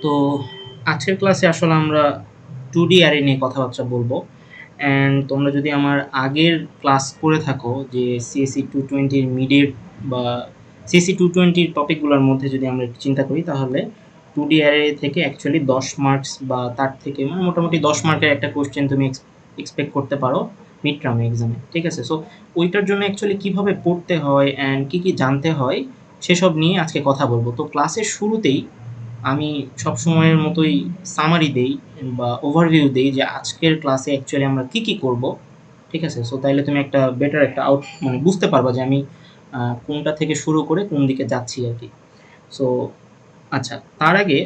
তো আজকের ক্লাসে আসলে আমরা 2D অ্যারে নিয়ে কথাবার্তা বলবো। অ্যান্ড তোমরা যদি আমার আগের ক্লাস করে থাকো যে সিএসসি 220 মিডের বা সিএসসি 220 টপিকগুলোর মধ্যে যদি আমরা একটু চিন্তা করি, তাহলে 2D অ্যারে থেকে অ্যাকচুয়ালি 10 মার্কস বা তার থেকে মানে মোটামুটি 10 মার্কের একটা কোশ্চেন তুমি এক্সপেক্ট করতে পারো মিড টার্ম এক্সামে। ঠিক আছে? সো ওইটার জন্য অ্যাকচুয়ালি কীভাবে পড়তে হয় অ্যান্ড কী কী জানতে হয় সেসব নিয়ে আজকে কথা বলবো। তো ক্লাসের শুরুতেই আমি সবসময়ের মতোই সামারি দেই বা ওভারভিউ দেই যে আজকের ক্লাসে অ্যাকচুয়ালি আমরা কী কী করব। ঠিক আছে? সো তাইলে তুমি একটা বেটার একটা মানে বুঝতে পারবা যে আমি কোনটা থেকে শুরু করে কোন দিকে যাচ্ছি আর কি। সো আচ্ছা, তার আগে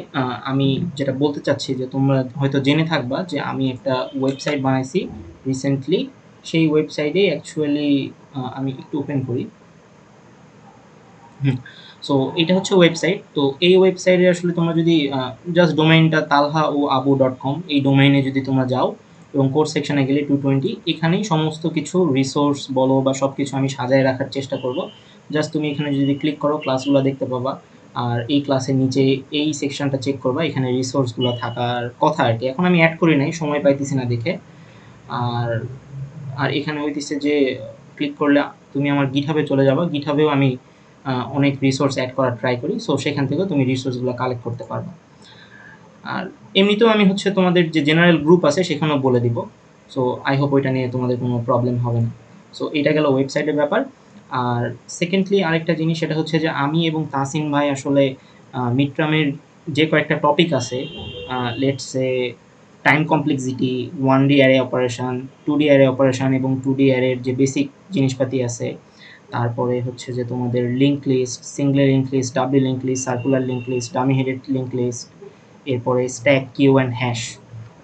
আমি যেটা বলতে চাচ্ছি যে তোমরা হয়তো জেনে থাকবা যে আমি একটা ওয়েবসাইট বানাইছি রিসেন্টলি। সেই ওয়েবসাইটে অ্যাকচুয়ালি আমি একটু ওপেন করি। হুম। সো এটা হচ্ছে ওয়েবসাইট। তো এই ওয়েবসাইটে আসলে তোমরা যদি জাস্ট ডোমেইনটা talhaoabu.com, এই ডোমেইনে যদি তোমরা যাও এবং কোর্স সেকশনে গেলে 220, এখানেই সমস্ত কিছু রিসোর্স বলো বা সব কিছু আমি সাজায় রাখার চেষ্টা করব। জাস্ট তুমি এখানে যদি ক্লিক করো ক্লাসগুলো দেখতে পাবা। আর এই ক্লাসের নিচে এই সেকশনটা চেক করবা, এখানে রিসোর্সগুলো থাকার কথা আর কি। এখন আমি অ্যাড করি নাই, সময় পাইতেছি না দেখে। আর আর এখানে হইতেছে যে ক্লিক করলে তুমি আমার গিটহাবে চলে যাবা। গিটহাবেও আমি অনেক রিসোর্স অ্যাড করার ট্রাই করি। সো সেখান থেকেও তুমি রিসোর্সগুলো কালেক্ট করতে পারবা। আর এমনিতেও আমি হচ্ছে তোমাদের যে জেনারেল গ্রুপ আছে সেখানেও বলে দিব। সো আই হোপ ওইটা নিয়ে তোমাদের কোনো প্রবলেম হবে না। সো এটা গেল ওয়েবসাইটের ব্যাপার। আর সেকেন্ডলি আরেকটা জিনিস, সেটা হচ্ছে যে আমি এবং তাসিন ভাই আসলে মিড টার্মের যে কয়েকটা টপিক আছে, let's say time complexity, 1D array operation, 2D array operation এবং 2D অ্যারের যে বেসিক জিনিসপাতি আছে, তারপরে হচ্ছে যে তোমাদের link list, single link list, double link list, circular link list, dummy headed link list, এরপরে স্ট্যাক, কিউ অ্যান্ড হ্যাশ,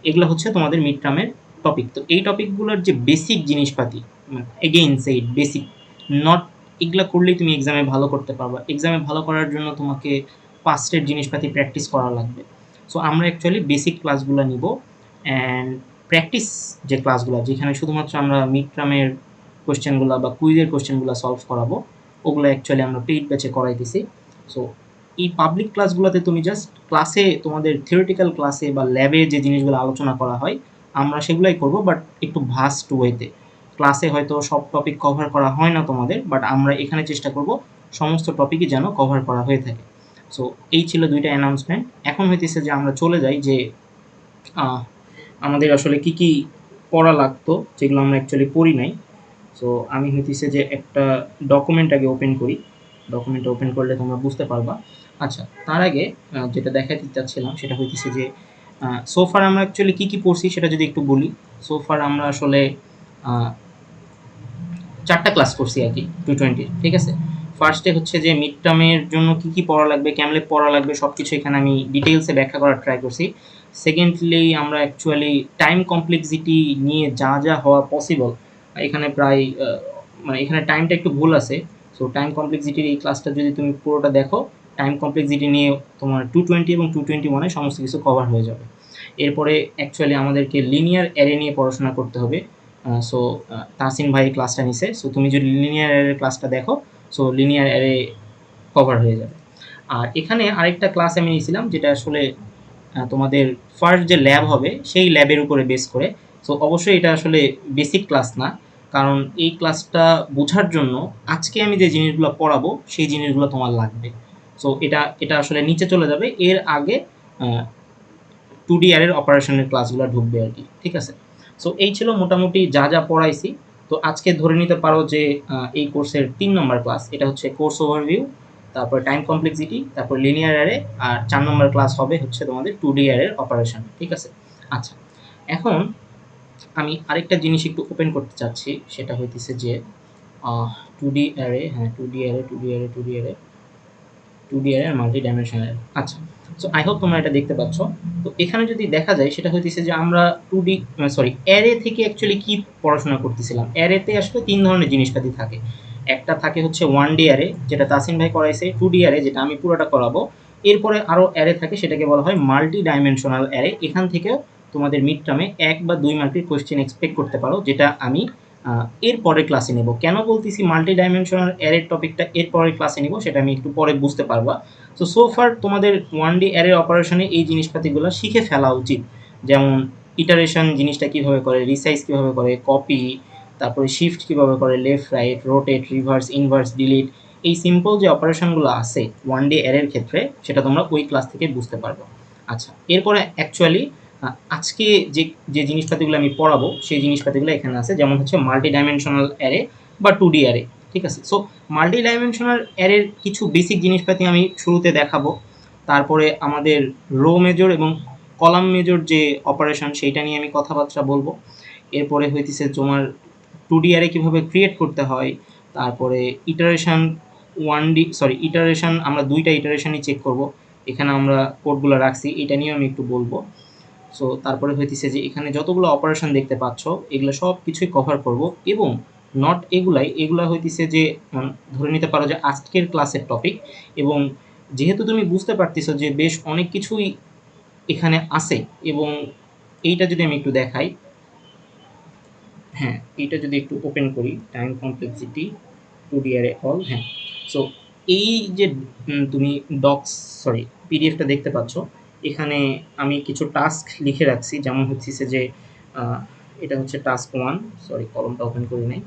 এগুলো হচ্ছে তোমাদের মিড টার্মের টপিক। তো এই টপিকগুলোর যে বেসিক জিনিসপাতি, এগেইন সেইড বেসিক, নট এগুলো করলেই তুমি এক্সামে ভালো করতে পারবা। এক্সামে ভালো করার জন্য তোমাকে পাস্টের জিনিসপাতি প্র্যাকটিস করা লাগবে। সো আমরা অ্যাকচুয়ালি বেসিক ক্লাসগুলো নিব অ্যান্ড প্র্যাকটিস যে ক্লাসগুলো, যেখানে শুধুমাত্র আমরা মিড টার্মের কোয়েশ্চেনগুলো বা কুইজের কোয়েশ্চেনগুলো সলভ করাবো, ওগুলো অ্যাকচুয়ালি আমরা পেইড ব্যাচে করাইতেছি। সো এই পাবলিক ক্লাসগুলোতে তুমি জাস্ট ক্লাসে তোমাদের থিওরিটিক্যাল ক্লাসে বা ল্যাবে যে জিনিসগুলো আলোচনা করা হয় আমরা সেগুলোই করব, বাট একটু ভাস্ট ওয়েতে। ক্লাসে হয়তো সব টপিক কভার করা হয় না তোমাদের, বাট আমরা এখানে চেষ্টা করব সমস্ত টপিকই যেন কভার করা হয়ে থাকে। সো এই ছিল দুইটা অ্যানাউন্সমেন্ট। এখন হইতেছে যে আমরা চলে যাই যে আমাদের আসলে কি কি পড়া লাগতো, যেগুলো আমরা অ্যাকচুয়ালি পড়ি নাই। সো আমি হইতেছে যে একটা ডকুমেন্ট আগে ওপেন করি। ডকুমেন্টটা ওপেন করলে তোমরা বুঝতে পারবা। আচ্ছা, তার আগে যেটা দেখাতে চাচ্ছিলাম সেটা হইতেছে যে সোফার আমরা অ্যাকচুয়ালি কী কী পড়ছি সেটা যদি একটু বলি। সোফার আমরা আসলে 4টা ক্লাস করছি আর কি 220, ঠিক আছে? ফার্স্টে হচ্ছে যে মিড টার্মের জন্য কী কী পড়া লাগবে, কেমনে পড়া লাগবে, সব কিছু এখানে আমি ডিটেলসে ব্যাখ্যা করার ট্রাই করছি। সেকেন্ডলি আমরা অ্যাকচুয়ালি টাইম কমপ্লেক্সিটি নিয়ে যা যা হওয়া পসিবল, এখানে প্রায় মানে এখানে টাইমটা একটু ভুল আছে। সো টাইম কমপ্লেক্সিটির এই ক্লাসটা যদি তুমি পুরোটা দেখো, টাইম কমপ্লেক্সিটি নিয়ে তোমার 220 এবং 221 সমস্ত কিছু কভার হয়ে যাবে। এরপরে অ্যাকচুয়ালি আমাদেরকে লিনিয়ার অ্যারে নিয়ে পড়াশোনা করতে হবে। সো তাহসিন ভাই ক্লাসটা নিছে। সো তুমি যদি লিনিয়ার অ্যারের ক্লাসটা দেখো, সো লিনিয়ার অ্যারে কভার হয়ে যাবে। আর এখানে আরেকটা ক্লাস আমি নিয়েছিলাম যেটা আসলে তোমাদের ফার্স্ট যে ল্যাব হবে সেই ল্যাবের উপরে বেস করে। সো অবশ্যই এটা আসলে বেসিক ক্লাস না, কারণ এই ক্লাসটা বোঝার জন্য আজকে আমি যে জিনিসগুলো পড়াবো সেই জিনিসগুলো তোমার লাগবে। সো এটা এটা আসলে নিচে চলে যাবে, এর আগে 2D অ্যারের অপারেশনের ক্লাসগুলো ঢুকবে আর কি। ঠিক আছে? সো এই ছিল মোটামুটি যা যা পড়াইছি। তো আজকে ধরে নিতে পারো যে এই কোর্সের 3 নম্বর ক্লাস, এটা হচ্ছে কোর্স ওভারভিউ, তারপর টাইম কমপ্লেক্সিটি, তারপর লিনিয়ার অ্যারে, আর 4 নম্বর ক্লাস হবে হচ্ছে তোমাদের 2D অ্যারের অপারেশন। ঠিক আছে? আচ্ছা, এখন আমি আরেকটা জিনিস একটু ওপেন করতে চাচ্ছি, সেটা হইতেছে যে 2D অ্যারে, হ্যাঁ 2D array, 2D array, 2D array, 2D array আর মাল্টি ডাইমেনশনাল। আচ্ছা, সো আই হোপ তোমরা এটা দেখতে পাচ্ছ। তো এখানে যদি দেখা যায় সেটা হইতেছে যে আমরা 2D সরি অ্যারে থেকে অ্যাকচুয়ালি কি পড়াশোনা করতেছিলাম। অ্যারেতে আসলে 3 ধরনের জিনিসপাতি থাকে। একটা থাকে হচ্ছে 1D অ্যারে, যেটা তাসিন ভাই করাইছে, 2D অ্যারে যেটা আমি পুরোটা করাবো। এরপরে আরও অ্যারে থাকে, সেটাকে বলা হয় মাল্টি ডাইমেনশনাল অ্যারে। এখান থেকেও তোমাদের মিড টার্মে 1 বা 2 মার্কের কোয়েশ্চেন এক্সপেক্ট করতে পারো, যেটা আমি এর পরের ক্লাসে নেব। কেন বলতেছি মাল্টি ডাইমেনশনাল অ্যারের টপিকটা এর পরের ক্লাসে নেব সেটা আমি একটু পরে বুঝতে পারবা। সো ফার তোমাদের 1D অ্যারে অপারেশনে এই জিনিসপাতিগুলো শিখে ফেলা উচিত। যেমন ইটারেশন জিনিসটা কিভাবে করে, রিসাইজ কিভাবে করে, কপি, তারপরে শিফট কিভাবে করে, left right, rotate, reverse, inverse, delete, এই সিম্পল যে অপারেশনগুলো আছে 1D অ্যারের ক্ষেত্রে সেটা তোমরা ওই ক্লাস থেকে বুঝতে পারবে। আচ্ছা, এরপরে অ্যাকচুয়ালি আজকে যে যে জিনিসপাতিগুলো আমি পড়াবো সেই জিনিসপাতিগুলো এখানে আছে, যেমন হচ্ছে মাল্টি ডাইমেনশনাল অ্যারে বা 2D অ্যারে। ঠিক আছে, সো মাল্টি ডাইমেনশনাল অ্যারের কিছু বেসিক জিনিসপাতি আমি শুরুতে দেখাবো, তারপরে আমাদের রো মেজর এবং কলাম মেজর যে অপারেশন সেইটা নিয়ে আমি কথাবার্তা বলবো। এরপরে হইতেছে তোমার 2D অ্যারে কীভাবে ক্রিয়েট করতে হয়, তারপরে ইটারেশন ইটারেশন আমরা দুইটা ইটারেশনই চেক করব, এখানে আমরা কোডগুলো রাখছি, এটা নিয়েও আমি একটু বলবো। সো তারপরে হইতেছে যে এখানে যতগুলো অপারেশন দেখতে পাচ্ছ এগুলো সব কিছুই কভার করব, এবং নট এগুলা হইতেছে যে ধরে নিতে পারো যে আজকের ক্লাসের টপিক। এবং যেহেতু তুমি বুঝতে পারতেছো যে বেশ অনেক কিছুই এখানে আছে, এবং এইটা যদি আমি একটু দেখাই, হ্যাঁ এইটা যদি একটু ওপেন করি, time complexity 2D array all, হ্যাঁ। সো এই যে তুমি পিডিএফটা দেখতে পাচ্ছ, এখানে আমি কিছু টাস্ক লিখে রাখছি, যেমন হচ্ছে যে এটা হচ্ছে টাস্ক 1, কলমটা ওপেন করি নাই।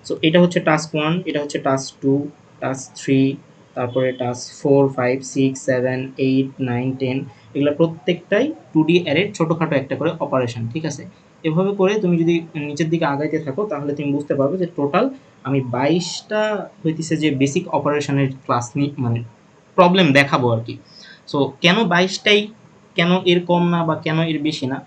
সো এটা হচ্ছে টাস্ক 1, এটা হচ্ছে টাস্ক 2, টাস্ক 3, তারপরে টাস্ক 4, 5, 6, 7, 8, 9, 10, এগুলো প্রত্যেকটাই 2D অ্যারের ছোটোখাটো একটা করে অপারেশন। ঠিক আছে, এভাবে করে তুমি যদি নিচের দিকে আগাইতে থাকো তাহলে তুমি বুঝতে পারবে যে টোটাল আমি 22টা হইতেছে যে বেসিক অপারেশনের ক্লাস মানে প্রবলেম দেখাবো আর কি। সো কেন 22টাই, কেন এর কম না বা কেন এর বেশি না?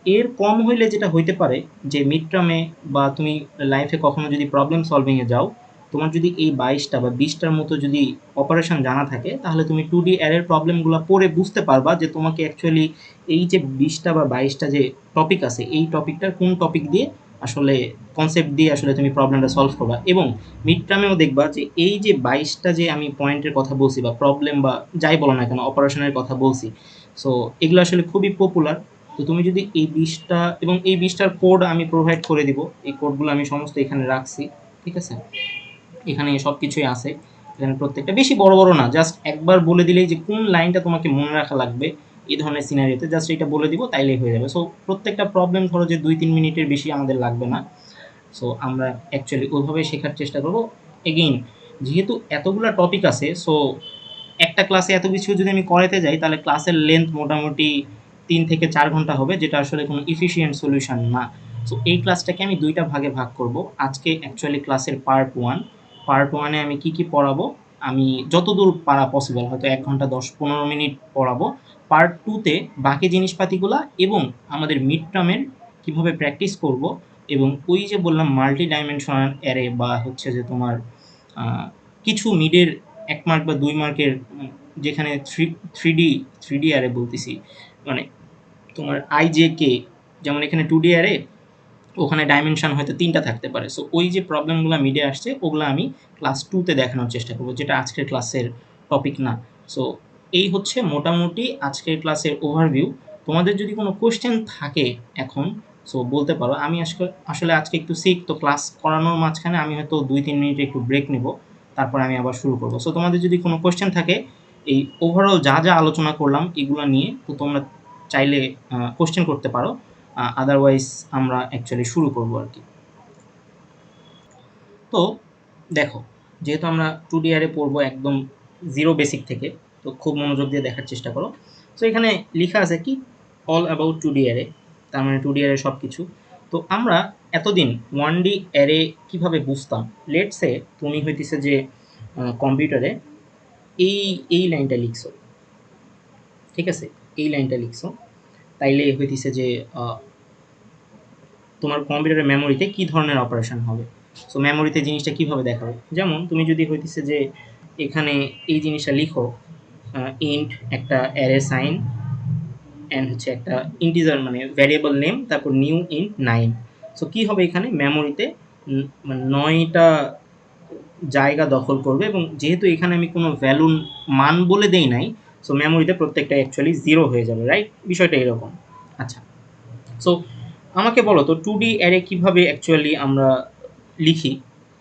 এর কম হইলে যেটা হইতে পারে যে মিড টার্মে বা তুমি লাইফে কখনো যদি প্রবলেম সলভিংয়ে যাও, তোমার যদি এই 22টা বা 20টার মতো যদি অপারেশন জানা থাকে তাহলে তুমি 2D অ্যারের প্রবলেমগুলো পড়ে বুঝতে পারবা যে তোমাকে অ্যাকচুয়ালি এই যে 20টা বা 22টা যে টপিক আছে এই টপিকটার কোন টপিক দিয়ে আসলে কনসেপ্ট দিয়ে আসলে তুমি প্রবলেমটা সলভ করবা। এবং মিড টার্মেও দেখবা যে এই যে 22টা যে আমি পয়েন্টের কথা বলছি বা প্রবলেম বা যাই বলো না কেন অপারেশনের কথা বলছি, সো এগুলো আসলে খুবই পপুলার। তো তুমি যদি এই 20টা এবং এই 20টার কোড আমি প্রোভাইড করে দিব, এই কোডগুলো আমি সমস্ত এখানে রাখছি। ঠিক আছে, এখানে সব কিছুই আছে, এখানে প্রত্যেকটা বেশি বড় বড় না, জাস্ট একবার বলে দিলেই যে কোন লাইনটা তোমাকে মনে রাখা লাগবে এই ধরনের সিনারিওতে জাস্ট এটা বলে দিব তাইলেই হয়ে যাবে। সো প্রত্যেকটা প্রবলেম ধরো যে 2-3 মিনিটের বেশি আমাদের লাগবে না। সো আমরা অ্যাকচুয়ালি ওইভাবে শেখার চেষ্টা করবো। এগেইন যেহেতু এতগুলা টপিক আছে, সো একটা ক্লাসে এত কিছু যদি আমি করাতে যাই তাহলে ক্লাসের লেন্থ মোটামুটি 3 থেকে 4 ঘন্টা হবে, যেটা আসলে কোনো এফিশিয়েন্ট সলিউশন না। সো এই ক্লাসটাকে আমি দুইটা ভাগে ভাগ করব। আজকে অ্যাকচুয়ালি ক্লাসের পার্ট ওয়ানে আমি কি কি পড়াবো, আমি যতদূর পারা পসিবল হয়তো 1 ঘন্টা 10-15 মিনিট পড়াবো। পার্ট 2তে বাকি জিনিসপাতিগুলা এবং আমাদের মিড টার্মের কীভাবে প্র্যাকটিস করব, এবং ওই যে বললাম মাল্টি ডাইমেনশনাল অ্যারে বা হচ্ছে যে তোমার কিছু মিডের 1 মার্ক বা 2 মার্কের যেখানে থ্রি ডি অ্যারে বলতেছি, মানে তোমার IJK, যেমন এখানে 2D অ্যারে, ওখানে ডাইমেনশন হয়তো 3টা থাকতে পারে। সো ওই যে প্রবলেমগুলো মিডে আসছে ওগুলো আমি ক্লাস 2তে দেখানোর চেষ্টা করবো, যেটা আজকের ক্লাসের টপিক না। সো এই হচ্ছে মোটামুটি আজকের ক্লাসের ওভারভিউ। তোমাদের যদি কোনো কোয়েশ্চেন থাকে এখন, সো বলতে পারো। আমি আসলে আজকে একটু সিক, তো ক্লাস করানোর মাঝখানে আমি হয়তো 2-3 মিনিট একটু ব্রেক নেব, তারপর আমি আবার শুরু করবো। সো তোমাদের যদি কোনো কোয়েশ্চেন থাকে এই ওভারঅল যা যা আলোচনা করলাম এগুলো নিয়ে, তো তোমরা চাইলে কোয়েশ্চেন করতে পারো, আদারওয়াইজ আমরা অ্যাকচুয়ালি শুরু করবো আর কি। তো দেখো, যেহেতু আমরা 2D অ্যারে পড়বো একদম জিরো বেসিক থেকে, তো খুব মনোযোগ দিয়ে দেখার চেষ্টা করো। সো এখানে লেখা আছে কি, অল অ্যাবাউট 2D অ্যারে, তার মানে 2D অ্যারে সব কিছু। তো আমরা এতদিন 1D অ্যারে কীভাবে বুঝতাম, লেটসে তুমি হইতেছে যে কম্পিউটারে এই এই লাইনটা লিখছো, ঠিক আছে, এই লাইনটা লিখছো, তাইলে হইতেছে যে তোমার কম্পিউটারের মেমোরিতে কী ধরনের অপারেশন হবে। সো মেমোরিতে জিনিসটা কীভাবে দেখাবে, যেমন তুমি যদি হইতেছে যে এখানে এই জিনিসটা লিখো, ইন্ট একটা অ্যারে সাইন অ্যান্ড হচ্ছে একটা ইন্টিজার মানে ভ্যারিয়েবল নেম, তারপর নিউ ইন্ট 9। সো কী হবে, এখানে মেমোরিতে মানে 9টা জায়গা দখল করবে, এবং যেহেতু এখানে আমি কোনো ভ্যালু মান বলে দেই নাই, সো মেমোরিতে প্রত্যেকটা অ্যাকচুয়ালি 0 হয়ে যাবে, রাইট? বিষয়টা এরকম। আচ্ছা, সো আমাকে বলো তো 2D অ্যারে কিভাবে অ্যাকচুয়ালি আমরা লিখি?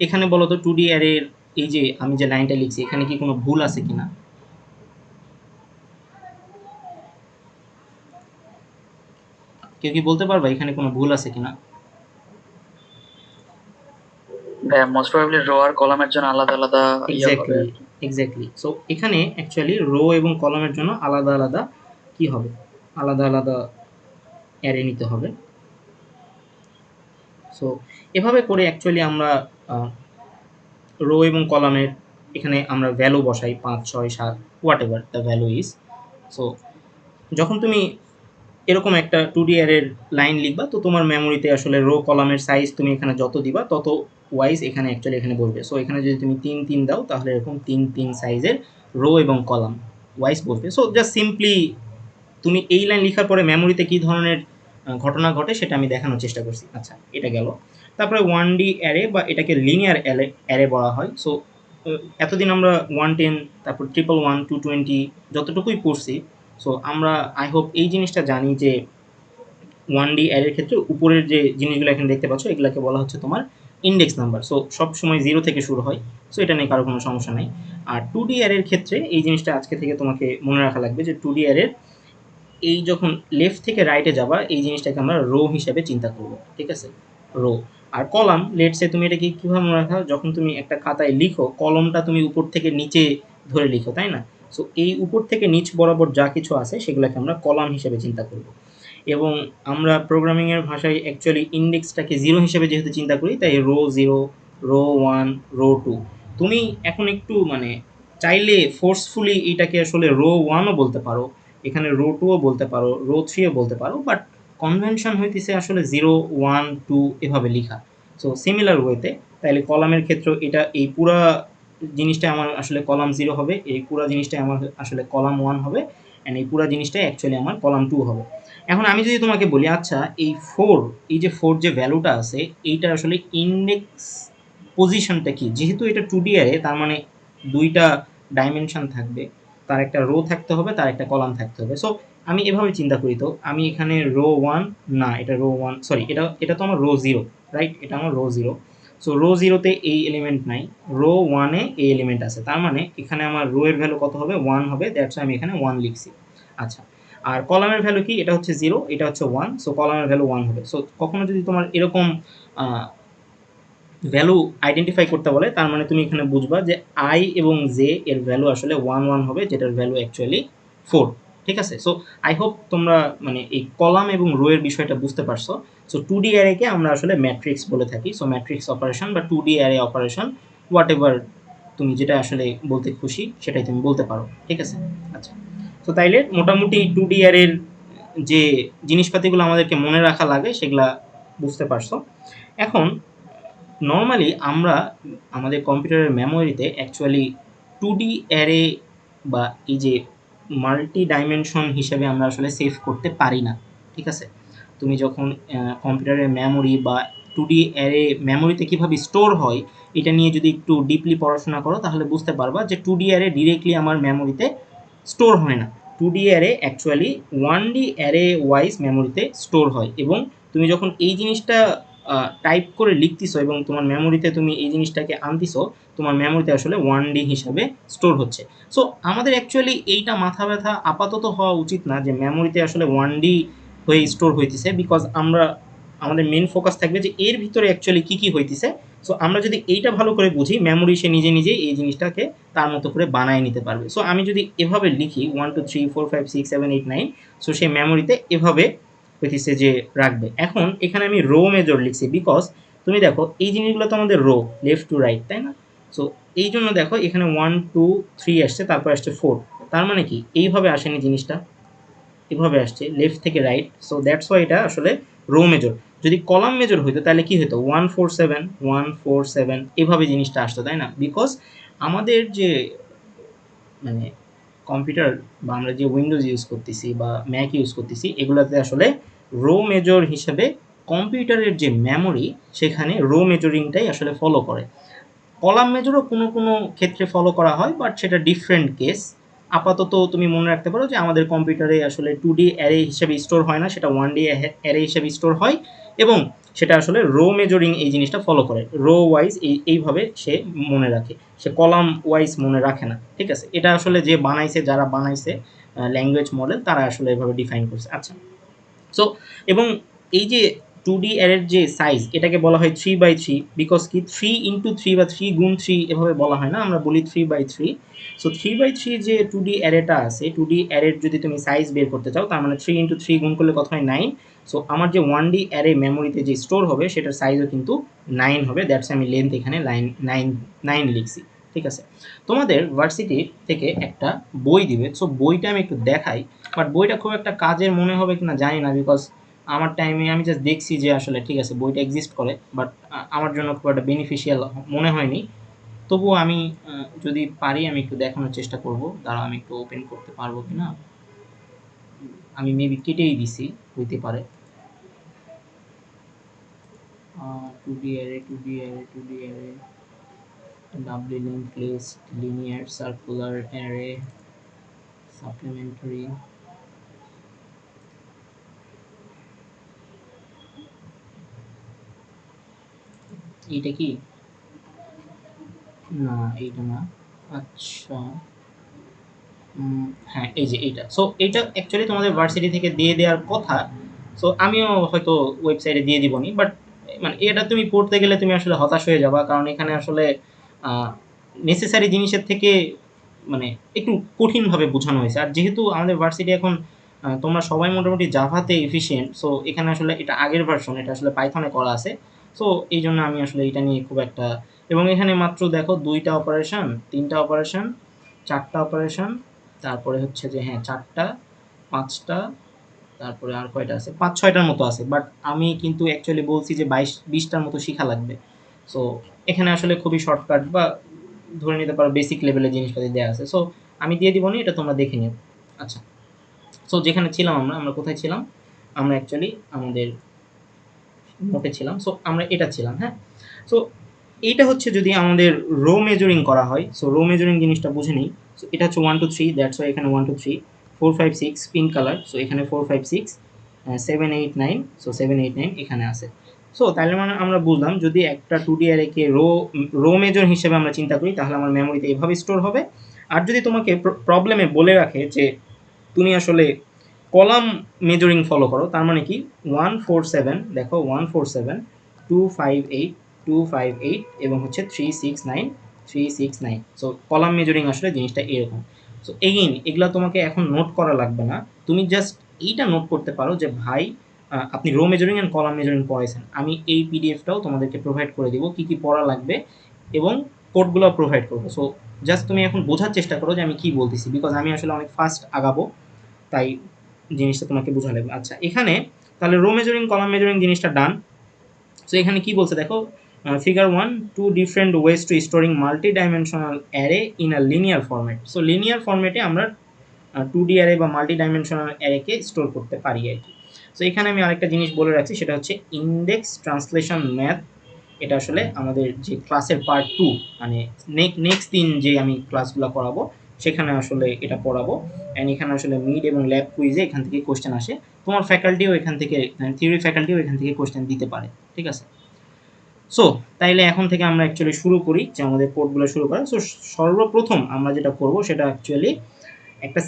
এখানে বলো তো 2D অ্যারের এই যে আমি যে লাইনটা লিখছি এখানে কি কোনো ভুল আছে কিনা? কেউ কি বলতে পারবা এখানে কোনো ভুল আছে কিনা? মোস্ট প্রবাবলি রো আর কলামের জন্য আলাদা আলাদা ইয়ে হবে এক্স্যাক্টলি, আর কি। এক্স্যাক্টলি। সো এখানে অ্যাকচুয়ালি রো এবং কলামের জন্য আলাদা আলাদা কি হবে? আলাদা আলাদা অ্যারে নিতে হবে। সো এভাবে করে অ্যাকচুয়ালি আমরা রো এবং কলামের এখানে আমরা ভ্যালু বসাই ৫, ৬, ৭ what ever the value is. So যখন তুমি এরকম একটা 2D অ্যারের লাইন লিখবা তো তোমার মেমোরিতে আসলে রো কলামের সাইজ তুমি এখানে যত দিবা তত ওয়াইজ এখানে অ্যাকচুয়ালি এখানে বলবে। সো এখানে যদি তুমি ৩ দাও তাহলে এরকম ৩ সাইজের রো এবং কলাম ওয়াইজ বলবে। সো জাস্ট সিম্পলি তুমি এই লাইন লেখার পরে মেমোরিতে কী ধরনের ঘটনা ঘটে সেটা আমি দেখানোর চেষ্টা করছি। আচ্ছা, এটা গেল। তারপরে 1D অ্যারে বা এটাকে লিনিয়ার অ্যারে বলা হয়। সো এতদিন আমরা 110 তারপর 111 220 যতটুকুই পড়ছি, সো আমরা আই হোপ এই জিনিসটা জানি যে 1D অ্যারের ক্ষেত্রে উপরের যে জিনিসগুলো এখানে দেখতে পাচ্ছ এগুলাকে বলা হচ্ছে তোমার ইন্ডেক্স নাম্বার। সো সবসময় 0 থেকে শুরু হয়। সো এটা নিয়ে কারো কোনো সমস্যা নেই। আর 2D অ্যারের ক্ষেত্রে এই জিনিসটা আজকে থেকে তোমাকে মনে রাখা লাগবে যে 2D অ্যারের এই যখন লেফট থেকে রাইটে যাবা এই জিনিসটাকে আমরা রো হিসাবে চিন্তা করব। ঠিক আছে? রো। আর কলাম, লেটস সে তুমি এটাকে কীভাবে মনে রাখা, যখন তুমি একটা খাতায় লিখো কলমটা তুমি উপর থেকে নিচে ধরে লিখো, তাই না? সো এই উপর থেকে নিচ বরাবর যা কিছু আছে সেগুলোকে আমরা কলাম হিসেবে চিন্তা করব। এবং আমরা প্রোগ্রামিংয়ের ভাষায় অ্যাকচুয়ালি ইন্ডেক্সটাকে 0 হিসেবে যেহেতু চিন্তা করি তাই রো 0, রো 1, রো 2। তুমি এখন একটু মানে চাইলে ফোর্সফুলি এটাকে আসলে রো 1 ও বলতে পারো, এখানে রো 2 ও বলতে পারো, রো 3 ও বলতে পারো, বাট কনভেনশন হইতেছে আসলে 0, 1, 2 এভাবে লিখা। সো সিমিলার ওয়েতে তাইলে কলামের ক্ষেত্রেও এটা এই পুরা জিনিসটা আমার আসলে কলাম 0 হবে, এই পুরা জিনিসটাই আমার আসলে কলাম 1 হবে, অ্যান্ড এই পুরা জিনিসটাই অ্যাকচুয়ালি আমার কলাম 2 হবে। এখন আমি যদি তোমাকে বলি আচ্ছা এই 4, এই যে 4 যে ভ্যালুটা আছে এইটার আসলে ইন্ডেক্স পজিশনটা কি? যেহেতু এটা 2D অ্যারে তার মানে 2টা ডাইমেনশন থাকবে, তার একটা রো থাকতে হবে, তার একটা কলাম থাকতে হবে। সো আমি এভাবে চিন্তা করি, তো আমি এখানে রো 1, না এটা রো 1, সরি এটা এটা তো আমার রো 0, রাইট? এটা আমার রো 0। সো রো 0 তে এই এলিমেন্ট নাই, রো 1 এ এই এলিমেন্ট আছে। তার মানে এখানে আমার রো এর ভ্যালু কত হবে? 1 হবে, দ্যাটস আমি এখানে 1 লিখছি। আচ্ছা, আর কলামের ভ্যালু কি? এটা হচ্ছে 0, এটা হচ্ছে 1, সো কলামের ভ্যালু 1 হবে। সো কখনো যদি তোমার এরকম ভ্যালু আইডেন্টিফাই করতে বলে তার মানে তুমি এখানে বুঝবা যে আই এবং জে এর ভ্যালু আসলে 1, 1 হবে, যেটার ভ্যালু অ্যাকচুয়ালি 4। ঠিক আছে? সো আই হোপ তোমরা মানে এই কলাম এবং রো এর বিষয়টা বুঝতে পারছো। সো 2D অ্যারেকে আমরা আসলে ম্যাট্রিক্স বলে থাকি। সো ম্যাট্রিক্স অপারেশন বা 2D array operation, what ever তুমি যেটা আসলে বলতে খুশি সেটাই তুমি বলতে পারো। ঠিক আছে? আচ্ছা, তো তাইলে মোটামুটি 2D অ্যারের যে জিনিসপাতিগুলো আমাদেরকে মনে রাখা লাগে সেগুলা বুঝতে পারছো। এখন নরমালি আমরা আমাদের কম্পিউটারের মেমোরিতে অ্যাকচুয়ালি 2D অ্যারে বা এই যে মাল্টি ডাইমেনশন হিসেবে আমরা আসলে সেভ করতে পারি না। ঠিক আছে? তুমি যখন কম্পিউটারের মেমোরি বা 2D অ্যারে মেমোরিতে কীভাবে স্টোর হয় এটা নিয়ে যদি একটু ডিপলি পড়াশোনা করো তাহলে বুঝতে পারবা যে 2D অ্যারে ডিরেক্টলি আমার মেমোরিতে স্টোর হয় না। 2D array actually 1D array wise মেমোরিতে স্টোর হয়, এবং তুমি যখন এই জিনিসটা টাইপ করে লিখতেছো এবং তোমার মেমোরিতে তুমি এই জিনিসটাকে আনতেছো, তোমার মেমোরিতে আসলে 1D হিসাবে স্টোর হচ্ছে। সো আমাদের অ্যাকচুয়ালি এইটা মাথা ব্যথা আপাতত হওয়া উচিত না যে মেমোরিতে আসলে 1D হয়ে স্টোর হইতেছে, বিকজ আমরা আমাদের মেন ফোকাস থাকবে যে এর ভিতরে অ্যাকচুয়ালি কী কী হইতেছে। সো আমরা যদি এইটা ভালো করে বুঝি মেমোরি সে নিজে নিজেই এই জিনিসটাকে তার মতো করে বানায় নিতে পারবে। সো আমি যদি এভাবে লিখি 1 2 3 4 5 6 7 8 9, সো সে মেমোরিতে এভাবে হইতেছে যে রাখবে। এখন এখানে আমি রো মেজর লিখছি বিকজ তুমি দেখো এই জিনিসগুলো তো আমাদের রো লেফট টু রাইট, তাই না? সো এই জন্য দেখো এখানে 1 2 3 আসছে, তারপর আসছে 4। তার মানে কি এইভাবে আসেনি জিনিসটা, এভাবে আসছে লেফট থেকে রাইট। সো দ্যাটস ওয়াই এটা আসলে রো মেজর। যদি কলাম মেজর হইতো তাহলে কি হতো? 1 4 7 1 4 7 এভাবে জিনিসটা আসতো, তাই না? বিকজ আমাদের যে মানে কম্পিউটার বা আমরা যে উইন্ডোজ ইউজ করতেছি বা ম্যাক ইউজ করতেছি এগুলাতে আসলে রো মেজর হিসেবে কম্পিউটারের যে মেমোরি সেখানে রো মেজরিংটাই আসলে ফলো করে। কলাম মেজরও কোনো কোনো ক্ষেত্রে ফলো করা হয়, বাট সেটা ডিফারেন্ট কেস। আপাতত তুমি মনে রাখতে পারো যে আমাদের কম্পিউটারে আসলে 2D অ্যারে হিসেবে স্টোর হয় না, সেটা 1D অ্যারে হিসেবে স্টোর হয়, এবং সেটা আসলে রো মেজরিং এই জিনিসটা ফলো করে। রো ওয়াইজ এইভাবে সে মনে রাখে, সে কলাম ওয়াইজ মনে রাখে না। ঠিক আছে, এটা আসলে যে বানাইছে, যারা বানাইছে ল্যাঙ্গুয়েজ মডেল, তারা আসলে এভাবে ডিফাইন করছে। আচ্ছা, সো এবং এই যে 2D অ্যারের যে সাইজ, এটাকে বলা হয় 3/3, বিকজ কি 3 × 3 বা 3 × 3 এভাবে বলা হয় না, আমরা বলি 3/3। সো 3/3 যে 2D অ্যারেটা আছে, 2D অ্যারের যদি তুমি সাইজ বের করতে চাও, তার মানে 3 × 3 গুণ করলে কত হয়? 9। সো আমার যে 1D অ্যারে মেমোরিতে যে স্টোর হবে, সেটার সাইজও কিন্তু 9 হবে। দ্যাটস আমি লেন্থ এখানে 9 লিখছি। ঠিক আছে, তোমাদের ভার্সিটি থেকে একটা বই দিবে। সো বইটা আমি একটু দেখাই, বাট বইটা খুব একটা কাজের মনে হবে কিনা জানি না, বিকজ আমার টাইমে আমি জাস্ট দেখছি যে আসলে ঠিক আছে বইটা এক্সিস্ট করে, বাট আমার জন্য খুব একটা বেনিফিশিয়াল মনে হয়নি। তবুও আমি যদি পারি আমি একটু দেখানোর চেষ্টা করব। দাঁড়াও, আমি একটু ওপেন করতে পারবো কিনা। আমি মেবি কেটেই দিছি, হইতে পারে। 2D array, 2D array, 2D array, doubly linked list, linear circular array, supplementary. এইটা কি? না, এইটা না। আচ্ছা, হ্যাঁ, এই যে এইটা। সো এইটা অ্যাকচুয়ালি তোমাদের ভার্সিটি থেকে দিয়ে দেওয়ার কথা। সো আমিও হয়তো ওয়েবসাইটে দিয়ে দিবনি, বাট মানে এটা তুমি পড়তে গেলে তুমি আসলে হতাশ হয়ে যাবা, কারণ এখানে আসলে নেসেসারি জিনিসের থেকে মানে একটু কঠিনভাবে বোঝানো হয়েছে। আর যেহেতু আমাদের ভার্সিটি এখন তোমরা সবাই মোটামুটি জাভাতে এফিশিয়েন্ট, সো এখানে আসলে এটা আগের ভার্সন, এটা আসলে পাইথনে করা আছে। সো এই জন্য আমি আসলে এটা নিয়ে খুব একটা, এবং এখানে মাত্র দেখো 2টা অপারেশন, 3টা অপারেশন, 4টা অপারেশন, তারপরে হচ্ছে যে হ্যাঁ 4টা, 5টা, তারপরে আর কয়টা আছে? 5-6টার মতো আছে। বাট আমি কিন্তু অ্যাকচুয়ালি বলছি যে 22-20টার মতো শিখা লাগবে। সো এখানে আসলে খুবই শর্টকাট বা ধরে নিতে পারো বেসিক লেভেলের জিনিসপাতি দেওয়া আছে। সো আমি দিয়ে দিব নি, এটা তোমরা দেখে নিও। আচ্ছা, সো যেখানে ছিলাম আমরা, আমরা কোথায় ছিলাম? আমরা অ্যাকচুয়ালি আমাদের নোটে ছিলাম। সো আমরা এটা ছিলাম, হ্যাঁ। সো এইটা হচ্ছে যদি আমাদের রো মেজারিং করা হয়। সো রো মেজারিং জিনিসটা বুঝে নিই। সো এটা হচ্ছে 1 2 3, দ্যাটস ওয়াই এখানে 1 2 3, 4 5 6 পিঙ্ক কালার। সো এখানে 4 5 6, 7 8 9। সো 7 8 9 এখানে আছে। সো তাহলে মানে আমরা বুঝলাম, যদি একটা 2D অ্যারেকে রো মেজর হিসেবে আমরা চিন্তা করি, তাহলে আমার মেমোরিতে এভাবে স্টোর হবে। আর যদি তোমাকে প্রবলেমে বলে রাখে যে তুমি আসলে কলাম মেজরিং ফলো করো, তার মানে কি 147, দেখো 147, 258, 258 এবং হচ্ছে 369, 369। সো কলাম মেজরিং আসলে জিনিসটা এরকম। সো এগেইন এগুলা তোমাকে এখন নোট করা লাগবে না, তুমি জাস্ট এইটা নোট করতে পারো যে ভাই আপনি row majoring and column majoring পড়াইছেন, আমি এই পিডিএফটাও তোমাদেরকে প্রোভাইড করে দিব কী কী পড়া লাগবে, এবং কোডগুলো প্রোভাইড করবো। সো জাস্ট তুমি এখন বোঝার চেষ্টা করো যে আমি কি বলতেছি, বিকজ আমি আসলে অনেক ফাস্ট আগাবো, তাই জিনিসটা তোমাকে বোঝা লাগবে। আচ্ছা, এখানে তাহলে রো মেজারিং কলাম মেজারিং জিনিসটা ডান। সো এখানে কি বলছে দেখো, figure 1, 2 different ways to storing multi dimensional array in a linear format. So linear ফরম্যাটে আমরা 2D অ্যারে বা মাল্টি ডাইমেনশনাল অ্যারেকে স্টোর করতে পারি আর কি। সো এখানে আমি আরেকটা জিনিস বলে রাখছি, সেটা হচ্ছে ইন্ডেক্স ট্রান্সলেশন ম্যাথ। এটা আসলে আমাদের যে ক্লাসের পার্ট 2, মানে নেক্সট দিন যে আমি ক্লাসগুলো করাবো সেখানে আসলে এটা পড়াবো। অ্যান্ড এখানে আসলে মিড এবং ল্যাব কুইজে এখান থেকে কোশ্চেন আসে, তোমার ফ্যাকাল্টিও এখান থেকে, থিওরি ফ্যাকাল্টিও এখান থেকে কোশ্চেন দিতে পারে। ঠিক আছে, সো তাইলে এখন থেকে আমরা অ্যাকচুয়ালি শুরু করি যে আমাদের কোডগুলো শুরু করা। সো সর্বপ্রথম আমরা যেটা করব সেটা অ্যাকচুয়ালি একটা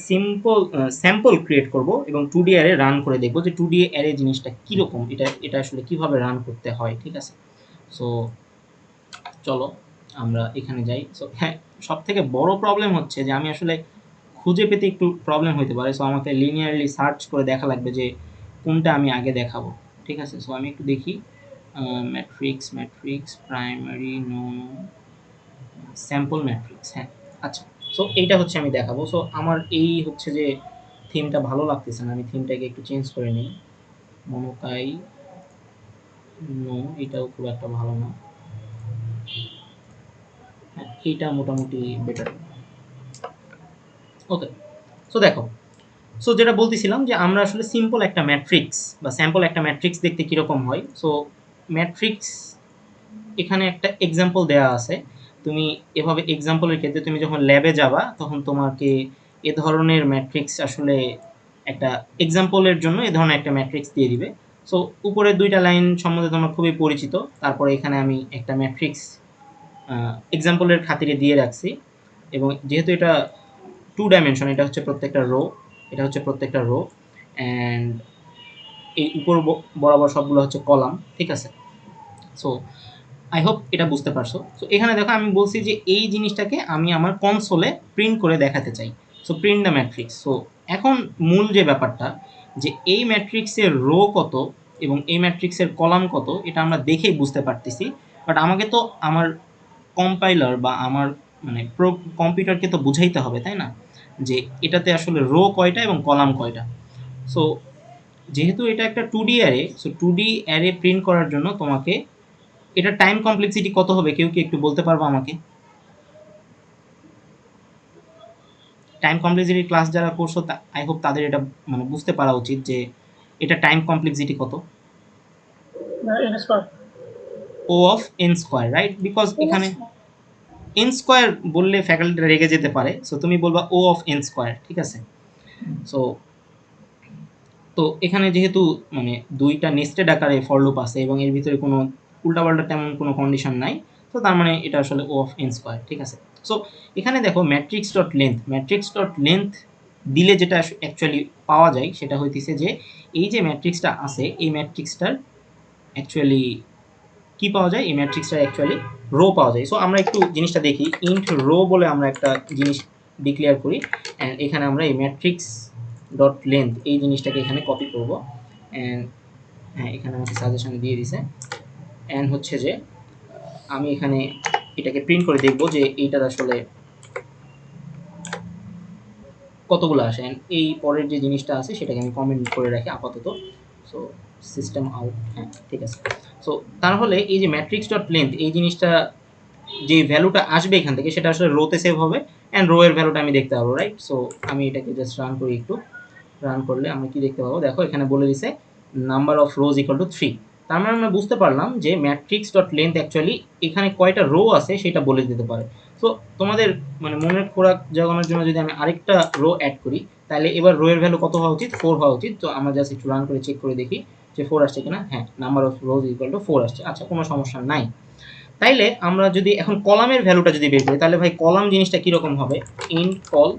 স্যাম্পল ক্রিয়েট করব এবং 2D অ্যারে রান করে দেখব যে 2D অ্যারে জিনিসটা কীরকম, এটা এটা আসলে কিভাবে রান করতে হয়। ঠিক আছে, সো চলো আমরা এখানে যাই। সো হ্যাঁ, সব থেকে বড় প্রবলেম হচ্ছে যে আমি আসলে খুঁজে পেতে একটু প্রবলেম হতে পারে। সো আমাকে লিনিয়ারলি সার্চ করে দেখা লাগবে যে কোনটা আমি আগে দেখাবো। ঠিক আছে, সো আমি একটু দেখি। Matrix, matrix primary, no, sample matrix, হ্যাঁ। আচ্ছা, সো এইটা হচ্ছে আমি দেখাবো। সো আমার এই হচ্ছে যে থিমটা ভালো লাগতেছে না, আমি থিমটাকে একটু চেঞ্জ করে নিই। মনোকাই, নো, এটাও খুব একটা ভালো না। হ্যাঁ, এইটা মোটামুটি বেটার। ওকে, সো দেখো, সো যেটা বলতেছিলাম যে আমরা আসলে সিম্পল একটা ম্যাট্রিক্স বা স্যাম্পল একটা ম্যাট্রিক্স দেখতে কীরকম হয়। সো ম্যাট্রিক্স এখানে একটা এক্সাম্পল দেওয়া আছে। তুমি এভাবে এক্সাম্পলের ক্ষেত্রে তুমি যখন ল্যাবে যাবা তখন তোমাকে এ ধরনের ম্যাট্রিক্স আসলে একটা এক্সাম্পলের জন্য এ ধরনের একটা ম্যাট্রিক্স দিয়ে দিবে। সো উপরের 2টা লাইন সম্বন্ধে তোমরা খুবই পরিচিত। তারপরে এখানে আমি একটা ম্যাট্রিক্স এক্সাম্পলের খাতিরে দিয়ে রাখছি, এবং যেহেতু এটা 2 ডাইমেনশন, এটা হচ্ছে প্রত্যেকটা রো, এটা হচ্ছে প্রত্যেকটা রো, অ্যান্ড এই উপর বরাবর সবগুলো হচ্ছে কলাম, ঠিক আছে? সো আই হোপ এটা বুঝতে পারছো। সো এখানে দেখো আমি বলছি যে এই জিনিসটাকে আমি আমার কনসোলে প্রিন্ট করে দেখাতে চাই। So print the matrix. So এখন মূল যে ব্যাপারটা, যে এই ম্যাট্রিক্সের রো কত এবং এই ম্যাট্রিক্সের কলাম কত, এটা আমরা দেখেই বুঝতে পারতেছি। বাট আমাকে তো আমার কম্পাইলার বা আমার মানে কম্পিউটারকে তো বুঝাইতে হবে, তাই না, যে এটাতে আসলে রো কয়টা এবং কলাম কয়টা। সো যেহেতু এটা একটা 2D array, so 2D array print করার জন্য তোমাকে এটা টাইম কমপ্লেক্সিটি কত হবে, কেউ কি একটু বলতে পারবো আমাকে? টাইম কমপ্লেক্সিটি ক্লাস যারা করছো আই হোপ তাদের এটা মানে বুঝতে পারা উচিত যে এটা টাইম কমপ্লেক্সিটি কত। n square. O of N square, right? Because N এখানে square. এন স্কোয়ার বললে ফ্যাকাল্টিরা রেগে যেতে পারে, সো তুমি বলবা ও অফ এন স্কোয়ার, ঠিক আছে? সো তো এখানে যেহেতু মানে 2টা নেস্টেড আকারে ফর লুপ আছে এবং এর ভিতরে কোনো উল্টাপাল্টা তেমন কোনো কন্ডিশন নাই, তো তার মানে এটা আসলে ও অফ এন স্কোয়ার, ঠিক আছে? সো এখানে দেখো ম্যাট্রিক্স ডট লেন্থ দিলে যেটা অ্যাকচুয়ালি পাওয়া যায় সেটা হইতেছে যে এই যে ম্যাট্রিক্সটা আছে এই ম্যাট্রিক্সটার অ্যাকচুয়ালি কি পাওয়া যায়, এই ম্যাট্রিক্সটার অ্যাকচুয়ালি রো পাওয়া যায়। সো আমরা একটু জিনিসটা দেখি, ইন্ট রো বলে আমরা একটা জিনিস ডিক্লেয়ার করি, অ্যান্ড এখানে আমরা এই ম্যাট্রিক্স ডট লেন্থ এই জিনিসটাকে এখানে কপি করব, অ্যান্ড হ্যাঁ এখানে আমাকে সাজেশন দিয়ে দিছে, অ্যান্ড হচ্ছে যে আমি এখানে এটাকে প্রিন্ট করে দেখব যে এইটার আসলে কতগুলো আসে, অ্যান্ড এই পরের যে জিনিসটা আছে সেটাকে আমি কমেন্ট করে রাখি আপাতত। সো সিস্টেম আউট, হ্যাঁ ঠিক আছে। সো তাহলে এই যে ম্যাট্রিক্স ডট লেন্থ এই জিনিসটা যে ভ্যালুটা আসবে এখান থেকে সেটা আসলে রোতে সেভ হবে, অ্যান্ড রো এর ভ্যালুটা আমি দেখতে পাবো, রাইট? সো আমি এটাকে জাস্ট রান করি, একটু রান করলে আমরা কি দেখতে পাবো, দেখো এখানে বলে দিছে number of rose equal to 3। তার মানে আমরা বুঝতে পারলাম যে ম্যাট্রিক্স ডট লেন্থ অ্যাকচুয়ালি এখানে কয়টা রো আছে সেটা বলে দিতে পারে। সো তোমাদের মানে মনের খোরাক জাগানোর জন্য যদি আমি আরেকটা রো অ্যাড করি, তাহলে এবার রো এর ভ্যালু কত হওয়া উচিত, 4 হওয়া উচিত। তো আমরা জাস্ট একটু রান করে চেক করে দেখি যে 4 আসছে কিনা। হ্যাঁ, number of rose equal to 4 আসছে, আচ্ছা কোনো সমস্যা নাই। তাইলে আমরা যদি এখন কলামের ভ্যালুটা যদি বের করি, তাহলে ভাই কলাম জিনিসটা কীরকম হবে, ইন্ট কল।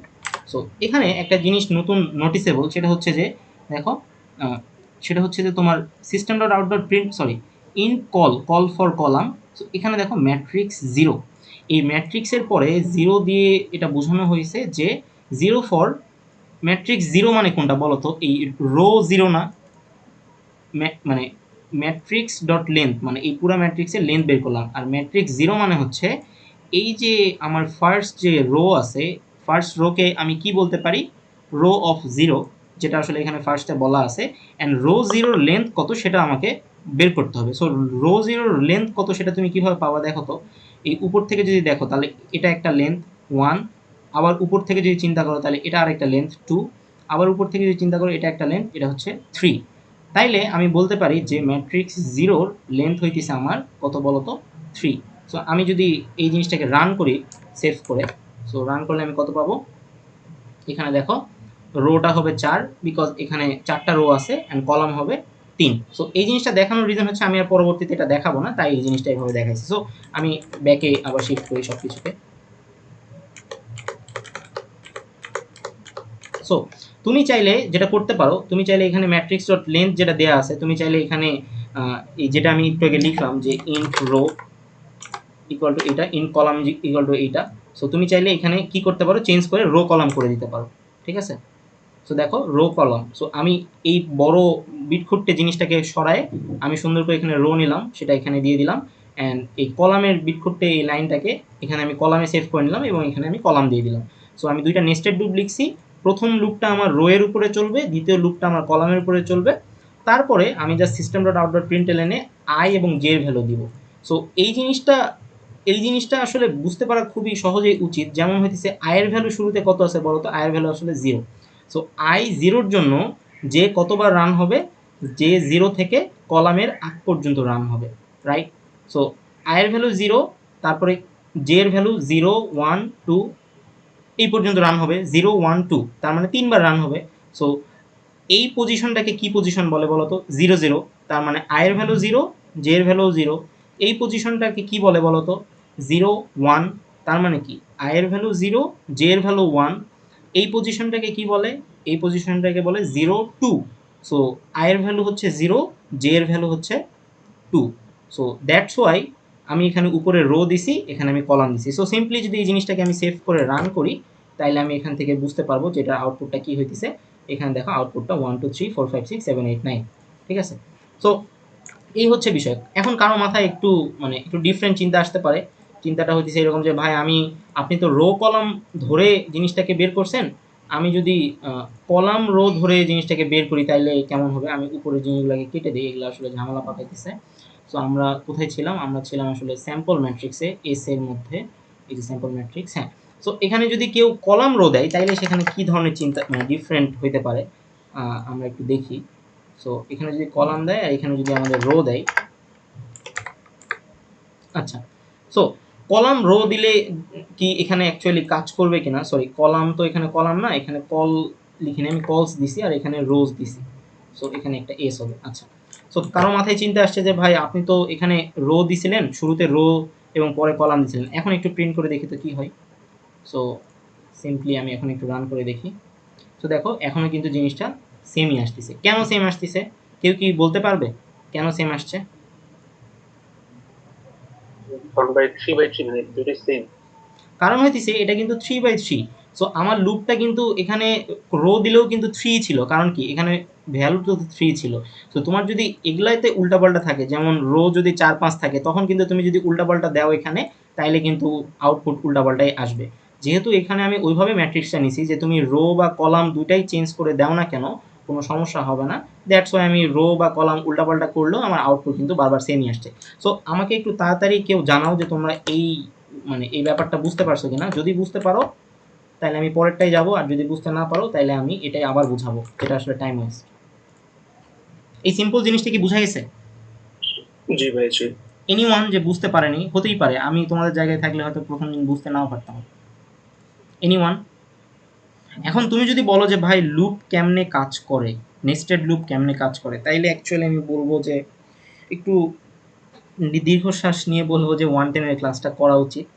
সো এখানে একটা জিনিস নতুন নোটিসেবল, সেটা হচ্ছে যে দেখো সেটা হচ্ছে যে তোমার system dot out dot print sorry int call for column. So এখানে দেখো ম্যাট্রিক্স 0, এই ম্যাট্রিক্সের পরে 0 দিয়ে এটা বোঝানো হয়েছে যে 0 ফর ম্যাট্রিক্স 0 মানে কোনটা বলো তো, এই রো 0 না, মানে ম্যাট্রিক্স ডট লেন্থ মানে এই পুরো ম্যাট্রিক্সের লেন্থ বের করলাম, আর ম্যাট্রিক্স 0 মানে হচ্ছে এই যে আমার ফার্স্ট যে রো আছে, ফার্স্ট রোকে আমি কি বলতে পারি, রো অফ 0, যেটা আসলে এখানে ফার্স্টে বলা আছে, অ্যান্ড রো 0 লেন্থ কত সেটা আমাকে বের করতে হবে। সো রো 0 লেন্থ কত সেটা তুমি কিভাবে পাবা, দেখো তো এই উপর থেকে যদি দেখো তাহলে এটা একটা লেন্থ 1, আবার উপর থেকে যদি চিন্তা করো তাহলে এটা আরেকটা লেন্থ 2, আবার উপর থেকে যদি চিন্তা করো এটা একটা লেন্থ, এটা হচ্ছে 3। তাইলে আমি বলতে পারি যে ম্যাট্রিক্স 0-র লেন্থ হইতেছে আমার কত বলতো, 3। সো আমি যদি এই জিনিসটাকে রান করি সেভ করে, সো রান করলে আমি কত পাবো, এখানে দেখো রোটা হবে 4, বিকজ এখানে 4টা রো আছে, অ্যান্ড কলাম হবে 3। সো এই জিনিসটা দেখানোর রিজন হচ্ছে আমি আর পরবর্তীতে এটা দেখাবো না, তাই এই জিনিসটা এভাবে দেখাইছি। সো আমি ব্যাকে আবার শিফট করি সব কিছুকে। সো তুমি চাইলে যেটা করতে পারো, তুমি চাইলে এখানে ম্যাট্রিক্স ডট লেন্থ যেটা দেওয়া আছে, তুমি চাইলে এখানে এই যেটা আমি একটু আগে লিখলাম যে ইন্ট রো ইকুয়াল টু এটা, ইন্ট কলাম ইকুয়াল টু এইটা। সো তুমি চাইলে এখানে কি করতে পারো, চেঞ্জ করে রো কলাম করে দিতে পারো, ঠিক আছে? সো দেখো রো কলাম। সো আমি এই বড় বিটখুট্টে জিনিসটাকে সরায় আমি সুন্দর করে এখানে রো নিলাম, সেটা এখানে দিয়ে দিলাম, অ্যান্ড এই কলামের বিটখুট্টে এই লাইনটাকে এখানে আমি কলামে সেভ করে নিলাম এবং এখানে আমি কলাম দিয়ে দিলাম। সো আমি 2টা নেস্টেড লুপ লিখছি, প্রথম লুপটা আমার রো এর উপরে চলবে, দ্বিতীয় লুপটা আমার কলামের উপরে চলবে। তারপরে আমি just system dot out dot প্রিন্টএলএন A I এবং জে এর ভ্যালু দিব। সো এই জিনিসটা আসলে বুঝতে পারা খুবই সহজেই উচিত। যেমন হইতেছে আয়ের ভ্যালু শুরুতে কত আছে বলো তো, আয়ের ভ্যালু আসলে 0। সো আই 0-র জন্য যে কতবার রান হবে, যে 0 থেকে কলামের আগ পর্যন্ত রান হবে, রাইট? সো আয়ের ভ্যালু 0, তারপরে জে এর ভ্যালু 0, 1, 2, এই পর্যন্ত রান হবে, 0 1 2 তার মানে 3 বার রান হবে। সো এই পজিশনটাকে কি পজিশন বলে বলো তো? 0 0, তার মানে i এর ভ্যালু 0, j এর ভ্যালু 0। এই পজিশনটাকে কি বলে বলো তো? 0 1, তার মানে কি i এর ভ্যালু 0, j এর ভ্যালু 1। এই পজিশনটাকে কি বলে? এই পজিশনটাকে বলে 0 2। সো i এর ভ্যালু হচ্ছে 0, j এর ভ্যালু হচ্ছে 2। সো দ্যাটস ওয়াই আমি এখানে উপরে রো দিছি, এখানে আমি কলাম দিছি। সো সিম্পলি যদি এই জিনিসটাকে আমি সেভ করে রান করি, তাইলে আমি এখান থেকে বুঝতে পারবো যে এটার আউটপুটটা কী হইতেছে। এখানে দেখো আউটপুটটা 1 2 3 4 5 6 7 8 9, ঠিক আছে? সো এই হচ্ছে বিষয়। এখন কারো মাথায় একটু মানে একটু ডিফারেন্ট চিন্তা আসতে পারে। চিন্তাটা হইতেছে এরকম যে ভাই আপনি তো রো কলাম ধরে জিনিসটাকে বের করছেন, আমি যদি কলাম রো ধরে জিনিসটাকে বের করি তাইলে কেমন হবে? আমি উপরের জিনিসগুলোকে কেটে দিই, এগুলো আসলে ঝামেলা পাকাইতেছে। সো আমরা কোথায় ছিলাম? আমরা ছিলাম আসলে স্যাম্পল ম্যাট্রিক্সে, এস এর মধ্যে। এই যে স্যাম্পল ম্যাট্রিক্স, হ্যাঁ। সো এখানে যদি কেউ কলাম রো দেয় তাইলে সেখানে কি ধরনের চিন্তা মানে ডিফারেন্ট হইতে পারে আমরা একটু দেখি। সো এখানে যদি কলাম দেয় আর এখানে যদি আমাদের রো দেয়, আচ্ছা। সো কলাম রো দিলে কি এখানে অ্যাকচুয়ালি কাজ করবে কিনা? সরি, কলাম তো এখানে কলাম না, এখানে কল লিখিনি, আমি কলস দিছি আর এখানে রোজ দিছি। সো এখানে একটা এস হবে। আচ্ছা। সো কারো মাথায় চিন্তা আসছে যে ভাই আপনি তো এখানে রো দিছিলেন, শুরুতে রো এবং পরে কলাম দিছিলেন, এখন একটু প্রিন্ট করে দেখি তো কি হয়। সো সিম্পলি আমি এখন একটু রান করে দেখি। তো দেখো এখনও কিন্তু জিনিসটা সেমই আসতেছে। কেন সেম আসতেছে? কেউ কি বলতে পারবে কেন সেম আসছে? 1/3/3 মানে দুটোই সেম। কারণ হইতেছে এটা কিন্তু 3/3। সো আমার লুপটা কিন্তু এখানে রো দিলেও কিন্তু 3 ছিল। কারণ কি এখানে ভ্যালু তো 3 ছিল। তো তোমার যদি এগুলাতে উল্টাপাল্টা থাকে, যেমন রো যদি 4 5 থাকে, তখন কিন্তু তুমি যদি উল্টাপাল্টা দাও এখানে, তাইলে কিন্তু আউটপুট উল্টাপাল্টাই আসবে। যেহেতু এখানে আমি ওইভাবে ম্যাট্রিক্সটা নিছি যে তুমি রো বা কলাম দুইটাই চেঞ্জ করে দাও না কেন, কোনো সমস্যা হবে না। দ্যাটস ওয়াই আমি রো বা কলাম উল্টাপাল্টা করলেও আমার আউটপুট কিন্তু বারবার সেমই আসছে। সো আমাকে একটু তাড়াতাড়ি কেউ জানাও যে তোমরা এই মানে এই ব্যাপারটা বুঝতে পারছো কিনা। যদি বুঝতে পারো তাহলে আমি পরেরটাই যাব, আর যদি বুঝতে না পারো তাহলে আমি এটাই আবার বুঝাবো, এটা আসলে টাইম ওয়েস্ট। এই সিম্পল জিনিসটা কি বুঝা গেছে? জি ভাই, জি। এনিওয়ান যে বুঝতে পারেনি, হতেই পারে, আমি তোমাদের জায়গায় থাকলে হয়তো প্রথম দিন বুঝতে নাও পারতাম। এনিওয়ান? এখন তুমি যদি বলো যে ভাই লুপ কেমনে কাজ করে, নেস্টেড লুপ কেমনে কাজ করে, তাইলে অ্যাকচুয়ালি আমি বলবো যে একটু দীর্ঘশ্বাস নিয়ে বলবো যে 110 এর ক্লাসটা করা উচিত।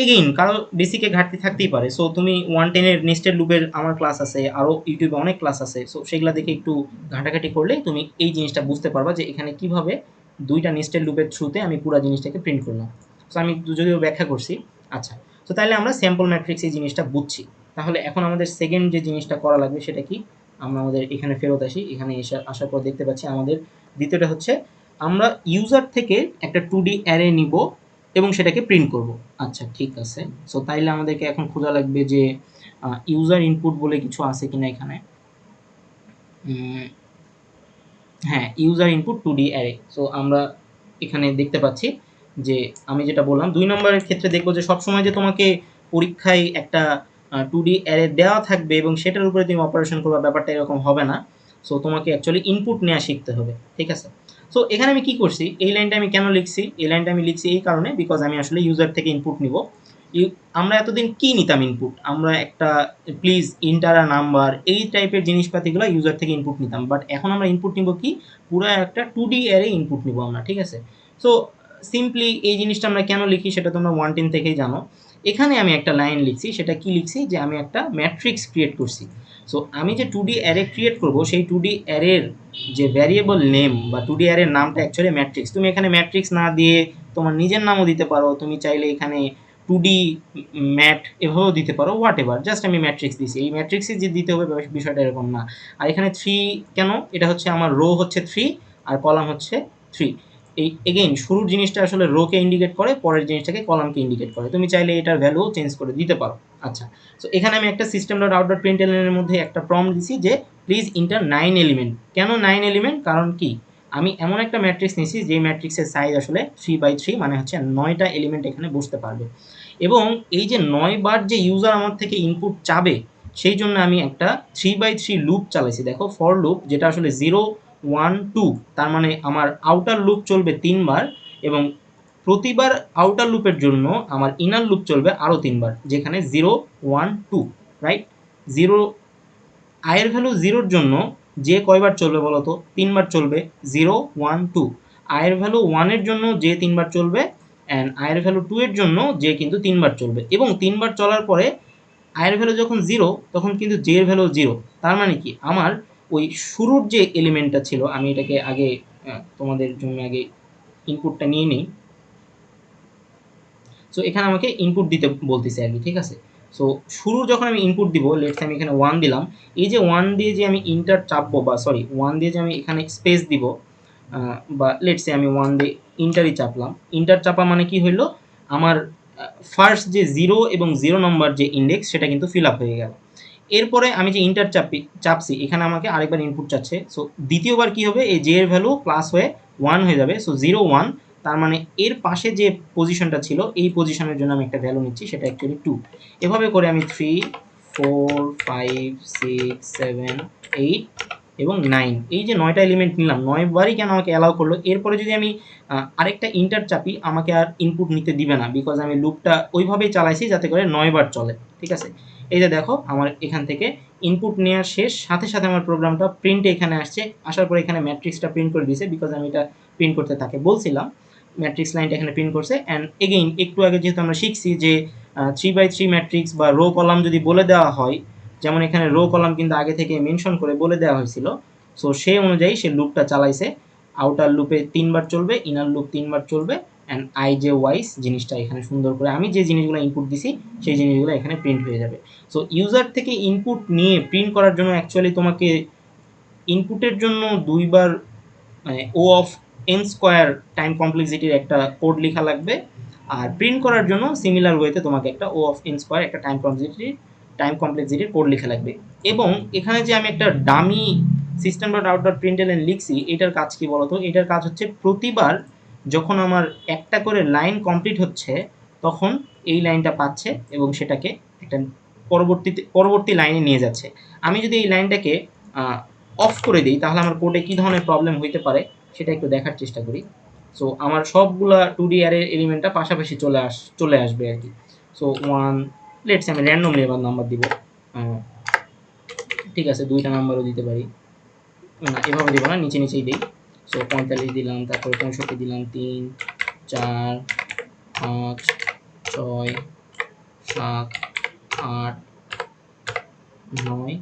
এগেইন কারো বেসিকে ঘাটতি থাকতেই পারে। সো তুমি 110 এর নেস্টেড লুপের আমার ক্লাস আছে, আরও ইউটিউবে অনেক ক্লাস আছে। সো সেগুলো দেখে একটু ঘাটাঘাটি করলে তুমি এই জিনিসটা বুঝতে পারবা যে এখানে কিভাবে দুইটা নেস্টেড লুপের থ্রুতে আমি পুরো জিনিসটাকে প্রিন্ট করলাম। সো আমি যদিও ব্যাখ্যা করছি। আচ্ছা। তো তাহলে আমরা স্যাম্পল ম্যাট্রিক্স এই জিনিসটা বুঝছি। তাহলে এখন আমাদের সেকেন্ড যে জিনিসটা করা লাগবে সেটা কি? আমরা আমাদের এখানে ফেরত আসি। এখানে আসার পর দেখতে পাচ্ছি আমাদের দ্বিতীয়টা হচ্ছে আমরা ইউজার থেকে একটা 2D অ্যারে নিব এবং সেটাকে প্রিন্ট করব। আচ্ছা, ঠিক আছে। সো তাইলে আমাদেরকে এখন খোঁজা লাগবে যে ইউজার ইনপুট বলে কিছু আছে কিনা এখানে। হ্যাঁ, user input 2D array. So আমরা এখানে দেখতে পাচ্ছি যে আমি যেটা বললাম 2 নম্বরের ক্ষেত্রে দেখব যে সবসময় যে তোমাকে পরীক্ষায় একটা 2D অ্যারে দেওয়া থাকবে এবং সেটার উপরে তুমি অপারেশন করবা, ব্যাপারটা এরকম হবে না। সো তোমাকে অ্যাকচুয়ালি ইনপুট নেওয়া শিখতে হবে, ঠিক আছে? সো এখানে আমি কি করছি, এই লাইনটা আমি কেন লিখছি? এই লাইনটা আমি লিখছি এই কারণে, বিকজ আমি আসলে ইউজার থেকে ইনপুট নিব। আমরা এতদিন কি নিতাম ইনপুট? আমরা একটা প্লিজ ইন্টার আ নাম্বার এই টাইপের জিনিসপাতিগুলো ইউজার থেকে ইনপুট নিতাম। বাট এখন আমরা ইনপুট নিব কি? পুরো একটা 2D অ্যারে ইনপুট নিব আমরা, ঠিক আছে? সো সিম্পলি এই জিনিসটা আমরা কেন লিখি সেটা তোমরা 110 থেকেই জানো। এখানে আমি একটা লাইন লিখছি, সেটা কি লিখছি যে আমি একটা ম্যাট্রিক্স ক্রিয়েট করছি। সো আমি যে 2D অ্যারে ক্রিয়েট করব, সেই 2D অ্যারের যে ভ্যারিয়েবল নেম বা 2D অ্যারের নামটা অ্যাকচুয়ালি ম্যাট্রিক্স। তুমি এখানে ম্যাট্রিক্স না দিয়ে তোমার নিজের নামও দিতে পারো, তুমি চাইলে এখানে 2D ম্যাট এভাবেও দিতে পারো, হোয়াট এভার। জাস্ট আমি ম্যাট্রিক্স দিছি, এই ম্যাট্রিক্সে যে দিতে হবে বিষয়টা এরকম না। আর এখানে 3 কেন? এটা হচ্ছে আমার রো হচ্ছে 3 আর কলাম হচ্ছে 3। এই এগেইন শুরুর জিনিসটা আসলে রোকে ইন্ডিকেট করে, পরের জিনিসটাকে কলামকে ইন্ডিকেট করে। তুমি চাইলে এটার ভ্যালুও চেঞ্জ করে দিতে পারো। আচ্ছা। সো এখানে আমি একটা সিস্টেম ডট আউট ডট প্রিন্টএলএন এর মধ্যে একটা প্রম্পট দিছি যে প্লিজ ইন্টার 9 এলিমেন্ট। কেন 9 এলিমেন্ট? কারণ কি আমি এমন একটা ম্যাট্রিক্স নিছি যে ম্যাট্রিক্সের সাইজ আসলে 3/3, মানে হচ্ছে 9টা এলিমেন্ট এখানে বসতে পারবে। এবং এই যে 9 বার যে ইউজার আমার থেকে ইনপুট চাবে, সেই জন্য আমি একটা 3/3 লুপ চালাইছি। দেখো ফর লুপ, যেটা আসলে 0 1 2, তার মানে আমার আউটার লুপ চলবে 3 বার এবং প্রতিবার আউটার লুপের জন্য আমার ইনার লুপ চলবে আরও 3বার, যেখানে 0 1 2, রাইট? 0 i এর ভ্যালু 0-র জন্য যে কয়বার চলবে বলো তো? 3বার চলবে, 0 1 2। i এর ভ্যালু 1-এর জন্য যে 3বার চলবে, অ্যান্ড i এর ভ্যালু 2-এর জন্য যে কিন্তু 3বার চলবে, এবং 3বার চলার পরে i এর ভ্যালু যখন 0 তখন কিন্তু j এর ভ্যালু 0। তার মানে কি, আমার ওই শুরুর যে এলিমেন্টটা ছিল, আমি এটাকে আগে তোমাদের জন্য আগে ইনপুটটা নিয়ে নিই। সো এখানে আমাকে ইনপুট দিতে বলতেছে আর কি, ঠিক আছে? সো শুরুর যখন আমি ইনপুট দিব, লেটস আমি এখানে 1 দিলাম, এই যে 1 দিয়ে যে আমি ইন্টার চাপবো, বা সরি 1 দিয়ে যে আমি এখানে স্পেস দিব, বা লেটসে আমি 1 দিয়ে ইন্টারই চাপলাম। ইন্টার চাপা মানে কি হইলো, আমার ফার্স্ট যে 0 এবং 0 নম্বর যে ইন্ডেক্স সেটা কিন্তু ফিল আপ হয়ে গেল। এরপরে আমি যে ইন্টার চাপছি, এখানে আমাকে আরেকবার ইনপুট চাচ্ছে। সো দ্বিতীয়বার কি হবে, এই জে এর ভ্যালু প্লাস হয়ে 1 হয়ে যাবে। সো 0 1, তার মানে এর পাশে যে পজিশনটা ছিল এই পজিশনের জন্য আমি একটা ভ্যালু নিচ্ছি, সেটা অ্যাকচুয়ালি 2। এভাবে করে আমি 3 4 5 6 7 8 এবং 9, এই যে 9টা এলিমেন্ট নিলাম, 9বারই কেন আমাকে অ্যালাউ করলো? এরপরে যদি আমি আরেকটা ইন্টার চাপি, আমাকে আর ইনপুট নিতে দিবে না, বিকজ আমি লুপটা ওইভাবেই চালাইছি যাতে করে 9বার চলে, ঠিক আছে? এই যে দেখো, আমার এখান থেকে ইনপুট নেওয়া শেষ, সাথে সাথে আমার প্রোগ্রামটা প্রিন্টে এখানে আসছে, আসার পরে এখানে ম্যাট্রিক্সটা প্রিন্ট করে দিয়েছে, বিকজ আমি এটা প্রিন্ট করতে তাকে বলছিলাম। ম্যাট্রিক্স লাইনটা এখানে প্রিন্ট করছে। অ্যান্ড এগেইন একটু আগে যেহেতু আমরা শিখছি যে 3x3 ম্যাট্রিক্স বা রো কলাম যদি বলে দেওয়া হয়, যেমন এখানে রো কলাম কিন্তু আগে থেকে মেনশন করে বলে দেওয়া হয়েছিল, সো সেই অনুযায়ী সে লুপটা চালাইছে। আউটার লুপে 3বার চলবে, ইনার লুপ 3বার চলবে, অ্যান্ড আই যে ওয়াইস জিনিসটা এখানে সুন্দর করে আমি যে জিনিসগুলো ইনপুট দিছি সেই জিনিসগুলো এখানে প্রিন্ট হয়ে যাবে। সো ইউজার থেকে ইনপুট নিয়ে প্রিন্ট করার জন্য অ্যাকচুয়ালি তোমাকে ইনপুটের জন্য 2বার মানে ও অফ এন স্কোয়ার টাইম কমপ্লেক্সিটির একটা কোড লেখা লাগবে, আর প্রিন্ট করার জন্য সিমিলার ওয়েতে তোমাকে একটা ও অফ এন স্কোয়ার একটা টাইম কমপ্লেক্সিটির কোড লেখা লাগবে। এবং এখানে যে আমি একটা dummy system dot out dot প্রিন্টএলএন লিখছি, এটার কাজ কি বলতো? এটার কাজ হচ্ছে প্রতিবার যখন আমার একটা করে লাইন কমপ্লিট হচ্ছে, তখন এই লাইনটা পাচ্ছে এবং সেটাকে একটা পরবর্তী লাইনে নিয়ে যাচ্ছে। আমি যদি এই লাইনটাকে অফ করে দিই, তাহলে আমার কোডে কী ধরনের প্রবলেম হইতে পারে সেটা একটু দেখার চেষ্টা করি। সো আমার সবগুলা 2D অ্যারের এলিমেন্টটা পাশাপাশি চলে আসবে আর কি। সো 1, লেটস আমি র্যান্ডমলি এবার নাম্বার দিব, ঠিক আছে 2টা নাম্বারও দিতে পারি, না এভাবে দিব না, নিচে নিচেই দিই। সো 45 দিলাম, তারপরে 65 দিলাম, 3 4 5 6 7 8 9।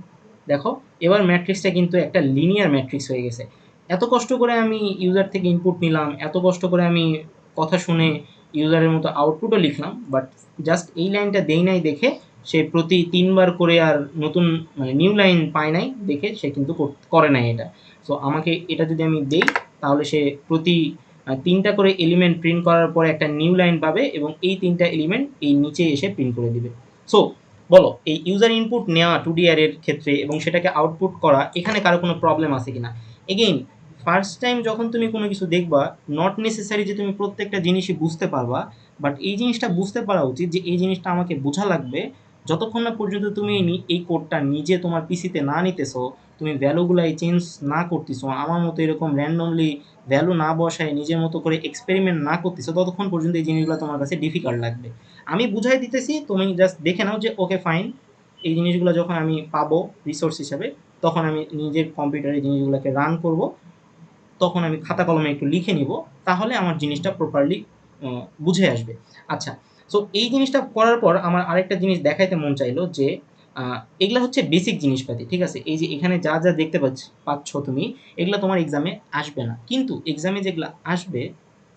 দেখো এবার ম্যাট্রিক্সটা কিন্তু একটা লিনিয়ার ম্যাট্রিক্স হয়ে গেছে। এত কষ্ট করে আমি ইউজার থেকে ইনপুট নিলাম, এত কষ্ট করে আমি কথা শুনে ইউজারের মতো আউটপুটও লিখলাম, বাট জাস্ট এই লাইনটা দেই নাই দেখে সে প্রতি 3বার করে আর নতুন মানে নিউ লাইন পায় নাই দেখে সে কিন্তু করে নাই এটা। সো আমাকে এটা যদি আমি দেই, তাহলে সে প্রতি 3টা করে এলিমেন্ট প্রিন্ট করার পরে একটা নিউ লাইন পাবে, এবং এই 3টা এলিমেন্ট এই নিচে এসে প্রিন্ট করে দিবে। সো বলো, এই ইউজার ইনপুট নেওয়া 2D অ্যারের ক্ষেত্রে এবং সেটাকে আউটপুট করা, এখানে কারো কোনো প্রবলেম আছে কিনা? এগেইন, ফার্স্ট টাইম যখন তুমি কোনো কিছু দেখবা, নট নেসেসারি যে তুমি প্রত্যেকটা জিনিসই বুঝতে পারবা, বাট এই জিনিসটা বুঝতে পারা উচিত যে এই জিনিসটা আমাকে বোঝা লাগবে। যতক্ষণ না পর্যন্ত তুমি এই কোডটা নিজে তোমার পিসিতে না নিতেছো, তুমি ভ্যালুগুলাই চেঞ্জ না করতেছো, আমার মতো এরকম র্যান্ডমলি ভ্যালু না বসায় নিজের মতো করে এক্সপেরিমেন্ট না করতেছো, ততক্ষণ পর্যন্ত এই জিনিসগুলো তোমার কাছে ডিফিকাল্ট লাগবে। আমি বুঝাই দিতেছি, তুমি জাস্ট দেখে নাও যে ওকে ফাইন, এই জিনিসগুলো যখন আমি পাবো রিসোর্স হিসাবে, তখন আমি নিজের কম্পিউটারে জিনিসগুলোকে রান করব, তখন আমি খাতা কলমে একটু লিখে নিব, তাহলে আমার জিনিসটা প্রপারলি বুঝে আসবে। আচ্ছা, সো এই জিনিসটা করার পর আমার আরেকটা জিনিস দেখাইতে মন চাইলো যে এগুলা হচ্ছে বেসিক জিনিসপাতি, ঠিক আছে? এই যে এখানে যা যা দেখতে পাচ্ছ তুমি, এগুলা তোমার এক্সামে আসবে না, কিন্তু এক্সামে যেগুলা আসবে,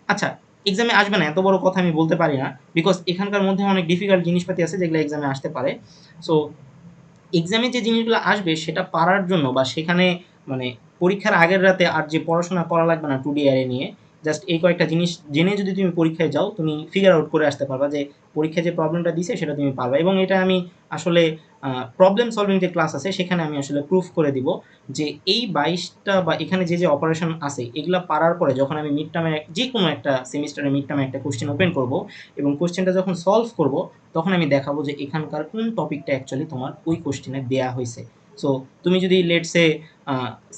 আচ্ছা এক্সামে আসবে না এত বড় কথা আমি বলতে পারি না, বিকজ এখানকার মধ্যে অনেক ডিফিকাল্ট জিনিসপাতি আছে যেগুলো এক্সামে আসতে পারে। সো এক্সামে যে জিনিসগুলো আসবে সেটা পারার জন্য, বা সেখানে মানে পরীক্ষার আগের রাতে আর যে পড়াশোনা করা লাগবে না 2D অ্যারে নিয়ে, জাস্ট এই কয়েকটা জিনিস জেনে যদি তুমি পরীক্ষায় যাও, তুমি ফিগার আউট করে আসতে পারবা যে পরীক্ষায় যে প্রবলেমটা দিছে সেটা তুমি পারবা। এবং এটা আমি আসলে প্রবলেম সলভিং যে ক্লাস আছে সেখানে আমি আসলে প্রুফ করে দিব যে এই 22টা বা এখানে যে অপারেশন আছে এগুলা পারার পরে যখন আমি মিড টার্মে যে কোনো একটা সেমিস্টারে মিড টার্মে একটা কোশ্চেন ওপেন করব, এবং কোশ্চেনটা যখন সলভ করব, তখন আমি দেখাবো যে এখানকার কোন টপিকটা অ্যাকচুয়ালি তোমার ওই কোশ্চেনে দেয়া হয়েছে। সো তুমি যদি লেটসে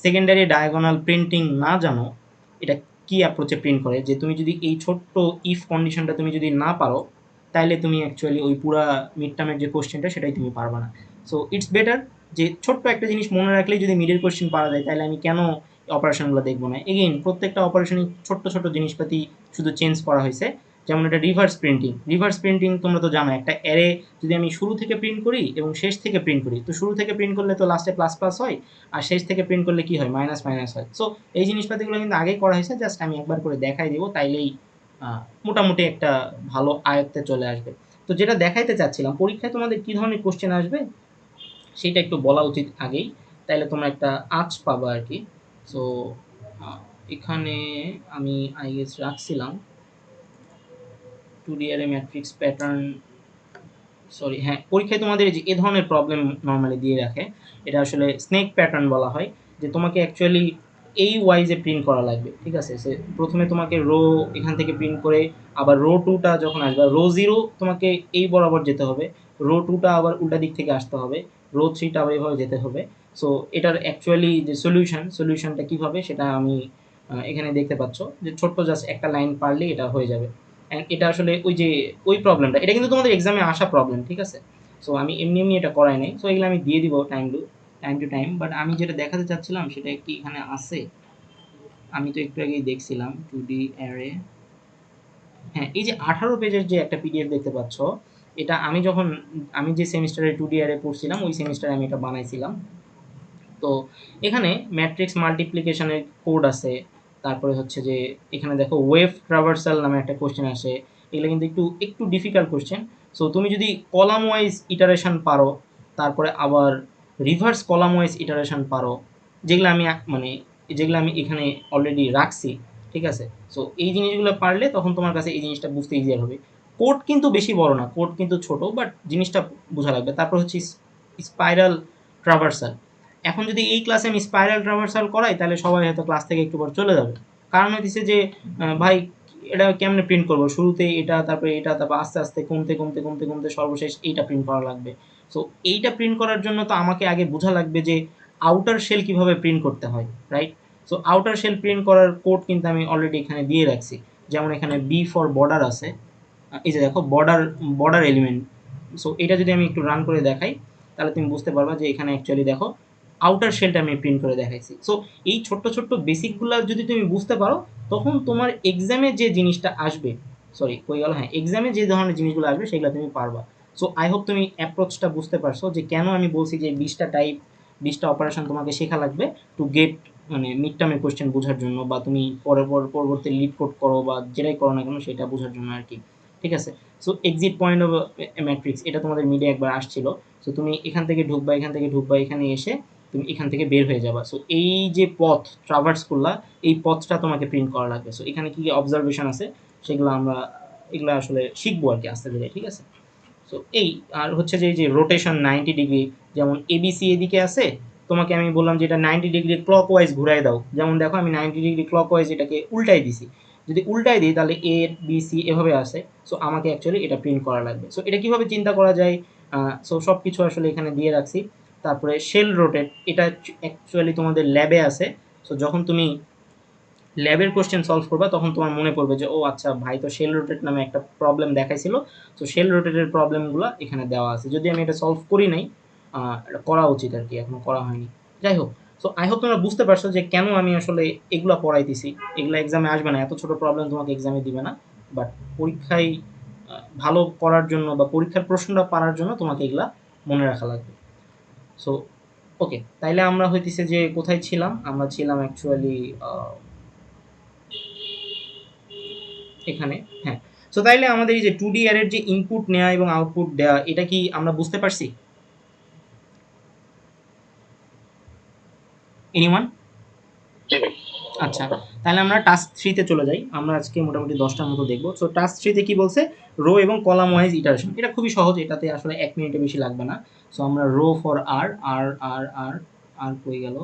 সেকেন্ডারি ডায়াগোনাল প্রিন্টিং না জানো, এটা কি অ্যাপ্রোচে প্রিন্ট করে, যে তুমি যদি এই ছোট্ট ইফ কন্ডিশনটা তুমি যদি না পারো, তাইলে তুমি অ্যাকচুয়ালি ওই পুরা মিড টার্মের যে কোশ্চেনটা সেটাই তুমি পারবা না। সো ইটস বেটার যে ছোট্ট একটা জিনিস মনে রাখলেই যদি মিডের কোশ্চেন পারা যায়, তাহলে আমি কেন অপারেশনগুলো দেখবো না। এগেইন প্রত্যেকটা অপারেশনই ছোট্ট ছোট্ট জিনিসপাতি শুধু চেঞ্জ করা হয়েছে। যেমন এটা রিভার্স প্রিন্টিং তোমরা তো জানো, একটা অ্যারে যদি আমি শুরু থেকে প্রিন্ট করি এবং শেষ থেকে প্রিন্ট করি, তো শুরু থেকে প্রিন্ট করলে তো লাস্টে প্লাস প্লাস হয়, আর শেষ থেকে প্রিন্ট করলে কি হয়, মাইনাস মাইনাস হয়। সো এই জিনিসপাতিগুলো কিন্তু আগেই করা হয়েছে, জাস্ট আমি একবার করে দেখাই দিব, তাইলেই মোটামুটি একটা ভালো আয়ত্তে চলে আসবে। তো যেটা দেখাইতে চাচ্ছিলাম, পরীক্ষায় তোমাদের কী ধরনের কোশ্চেন আসবে সেটা একটু বলা উচিত আগেই, তাইলে তোমরা একটা আঁচ পাবা আর কি। সো এখানে আমি আই গেস রাখছিলাম 2D array matrix pattern, sorry হ্যাঁ, পরীক্ষায় তোমাদের যে এ ধরনের প্রবলেম নর্মালি দিয়ে রাখে, এটা আসলে স্নেক প্যাটার্ন বলা হয়, যে তোমাকে অ্যাকচুয়ালি এই ওয়াইজে প্রিন্ট করা লাগবে, ঠিক আছে। সে প্রথমে তোমাকে রো এখান থেকে প্রিন্ট করে, আবার রো টুটা যখন আসবে, রো জিরো তোমাকে এই বরাবর যেতে হবে, রো টুটা আবার উল্টা দিক থেকে আসতে হবে, রো থ্রিটা আবার এইভাবে যেতে হবে। সো এটার অ্যাকচুয়ালি যে সলিউশনটা কীভাবে সেটা আমি এখানে দেখতে পাচ্ছ, যে ছোট্ট জাস্ট একটা লাইন পারলেই এটা হয়ে যাবে। অ্যান্ড এটা আসলে ওই যে ওই প্রবলেমটা, এটা কিন্তু তোমাদের এক্সামে আসা প্রবলেম, ঠিক আছে। সো আমি এমনি এটা করাই নাই, সো এগুলো আমি দিয়ে দিব টাইম টু টাইম। বাট আমি যেটা দেখাতে চাচ্ছিলাম সেটা কি এখানে আছে, আমি তো একটু আগেই দেখছিলাম 2D অ্যারে। হ্যাঁ, এই যে 18 পেজের যে একটা পিডিএফ দেখতে পাচ্ছ, এটা আমি যে সেমিস্টারে 2D অ্যারে পড়ছিলাম ওই সেমিস্টারে আমি এটা বানাইছিলাম। তো এখানে ম্যাট্রিক্স মাল্টিপ্লিকেশনের কোড আছে, তারপরে হচ্ছে যে এখানে দেখো ওয়েভ ট্রাভার্সাল নামে একটা কোশ্চেন আসে, এগুলো কিন্তু একটু একটু ডিফিকাল্ট কোশ্চেন। সো তুমি যদি কলাম ওয়াইজ ইটারেশন পারো, তারপরে আবার রিভার্স কলাম ওয়াইজ ইটারেশন পারো, যেগুলো আমি মানে যেগুলো আমি এখানে অলরেডি রাখছি, ঠিক আছে। সো এই জিনিসগুলো পারলে তখন তোমার কাছে এই জিনিসটা বুঝতে ইজিয়ার হবে। কোড কিন্তু বেশি বড় না, কোড কিন্তু ছোট, বাট জিনিসটা বোঝা লাগবে। তারপর হচ্ছে স্পাইরাল ট্রাভার্সাল। এখন যদি এই ক্লাসে আমি স্পাইরাল ট্রাভার্সাল করাই, তাহলে সবাই হয়তো ক্লাস থেকে একটু পর চলে যাবে। কারণ হচ্ছে যে ভাই এটা কেমনে প্রিন্ট করবো, শুরুতে এটা, তারপরে এটা, তারপর আস্তে আস্তে কমতে কমতে কমতে কমতে সর্বশেষ এইটা প্রিন্ট করা লাগবে। সো এইটা প্রিন্ট করার জন্য তো আমাকে আগে বোঝা লাগবে যে আউটার শেল কিভাবে প্রিন্ট করতে হয়, right. So outer shell print করার কোড কিন্তু আমি অলরেডি এখানে দিয়ে রাখছি। যেমন এখানে বি ফর বর্ডার আছে, এই যে দেখো বর্ডার এলিমেন্ট। সো এটা যদি আমি একটু রান করে দেখাই, তাহলে তুমি বুঝতে পারবা যে এখানে অ্যাকচুয়ালি দেখো আউটার শেলটা আমি প্রিন্ট করে দেখাইছি। সো এই ছোট্ট ছোট্ট বেসিকগুলো যদি তুমি বুঝতে পারো, তখন তোমার এক্সামে যে জিনিসটা আসবে, সরি কই গেল, হ্যাঁ, এক্সামে যে ধরনের জিনিসগুলো আসবে সেগুলো তুমি পারবা। সো আই হোপ তুমি অ্যাপ্রোচটা বুঝতে পারছো, যে কেন আমি বলছি যে 20টা অপারেশন তোমাকে শেখা লাগবে টু গেট মানে মিড টার্মের কোয়েশ্চেন বোঝার জন্য, বা তুমি পরবর্তী লিড কোড করো বা যেটাই করো না কেন সেটা বোঝার জন্য আর কি, ঠিক আছে। So exit point of matrix, এটা তোমাদের মিডে একবার আসছিল। সো তুমি এখান থেকে ঢুকবা, এখানে এসে তুমি এখান থেকে বের হয়ে যাবা। সো এই যে পথ ট্রাভার্স করলা, এই পথটা তোমাকে প্রিন্ট করা লাগবে। সো এখানে কি অবজারভেশন আছে সেগুলো এগুলো আসলে শিখবো আর কি আস্তে ধীরে, ঠিক আছে। সো এই আর হচ্ছে যে এই যে রোটেশন 90 ডিগ্রি, যেমন এবিসি এদিকে আছে, তোমাকে আমি বললাম যে এটা 90 ডিগ্রি ক্লক ওয়াইজ ঘুরাই দাও, যেমন দেখো আমি 90 ডিগ্রি ক্লক ওয়াইজ এটাকে উল্টাই দিছি। যদি উল্টাই দিই তাহলে এ বি সি এভাবে আসে। সো আমাকে অ্যাকচুয়ালি এটা প্রিন্ট করা লাগবে। সো এটা কীভাবে চিন্তা করা যায়, সো সব কিছু আসলে এখানে দিয়ে রাখছি। তারপরে শেল রোটেট, এটা অ্যাকচুয়ালি তোমাদের ল্যাবে আছে। সো যখন তুমি ল্যাবের কোশ্চেন সলভ করবা, তখন তোমার মনে পড়বে যে ও আচ্ছা ভাই তো শেল রোটেট নামে একটা প্রবলেম দেখাইছিল। সো শেল রোটেটের প্রবলেমগুলো এখানে দেওয়া আছে, যদি আমি এটা সলভ করি নাই, এটা করা উচিত আর কি, এখনো করা হয়নি। যাই হোক, সো আই হোপ তোমরা বুঝতে পারছো যে কেন আমি আসলে এগুলো পড়াইতেছি। এগুলো এক্সামে আসবে না, এত ছোট প্রবলেম তোমাকে এক্সামে দিবে না, বাট পরীক্ষায় ভালো করার জন্য বা পরীক্ষার প্রশ্নটা পারার জন্য তোমাকে এগুলা মনে রাখা লাগবে। সো ওকে, তাইলে আমরা হইতেছে যে কোথায় ছিলাম, আমরা ছিলাম অ্যাকচুয়ালি এখানে, হ্যাঁ। সো তাইলে আমাদের এই যে 2D অ্যারের যে ইনপুট নেওয়া এবং আউটপুট দেওয়া, এটা কি আমরা বুঝতে পারছি? এনিওয়ান? আচ্ছা, তাহলে আমরা টাস্ক 3 তে চলে যাই। আমরা আজকে মোটামুটি 10টার মতো দেখব। সো টাস্ক 3 তে কি বলছে, রো এবং কলাম ওয়াইজ ইটারেশন। এটা খুবই সহজ, এটাতে আসলে 1 মিনিটের বেশি লাগবে না। সো আমরা রো ফর আর আর আর আর আর কই গেল,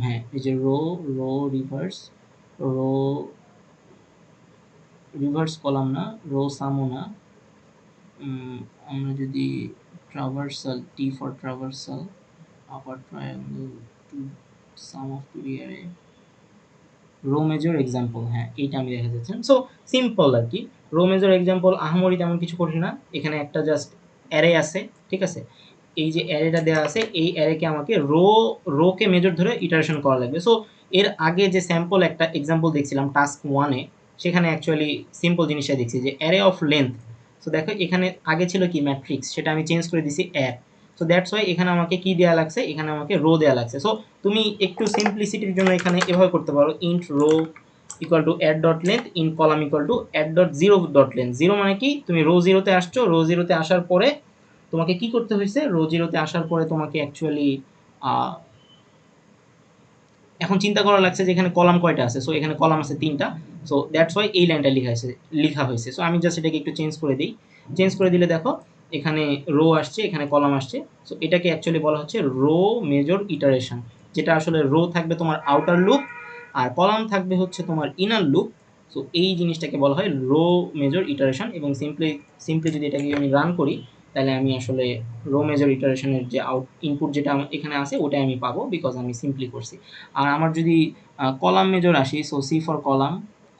হ্যাঁ এই যে রো রো রিভার্স কলাম না, রো সামও না, আমরা যদি traversal, T for traversal, upper triangle to sum of two D array, row major example, হ্যাঁ এইটা আমি দেখা যাচ্ছেন। সো সিম্পল আর কি, রো মেজর এক্সাম্পল আহামরি তেমন কিছু কঠিন না। এখানে একটা জাস্ট অ্যারে আছে, ঠিক আছে, এই যে অ্যারেটা দেওয়া আছে এই অ্যারেকে আমাকে রোকে মেজর ধরে ইটারেশন করা লাগবে। সো এর আগে যে স্যাম্পল একটা এক্সাম্পল দেখছিলাম টাস্ক 1-এ, সেখানে অ্যাকচুয়ালি সিম্পল জিনিসটা দেখছি যে অ্যারে অফ লেন্থ। সো দেখো এখানে আগে ছিল কি ম্যাট্রিক্স, সেটা আমি চেঞ্জ করে দিছি অ্যার। সো দ্যাটস ওয়াই এখানে আমাকে কি দেওয়া লাগছে, এখানে আমাকে রো দেওয়া লাগছে। সো তুমি একটু সিম্পলিসিটির জন্য এখানে এভাবে করতে পারো, int row equal to add dot length in column equal to add dot zero dot length. Zero মানে কি, তুমি রো জিরোতে আসছো, রো জিরোতে আসার পরে তোমাকে কি করতে হয়েছে, রো জিরোতে আসার পরে তোমাকে অ্যাকচুয়ালি এখন চিন্তা করা লাগছে যে এখানে কলাম কয়টা আছে। সো এখানে কলাম আছে 3টা। সো দ্যাটস ওয়াই এই লাইনটা লেখা হয়েছে। সো আমি জাস্ট এটাকে একটু চেঞ্জ করে দিই। চেঞ্জ করে দিলে দেখো এখানে রো আসছে, এখানে কলাম আসছে। সো এটাকে অ্যাকচুয়ালি বলা হচ্ছে রো মেজর ইটারেশন, যেটা আসলে রো থাকবে তোমার আউটার লুপ আর কলাম থাকবে হচ্ছে তোমার ইনার লুপ। সো এই জিনিসটাকে বলা হয় রো মেজর ইটারেশন। এবং সিম্পলি যদি এটাকে আমি রান করি, তাহলে আমি আসলে রো মেজর ইটারেশনের যে ইনপুট যেটা এখানে আছে ওটাই আমি পাবো, বিকজ আমি সিম্পলি করছি। আর আমার যদি কলাম মেজর আসি, so see for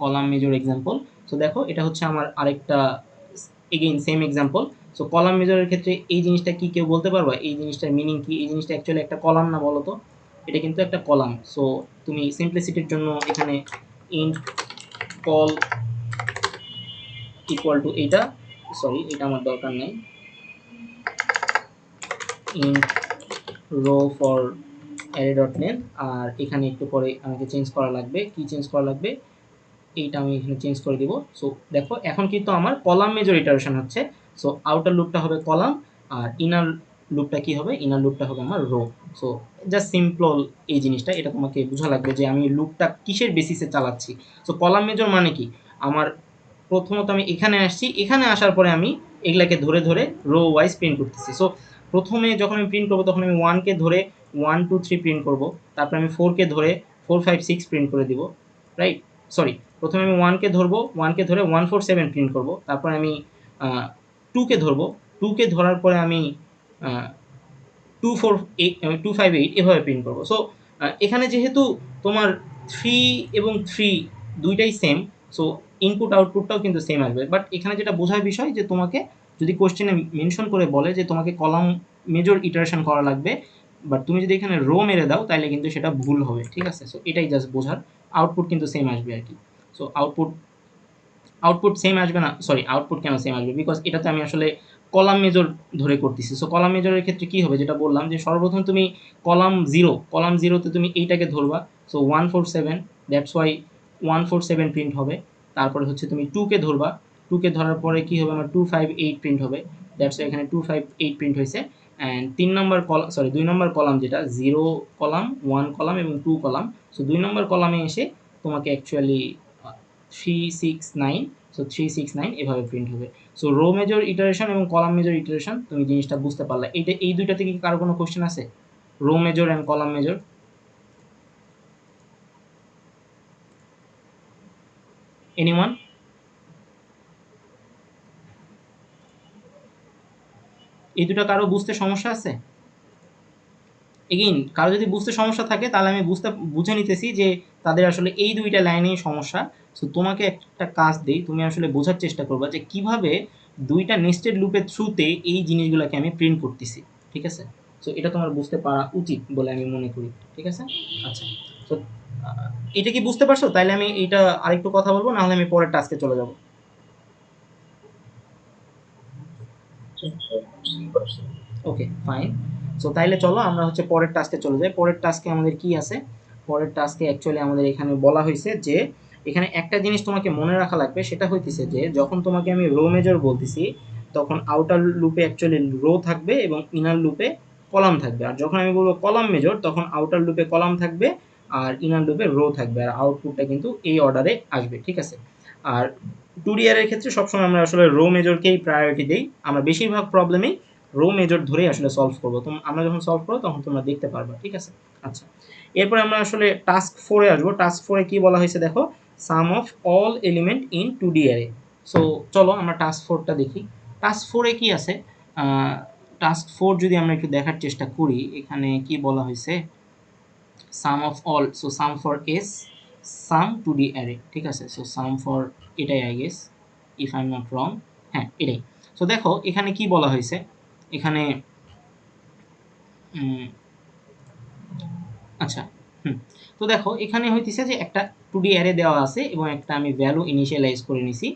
column major example. So দেখো এটা হচ্ছে আমার আরেকটা again same example. So column মেজরের ক্ষেত্রে এই জিনিসটা কি কেউ বলতে পারবা, এই জিনিসটার মিনিং কি? এই জিনিসটা অ্যাকচুয়ালি একটা কলাম না বলো তো? এটা কিন্তু একটা কলাম। সো তুমি সিম্পলিসিটির জন্য এখানে ইন্ট কল ইকুয়াল টু এইটা, সরি এটা আমার দরকার নাই, int row for array dot length. আর এখানে একটু পরে আমাকে চেঞ্জ করা লাগবে, কি চেঞ্জ করা লাগবে, এইটা আমি এখানে চেঞ্জ করে দিব। সো দেখো এখন কিন্তু আমার কলাম মেজর ইটারেশন হচ্ছে। সো আউটার লুপটা হবে কলাম আর ইনার লুপটা কি হবে, ইনার লুপটা হবে আমার রো। সো জাস্ট সিম্পল এই জিনিসটা, এটা তোমাকে বোঝা লাগবে যে আমি লুপটা কিসের বেসিসে চালাচ্ছি। সো কলাম মেজর মানে কি, আমার প্রথমত আমি এখানে আসছি, এখানে আসার পরে আমি এগুলাকে ধরে ধরে রো ওয়াইজ প্রিন্ট করতেছি। সো প্রথমে যখন আমি প্রিন্ট করবো তখন আমি 1কে ধরে 1 2 3 প্রিন্ট করব, তারপর আমি 4কে ধরে 4 5 6 প্রিন্ট করে দিব, রাইট? সরি, প্রথমে আমি 1কে ধরবো, 1কে ধরে 1 4 7 প্রিন্ট করব, তারপর আমি 2কে ধরবো, 2কে ধরার পরে আমি 2 4 8 2 5 8 এভাবে প্রিন্ট করব। সো এখানে যেহেতু তোমার 3 এবং 3 দুইটাই সেম, সো ইনপুট আউটপুটটাও কিন্তু সেম আসবে। বাট এখানে যেটা বোঝার বিষয় যে তোমাকে যদি কোশ্চেনে মেনশন করে বলে যে তোমাকে কলাম মেজর ইটারেশন করা লাগবে, বাট তুমি যদি এখানে রো মেরে দাও তাহলে কিন্তু সেটা ভুল হবে, ঠিক আছে? সো এটাই জাস্ট বোঝার, আউটপুট কিন্তু সেম আসবে আর কি। সো আউটপুট সেম আসবে না, সরি আউটপুট কেন সেম আসবে, বিকজ এটাতে আমি আসলে কলাম মেজর ধরে করতেছি। সো কলাম মেজরের ক্ষেত্রে কি হবে, যেটা বললাম যে সর্বপ্রথম তুমি কলাম জিরোতে তুমি এইটাকে ধরবা। সো 147, দ্যাটস ওয়াই 147 প্রিন্ট হবে। তারপরে হচ্ছে তুমি 2কে ধরবা, 2কে ধরার পরে কি হবে, আমার 258 প্রিন্ট হবে, দ্যাটস ওয়াই এখানে 258 প্রিন্ট হয়েছে। অ্যান্ড 2 নম্বর কলাম যেটা 0 কলাম, 1 কলাম এবং 2 কলাম। সো 2 নম্বর কলামে এসে তোমাকে অ্যাকচুয়ালি 369, সো 369 এভাবে প্রিন্ট হবে। সো রো মেজর ইটারেশন এবং কলাম মেজর ইটারেশন তুমি জিনিসটা বুঝতে পারলা। এই দুইটা থেকে কি কারো কোনো কোশ্চেন আছে, row major and column major? Anyone? এই দুটো কারো বুঝতে সমস্যা আছে? এগেইন কারো যদি বুঝতে সমস্যা থাকে তাহলে আমি বুঝে নিতেছি যে তাদের আসলে এই দুইটা লাইনেই সমস্যা। সো তোমাকে একটা কাজ দিই, তুমি আসলে বোঝার চেষ্টা করবা যে কিভাবে দুইটা নেস্টেড লুপের থ্রুতে এই জিনিসগুলোকে আমি প্রিন্ট করতেছি, ঠিক আছে? সো এটা তোমার বুঝতে পারা উচিত বলে আমি মনে করি, ঠিক আছে? আচ্ছা, সো এটা কি বুঝতে পারছো? তাইলে আমি এইটা আরেকটু কথা বলবো, নাহলে আমি পরের টাস্কে চলে যাব। Okay fine. সো তাইলে চলো আমরা হচ্ছে পরের টাস্কে চলে যাই। পরের টাস্কে আমাদের কি আছে, পরের টাস্কে অ্যাকচুয়ালি আমাদের এখানে বলা হয়েছে যে এখানে একটা জিনিস তোমাকে মনে রাখা লাগবে, সেটা হইতেছে যে যখন তোমাকে আমি রো মেজর বলতেছি তখন আউটার লুপে অ্যাকচুয়ালি রো থাকবে এবং ইনার লুপে কলাম থাকবে। আর যখন আমি বলবো কলাম মেজর তখন আউটার লুপে কলাম থাকবে আর ইনার লুপে রো থাকবে, আর আউটপুটটা কিন্তু এই অর্ডারে আসবে, ঠিক আছে? আর 2D এর ক্ষেত্রে সবসময় আমরা আসলে রো মেজরকেই প্রায়োরিটি দিই। আমরা বেশিরভাগ প্রবলেমেই রো মেজর ধরেই আসলে সলভ করবো। আমরা যখন সলভ করবো তখন তোমরা দেখতে পারবা, ঠিক আছে? আচ্ছা, এরপরে আমরা আসলে টাস্ক 4-এ আসবো। টাস্ক 4-এ কি বলা হয়েছে দেখো, sum of all element in 2D array. So চলো আমরা টাস্ক 4টা দেখি। টাস্ক 4-এ কি আছে, টাস্ক 4 যদি আমরা একটু দেখার চেষ্টা করি, এখানে কি বলা হয়েছে, sum of all, so sum for S, sum two D array, ঠিক আছে। সো সাম ফর এটাই I guess, if I am not wrong, হ্যাঁ এটাই। সো দেখো এখানে কি বলা হয়েছে, এখানে আচ্ছা তো দেখো এখানে হইতেছে যে একটা 2D অ্যারে দেওয়া আছে এবং একটা আমি ভ্যালু ইনিশিয়ালাইজ করে নিছি।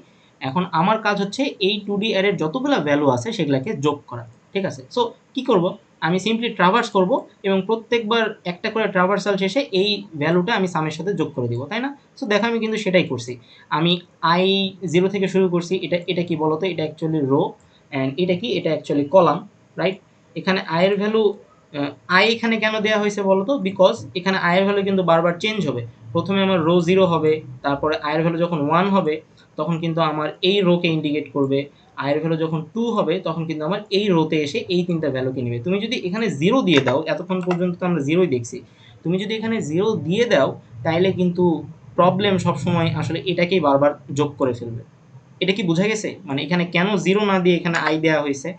এখন আমার কাজ হচ্ছে এই 2D অ্যারের যতগুলো ভ্যালু আছে সেগুলোকে যোগ করা, ঠিক আছে। সো কি করব, আমি সিম্পলি ট্রাভার্স করব এবং প্রত্যেকবার একটা করে ট্রাভার্সাল শেষে এই ভ্যালুটা আমি সামের সাথে যোগ করে দিব, তাই না? সো দেখো আমি কিন্তু সেটাই করছি। আমি আই 0 থেকে শুরু করছি, এটা কি বলতো, এটা অ্যাকচুয়ালি রো, অ্যান্ড এটা কি, এটা অ্যাকচুয়ালি কলাম, রাইট। এখানে আয়ের ভ্যালু আই এখানে কেন দেওয়া হয়েছে বলো তো, বিকজ এখানে আয়ের ভ্যালু কিন্তু বারবার চেঞ্জ হবে। প্রথমে আমার রো 0 হবে, তারপরে আয়ের ভ্যালু যখন 1 হবে তখন কিন্তু আমার এই রোকে ইন্ডিকেট করবে। আয়ের ভ্যালু যখন 2 হবে তখন কিন্তু আমার এই রোতে এসে এই তিনটা ভ্যালুকে নেবে। তুমি যদি এখানে 0 দিয়ে দাও, এতক্ষণ পর্যন্ত তো আমরা 0ই দেখছি, তুমি যদি এখানে 0 দিয়ে দাও তাইলে কিন্তু প্রবলেম সবসময় আসলে এটাকেই বারবার যোগ করে ফেলবে। এটা কি বোঝা গেছে? মানে এখানে কেন 0 না দিয়ে এখানে আই দেওয়া হয়েছে।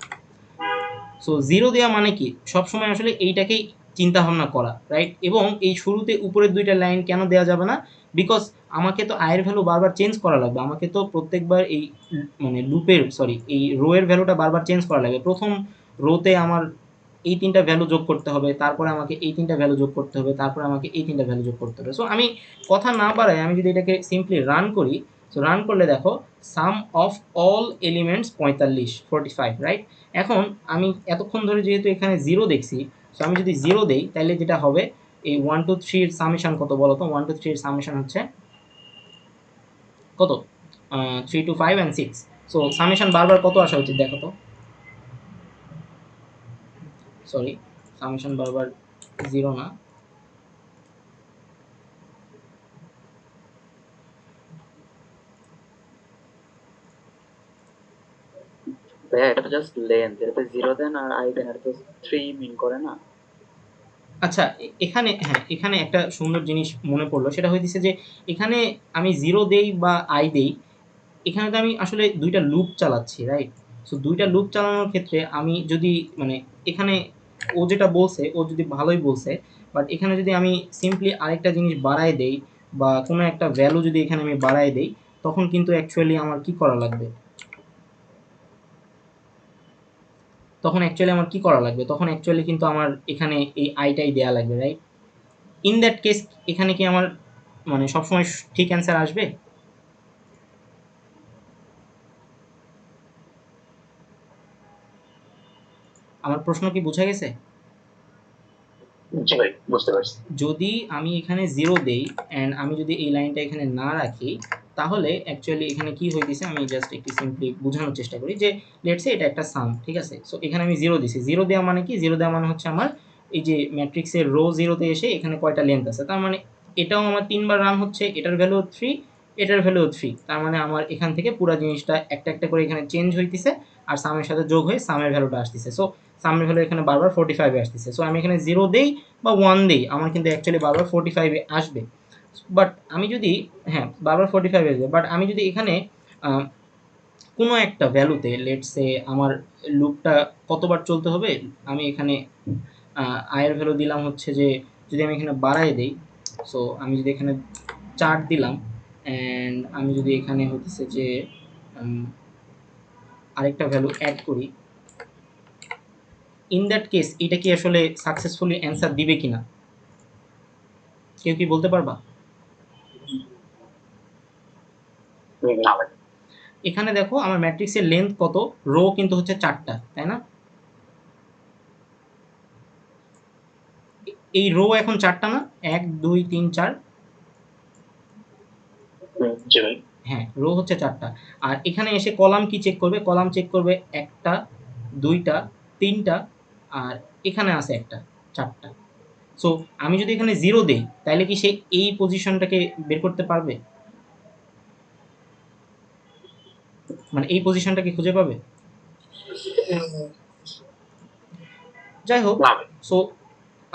সো 0 দেওয়া মানে কি, সবসময় আসলে এইটাকেই চিন্তা ভাবনা করা, রাইট। এবং এই শুরুতে উপরের দুইটা লাইন কেন দেওয়া যাবে না, বিকজ আমাকে তো আয়ের ভ্যালু বারবার চেঞ্জ করা লাগবে, আমাকে তো প্রত্যেকবার এই মানে লুপের এই রো এর ভ্যালুটা বারবার চেঞ্জ করা লাগবে। প্রথম রোতে আমার এই তিনটা ভ্যালু যোগ করতে হবে, তারপরে আমাকে এই তিনটা ভ্যালু যোগ করতে হবে, তারপরে আমাকে এই তিনটা ভ্যালু যোগ করতে হবে। সো আমি কথা না বাড়াই আমি যদি এটাকে সিম্পলি রান করি, সো রান করলে দেখো sum of all elements 45 right. এখন আমি এতক্ষণ ধরে যেহেতু এখানে 0 দেখছি, সো আমি যদি 0 দেই তাহলে যেটা হবে, এই 1 2 3 এর সামেশন কত বলো তো, 1 2 3 এর সামেশন হচ্ছে কত, 3 2 5 and 6। সো সামেশন বারবার কত আসা উচিত দেখো তো, সরি সামেশন বারবার 0 না, ভাইয়া এটা তো জাস্ট লেন্থ, এটা তো 0 দেন আর আই দেন, এটা তো 3 মিন করে না। আচ্ছা এখানে হ্যাঁ, এখানে একটা সুন্দর জিনিস মনে পড়লো, সেটা হইতেছে যে এখানে আমি 0 দেই বা আই দেই, এখানে তো আমি আসলে দুইটা লুপ চালাচ্ছি, রাইট। সো দুইটা লুপ চালানোর ক্ষেত্রে আমি যদি মানে এখানে ও যেটা বলছে ও যদি ভালোই বলছে, বাট এখানে যদি আমি সিম্পলি আরেকটা জিনিস বাড়ায় দেই বা কোনো একটা ভ্যালু যদি এখানে আমি বাড়ায় দেই, তখন কিন্তু অ্যাকচুয়ালি আমার কি করা লাগবে, তখন অ্যাকচুয়ালি কিন্তু আমার এখানে এই আইটাই দেয়া লাগবে, রাইট। ইন দ্যাট কেস এখানে কি আমার মানে সবসময় ঠিক অ্যান্সার আসবে? আমার প্রশ্ন কি বোঝা গেছে? জি ভাই, বুঝতে পারছি। যদি আমি এখানে 0 দেই অ্যান্ড আমি যদি এই লাইনটা এখানে না রাখি, তাহলে অ্যাকচুয়ালি এখানে কি হইতেছে, আমি জাস্ট একটু সিম্পলি বোঝানোর চেষ্টা করি যে লেটস সে এটা একটা সাম, ঠিক আছে। সো এখানে আমি 0 দিছি, 0 দেওয়া মানে কি, 0 দেওয়া মানে হচ্ছে আমার এই যে ম্যাট্রিক্সের রো 0 তে এসে এখানে কয়টা লেন্থ আছে, তার মানে এটাও আমার 3 বার রান হচ্ছে, এটার ভ্যালু 3, এটার ভ্যালু 3, তার মানে আমার এখান থেকে পুরো জিনিসটা একটা একটা করে এখানে চেঞ্জ হইতেছে আর সামের সাথে যোগ হয়ে সামের ভ্যালুটা আসতেছে। সো সামের ভ্যালু এখানে বারবার 45 এ আসতেছে। সো আমি এখানে 0 দেই বা 1 দেই, আমার কিন্তু অ্যাকচুয়ালি বারবার 45 এ আসবে। বাট আমি যদি হ্যাঁ বারবার 45 আসবে, বাট আমি যদি এখানে কোনো একটা ভ্যালুতে লেটস সে আমার লুপটা কতবার চলতে হবে, আমি এখানে আয়ের ভ্যালু দিলাম হচ্ছে যে, যদি আমি এখানে বাড়ায় দেই, সো আমি যদি এখানে 4 দিলাম অ্যান্ড আমি যদি এখানে হতেছে যে আরেকটা ভ্যালু অ্যাড করি, ইন দ্যাট কেস এটা কি আসলে সাকসেসফুলি অ্যান্সার দিবে কিনা, কেউ কি বলতে পারবা? না ভাই। এখানে দেখো আমার ম্যাট্রিক্সের লেন্থ কত, রো কিন্তু হচ্ছে 4টা, তাই না? এই রো এখন 4টা না, 1 2 3 4, জি ভাই। হ্যাঁ রো হচ্ছে 4টা। আর এখানে এসে কলাম কি চেক করবে, কলাম চেক করবে 1টা 2টা 3টা, আর এখানে আছে একটা 4টা। সো আমি যদি এখানে 0 দেই তাহলে কি সে এই পজিশনটাকে বের করতে পারবে, মানে এই পজিশনটাকে খুঁজে পাবে? যাই হোক, না ভাই। সো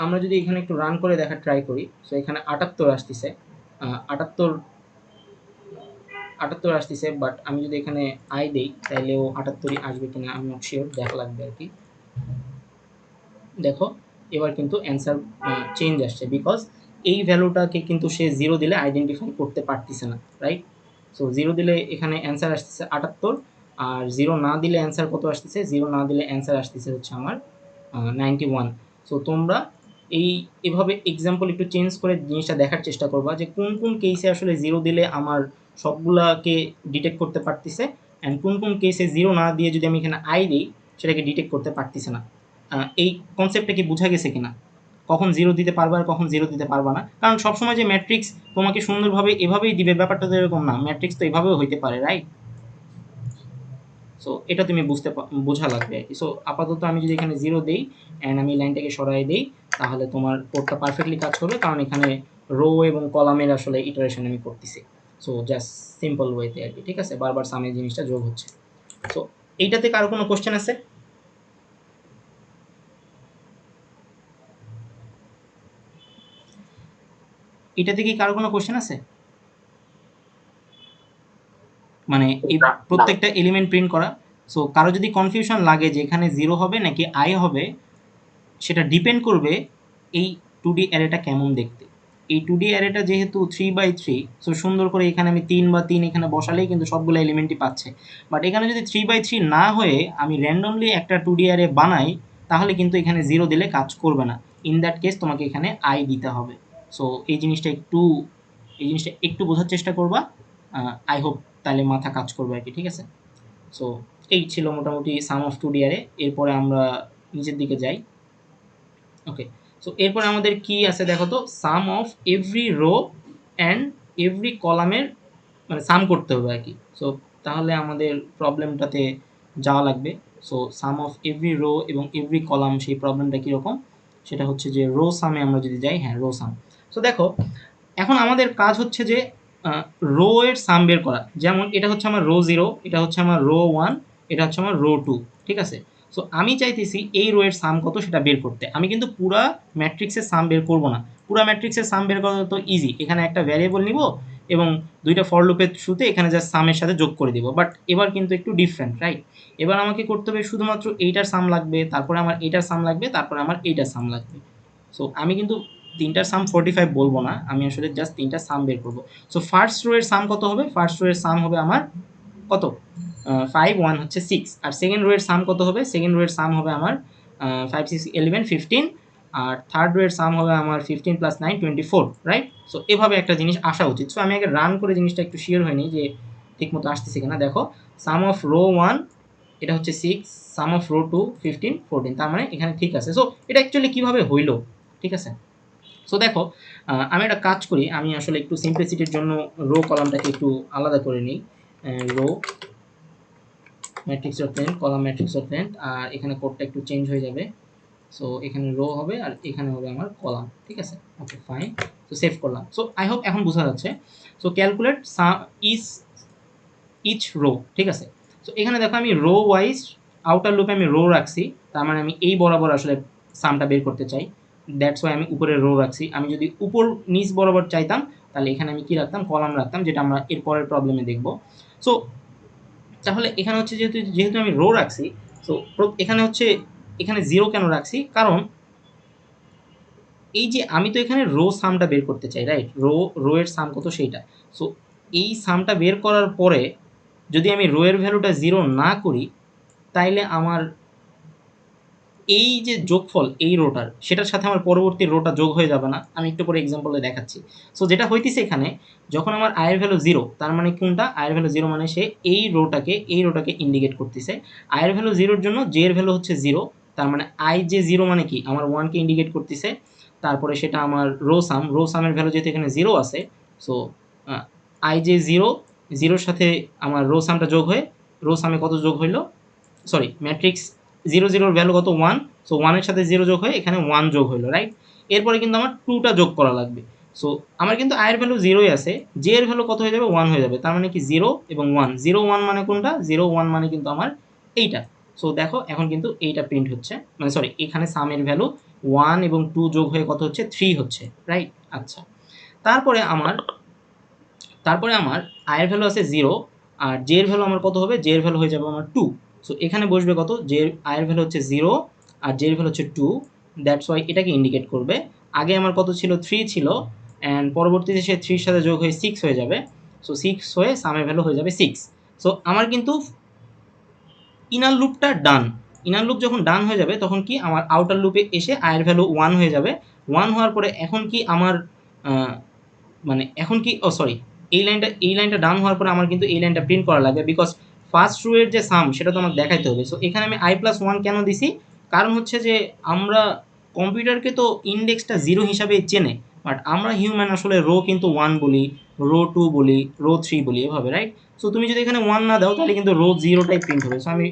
আমরা যদি এখানে একটু রান করে দেখার ট্রাই করি, সো এখানে 78 আসতেছে, 78 আসতেছে, বাট আমি যদি এখানে আই দেই তাহলেও 78ই আসবে কিনা আমি নট শিওর, দেখা লাগবে আর কি। দেখো এবার কিন্তু অ্যান্সার চেঞ্জ আসছে, বিকজ এই ভ্যালুটাকে কিন্তু সে 0 দিলে আইডেন্টিফাই করতে পারতেছে না, রাইট? সো 0 দিলে এখানে অ্যান্সার আসতেছে 78, আর 0 না দিলে অ্যান্সার কত আসতেছে? 0 না দিলে অ্যান্সার আসতেছে হচ্ছে আমার 91। সো তোমরা এভাবে এক্সাম্পল একটু চেঞ্জ করে জিনিসটা দেখার চেষ্টা করবা যে কোন কোন কেসে আসলে 0 দিলে আমার সবগুলাকে ডিটেক্ট করতে পারতেছে, অ্যান্ড কোন কোন কেসে 0 না দিয়ে যদি আমি এখানে আই দিই সেটাকে ডিটেক্ট করতে পারতেছে না। এই কনসেপ্টটা কি বোঝা গেছে কিনা? কখন 0 দিতে পারবা আর কখন 0 দিতে পারবা না, কারণ সবসময় যে ম্যাট্রিক্স তোমাকে সুন্দরভাবে এভাবেই দিবে ব্যাপারটা তো এরকম না, ম্যাট্রিক্স তো এভাবেও হইতে পারে, রাইট? সো এটা তুমি বোঝা লাগবে আর কি। সো আপাতত আমি যদি এখানে 0 দেই অ্যান্ড আমি লাইনটাকে সরাই দেই, তাহলে তোমার কোডটা পারফেক্টলি কাজ করবে, কারণ এখানে রো এবং কলামের আসলে ইটারেশন আমি করতেছি। সো জাস্ট সিম্পল ওয়েতে আর কি, ঠিক আছে? বারবার সামনে জিনিসটা যোগ হচ্ছে। সো এইটাতে কারো কোনো কোশ্চেন আছে? এটাতে কি কারো কোনো কোশ্চেন আছে? মানে এই প্রত্যেকটা এলিমেন্ট প্রিন্ট করা। সো কারো যদি কনফিউশন লাগে যে এখানে 0 হবে নাকি আই হবে, সেটা ডিপেন্ড করবে এই 2D অ্যারেটা কেমন দেখতে। এই 2D অ্যারেটা যেহেতু 3x3, সো সুন্দর করে এখানে আমি 3 বা 3 এখানে বসালেই কিন্তু সবগুলো এলিমেন্টই পাচ্ছে। বাট এখানে যদি 3x3 না হয়ে আমি র্যান্ডমলি একটা 2D অ্যারে বানাই, তাহলে কিন্তু এখানে 0 দিলে কাজ করবে না। ইন দ্যাট কেস তোমাকে এখানে আই দিতে হবে। সো এই জিনিসটা একটু বোঝার চেষ্টা করবা। আই হোপ তাহলে মাথা কাজ করবে আর কি, ঠিক আছে? সো এই ছিল মোটামুটি সাম অফ 2D অ্যারে। এরপরে আমরা নিচের দিকে যাই। ওকে, সো এরপরে আমাদের কি আছে দেখো তো, sum of every row and every কলামের মানে সাম করতে হবে আর কি। সো তাহলে আমাদের প্রবলেমটাতে যাওয়া লাগবে। So sum of every row এবং এভরি কলাম, সেই প্রবলেমটা কীরকম সেটা হচ্ছে যে রো সামে আমরা যদি যাই, হ্যাঁ রো সাম। সো দেখো এখন আমাদের কাজ হচ্ছে যে রো এর সাম বের করা। যেমন এটা হচ্ছে আমার রো 0, এটা হচ্ছে আমার রো 1, এটা হচ্ছে আমার রো 2, ঠিক আছে? সো আমি চাইতেছি এই রো এর সাম কত সেটা বের করতে। আমি কিন্তু পুরা ম্যাট্রিক্সের সাম বের করব না। পুরা ম্যাট্রিক্সের সাম বের করা তো ইজি, এখানে একটা ভ্যারিয়েবল নিব এবং দুইটা ফর লুপের থ্রুতে এখানে জাস্ট সামের সাথে যোগ করে দিব। বাট এবার কিন্তু একটু ডিফারেন্ট, রাইট? এবার আমাকে করতে হবে শুধুমাত্র এইটার সাম লাগবে, তারপরে আমার এইটার সাম লাগবে, তারপরে আমার এইটার সাম লাগবে। সো আমি কিন্তু তিনটার সাম 45 বলবো না, আমি আসলে জাস্ট তিনটার সাম বের করবো। সো ফার্স্ট রো এর সাম কত হবে? ফার্স্ট রো এর সাম হবে আমার কত? 5, 1 হচ্ছে 6। আর সেকেন্ড রো এর সাম কত হবে? সেকেন্ড রো এর সাম হবে আমার 5, 6, 11, 15। আর থার্ড রো এর সাম হবে আমার 15 + 9, 24, রাইট? সো এভাবে একটা জিনিস আসা উচিত। সো আমি আগে রান করে জিনিসটা একটু শিওর হয়নি যে ঠিক মতো আসতেছে কিনা। দেখো, সাম অফ রো 1 এটা হচ্ছে 6, সাম অফ রো 2 15, 14, তার মানে এখানে ঠিক আছে। সো এটা অ্যাকচুয়ালি কীভাবে হইলো, ঠিক আছে? সো দেখো, আমি একটা কাজ করি, আমি আসলে একটু সিম্পলিসিটির জন্য রো কলামটাকে একটু আলাদা করে নিই। Row matrix dot print, column matrix dot print, আর এখানে কোডটা একটু চেঞ্জ হয়ে যাবে। সো এখানে রো হবে আর এখানে হবে আমার কলাম, ঠিক আছে? Okay fine. সো সেভ করলাম। সো আই হোপ এখন বোঝা যাচ্ছে। সো ক্যালকুলেট ইচ রো, ঠিক আছে? সো এখানে দেখো আমি রো ওয়াইজ আউটার লুপে আমি রো রাখছি, তার মানে আমি এই বরাবর আসলে সামটা বের করতে চাই। দ্যাটস ওয়াই আমি উপরে রো রাখছি। আমি যদি উপর নিচ বরাবর চাইতাম তাহলে এখানে আমি কি রাখতাম? কলাম রাখতাম, যেটা আমরা এর পরের প্রবলেমে দেখব। সো তাহলে এখানে হচ্ছে যেহেতু আমি রো রাখছি, সো এখানে হচ্ছে এখানে 0 কেন রাখছি? কারণ এই যে আমি তো এখানে রো সামটা বের করতে চাই, রাইট? রো এর সাম কত সেইটা। সো এই সামটা বের করার পরে যদি আমি রো এর ভ্যালুটা 0 না করি, তাইলে আমার এই যে যোগফল এই রোটার, সেটার সাথে আমার পরবর্তী রোটা যোগ হয়ে যাবে না। আমি একটু পরে এক্সাম্পলে দেখাচ্ছি। সো যেটা হইতেছে এখানে, যখন আমার আয়ের ভ্যালু 0, তার মানে কোনটা? আয়ের ভ্যালু 0 মানে সে এই রোটাকে ইন্ডিকেট করতেছে। আয়ের ভ্যালু 0-র জন্য জে এর ভ্যালু হচ্ছে 0, তার মানে আই যে 0 মানে কি? আমার 1-কে ইন্ডিকেট করতেছে। তারপরে সেটা আমার রো সামের ভ্যালু যেহেতু এখানে 0 আছে, সো আই যে 0-র সাথে আমার রো সামটা যোগ হয়ে রো সামে কত যোগ হইলো? সরি, ম্যাট্রিক্স 0-0-র ভ্যালু কত? 1। সো 1-এর সাথে 0 যোগ হয়ে এখানে 1 যোগ হইলো, রাইট? এরপরে কিন্তু আমার 2টা যোগ করা লাগবে। সো আমার কিন্তু আয়ের ভ্যালু 0ই আছে, জে এর ভ্যালু কত হয়ে যাবে? 1 হয়ে যাবে। তার মানে কি 0 এবং 1, 0, 1 মানে কোনটা? 0, 1 মানে কিন্তু আমার এইটা। সো দেখো এখন কিন্তু এইটা প্রিন্ট হচ্ছে, মানে সরি, এখানে সামের ভ্যালু 1 এবং 2 যোগ হয়ে কত হচ্ছে? 3 হচ্ছে, রাইট? আচ্ছা, তারপরে আমার আয়ের ভ্যালু আছে 0, আর জে এর ভ্যালু আমার কত হবে? জে এর ভ্যালু হয়ে যাবে আমার 2। সো এখানে বসবে কত? জে আয়ের ভ্যালু হচ্ছে 0 আর জে এর ভ্যালু হচ্ছে 2, দ্যাটস ওয়াই এটাকে ইন্ডিকেট করবে। আগে আমার কত ছিল 3 ছিল, অ্যান্ড পরবর্তীতে সে 3 এর সাথে যোগ হয়ে 6 হয়ে যাবে। সো 6 হয়ে সামের ভ্যালু হয়ে যাবে 6। সো আমার কিন্তু ইনার লুপটা ডান। ইনার লুপ যখন ডান হয়ে যাবে তখন কি আমার আউটার লুপে এসে i এর ভ্যালু 1 হয়ে যাবে। 1 হওয়ার পরে এখন কি আমার মানে এখন কি সরি, এই লাইনটা ডান হওয়ার পরে আমার কিন্তু এই লাইনটা প্রিন্ট করা লাগবে, বিকজ ফার্স্ট রো এর যে সাম সেটা তো আমাকে দেখাইতে হবে। সো এখানে আমি i+1 কেন দিছি, কারণ হচ্ছে যে আমরা কম্পিউটারকে তো ইন্ডেক্সটা 0 হিসাবে চেনে, বাট আমরা হিউম্যান আসলে রো কিন্তু 1 বলি, রো 2 বলি, রো 3 বলি, এভাবে, রাইট? সো তুমি যদি এখানে 1 না দাও তাহলে কিন্তু রো 0টাই প্রিন্ট হবে। সো আমি